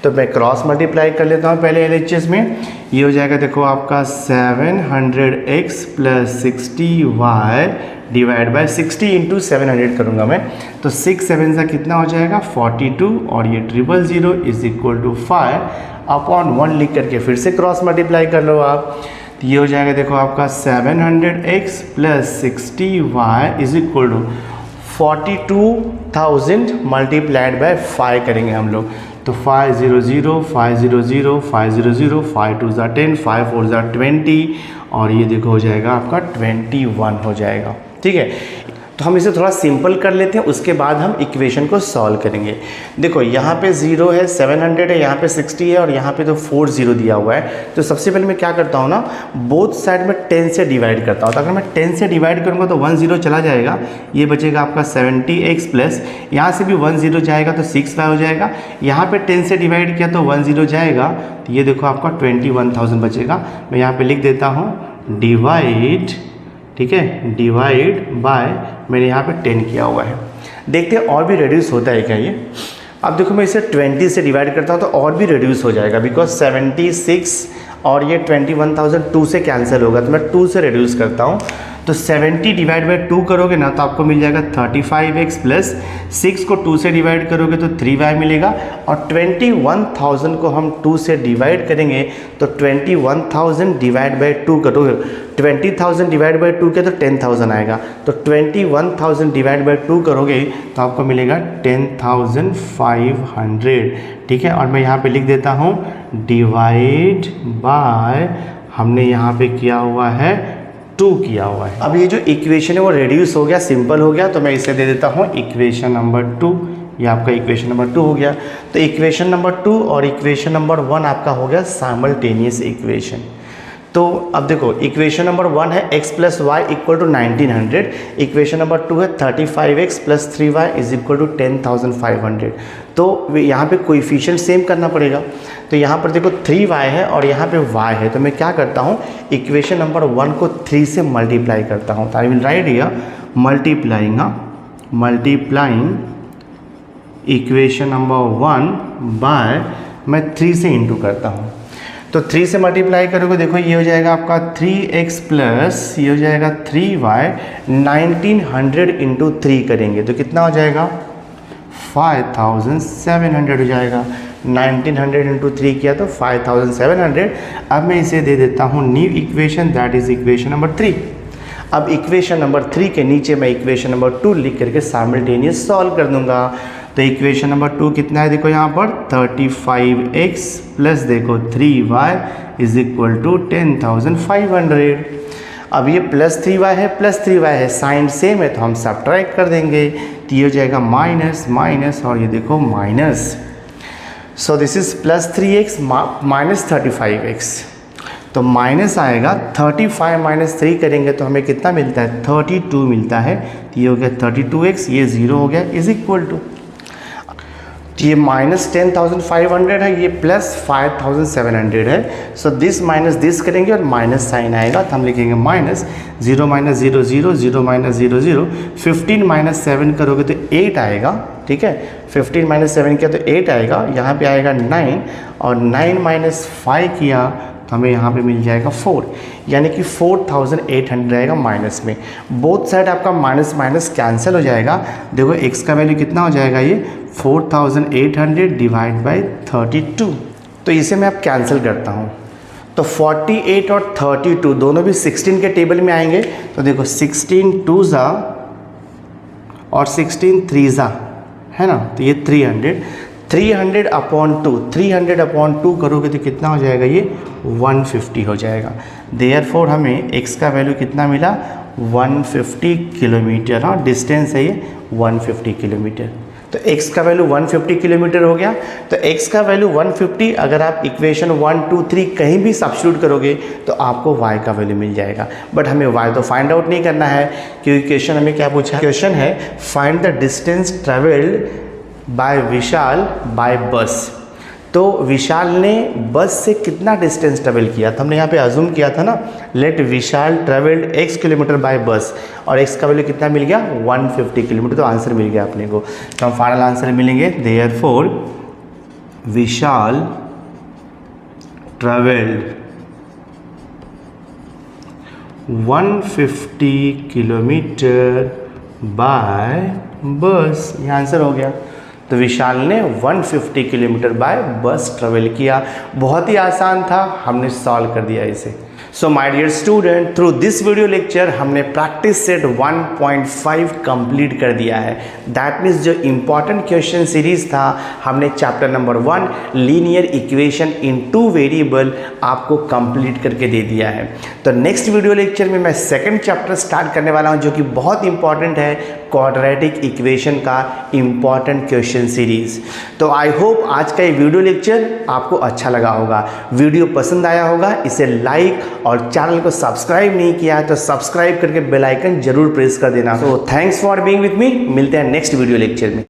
तो मैं क्रॉस मल्टीप्लाई कर लेता हूँ पहले LHS में। ये हो जाएगा देखो आपका 700x plus 60y divide by 60 into 700 करूँगा मैं, तो 6 7 से कितना हो जाएगा 42 और ये 000 इज इक्वल टू 5 अपॉन 1 लिख करके फिर से क्रॉस मल्टीप्लाई कर लो आप। तो ये हो जाएगा देखो आपका 700x plus 60y is equal to 42,000 multiplied by 5 करेंगे हम लोग। तो 500 500 500 5 2 ज़ा 10 5 4 ज़ा 20 और ये देखो हो जाएगा आपका 21 हो जाएगा, ठीक है। तो हम इसे थोड़ा सिंपल कर लेते हैं, उसके बाद हम इक्वेशन को सॉल्व करेंगे। देखो यहाँ पे 0 है, 700 है, यहाँ पे 60 है और यहाँ पे तो 40 दिया हुआ है। तो सबसे पहले मैं क्या करता हूँ ना, बोथ साइड में 10 से डिवाइड करता हूँ। तो अगर मैं 10 से डिवाइड करूँगा तो 1 0 चला जाएगा, ये बचेगा आपका 70x प्लस यहाँ से भी 1 0 जाएगा तो 6y हो जाएगा। यहाँ पर 10 से डिवाइड किया तो 1 0 जाएगा, तो ये देखो आपका 21,000 बचेगा। मैं यहाँ पर लिख देता हूँ डिवाइड, ठीक है, डिवाइड बाय मैंने यहाँ पे 10 किया हुआ है। देखते हैं और भी रिड्यूस होता है क्या ये। अब देखो मैं इसे 20 से डिवाइड करता हूँ तो और भी रिड्यूस हो जाएगा, बिकॉज 76 और ये 21,000 2 से कैंसिल होगा, तो मैं 2 से रिड्यूस करता हूँ। तो 70 डिवाइड बाई 2 करोगे ना तो आपको मिल जाएगा 35x प्लस 6 को 2 से डिवाइड करोगे तो 3y मिलेगा और 21,000 को हम 2 से डिवाइड करेंगे तो 21,000 डिवाइड बाई 2 करोगे, 20,000 डिवाइड बाई 2 के तो 10,000 आएगा, तो 21,000 डिवाइड बाई 2 करोगे तो आपको मिलेगा 10,500, ठीक है। और मैं यहाँ पे लिख देता हूँ डिवाइड बाय, हमने यहाँ पे किया हुआ है 2 किया हुआ है। अब ये जो इक्वेशन है वो रेड्यूस हो गया, सिंपल हो गया, तो मैं इसे दे देता हूँ इक्वेशन नंबर 2। ये आपका इक्वेशन नंबर 2 हो गया। तो इक्वेशन नंबर 2 और इक्वेशन नंबर 1 आपका हो गया साइमल्टेनियस इक्वेशन। तो अब देखो इक्वेशन नंबर 1 है x plus y equal to 1900, equation number 2 है 35x plus 3y is equal to 10,500। तो यहाँ पे कोएफिशिएंट सेम करना पड़ेगा। तो यहाँ पर देखो 3y है और यहाँ पे y है, तो मैं क्या करता हूँ इक्वेशन नंबर 1 को 3 से मल्टीप्लाई करता हूँ। तो I will write here multiplying equation number 1 by, मैं 3 से इंटू करता हूँ। तो 3 से मल्टीप्लाई करोगे, देखो ये हो जाएगा आपका 3x प्लस ये हो जाएगा 3y, 1900 इंटू 3 करेंगे तो कितना हो जाएगा 5,700 हो जाएगा। 1900 इंटू 3 किया तो 5,700। अब मैं इसे दे देता हूँ new equation, that is equation number 3। अब इक्वेशन नंबर 3 के नीचे मैं इक्वेशन नंबर 2 लिख करके साइमल्टेनियस सॉल्व कर दूंगा। तो इक्वेशन नंबर 2 कितना है, देखो यहाँ पर 35x प्लस देखो 3y इज इक्वल टू 10,500। अब ये प्लस 3y है प्लस 3y है, साइन सेम है तो हम सब्ट्रैक्ट कर देंगे, तो ये हो जाएगा माइनस माइनस और ये देखो minus. So this is plus 3x minus 35x, तो माइनस आएगा 35 माइनस 3 करेंगे तो हमें कितना मिलता है 32 मिलता है। तो ये हो गया 32x, ये 0 हो गया इज इक्वल टू, ये माइनस 10,500 है, ये प्लस 5,700 है। सो दिस माइनस दिस करेंगे और माइनस साइन आएगा तो हम लिखेंगे माइनस 0 माइनस 0 0 0 माइनस 0 0, 15 माइनस 7 करोगे तो 8 आएगा, ठीक है। 15 माइनस 7 किया तो 8 आएगा, यहाँ पे आएगा 9 और 9 माइनस 5 किया तो हमें यहाँ पे मिल जाएगा 4, यानी कि 4,800 आएगा माइनस में। बोथ साइड आपका माइनस माइनस कैंसिल हो जाएगा। देखो x का वैल्यू कितना हो जाएगा, ये 4,800 डिवाइड बाई 32। तो इसे मैं अब कैंसिल करता हूँ, तो 48 और 32 दोनों भी 16 के टेबल में आएंगे। तो देखो 16 2 और 16 3 है ना, तो ये 300, 300/2 करोगे तो कितना हो जाएगा, ये 150 हो जाएगा। देयरफॉर हमें x का वैल्यू कितना मिला, 150 किलोमीटर। हाँ, डिस्टेंस है ये 150 किलोमीटर। तो x का वैल्यू 150 किलोमीटर हो गया। तो x का वैल्यू 150, अगर आप इक्वेशन 1, 2, 3 कहीं भी सब्स्टिट्यूट करोगे तो आपको y का वैल्यू मिल जाएगा। बट हमें y तो फाइंड आउट नहीं करना है, क्योंकि क्वेश्चन हमें क्या पूछा है, क्वेश्चन है find the distance travelled by Vishal by bus. तो विशाल ने बस से कितना डिस्टेंस ट्रेवल किया था, हमने यहाँ पे अज्यूम किया था ना, let Vishal travelled x kilometre by bus, और x का वैल्यू कितना मिल गया, 150 किलोमीटर। तो आंसर मिल गया अपने को। तो हम फाइनल आंसर मिलेंगे, therefore Vishal travelled 150 kilometre by बस, ये आंसर हो गया। तो विशाल ने 150 किलोमीटर बाय बस ट्रेवल किया। बहुत ही आसान था, हमने सॉल्व कर दिया इसे। So my dear student, through this video lecture हमने प्रैक्टिस सेट 1.5 कंप्लीट कर दिया है। दैट मीन्स जो इंपॉर्टेंट क्वेश्चन सीरीज था, हमने chapter number 1 linear equation in 2 variable आपको कंप्लीट करके दे दिया है। तो नेक्स्ट वीडियो लेक्चर में मैं सेकंड चैप्टर स्टार्ट करने वाला हूं, जो कि बहुत इंपॉर्टेंट है, क्वाड्रेटिक इक्वेशन का इंपॉर्टेंट क्वेश्चन सीरीज। तो आई होप आज का ये वीडियो लेक्चर आपको अच्छा लगा होगा, वीडियो पसंद आया होगा। इसे लाइक और चैनल को सब्सक्राइब नहीं किया है तो सब्सक्राइब करके बेल आइकन जरूर प्रेस कर देना। तो thanks for being with me, मिलते हैं नेक्स्ट वीडियो लेक्चर में।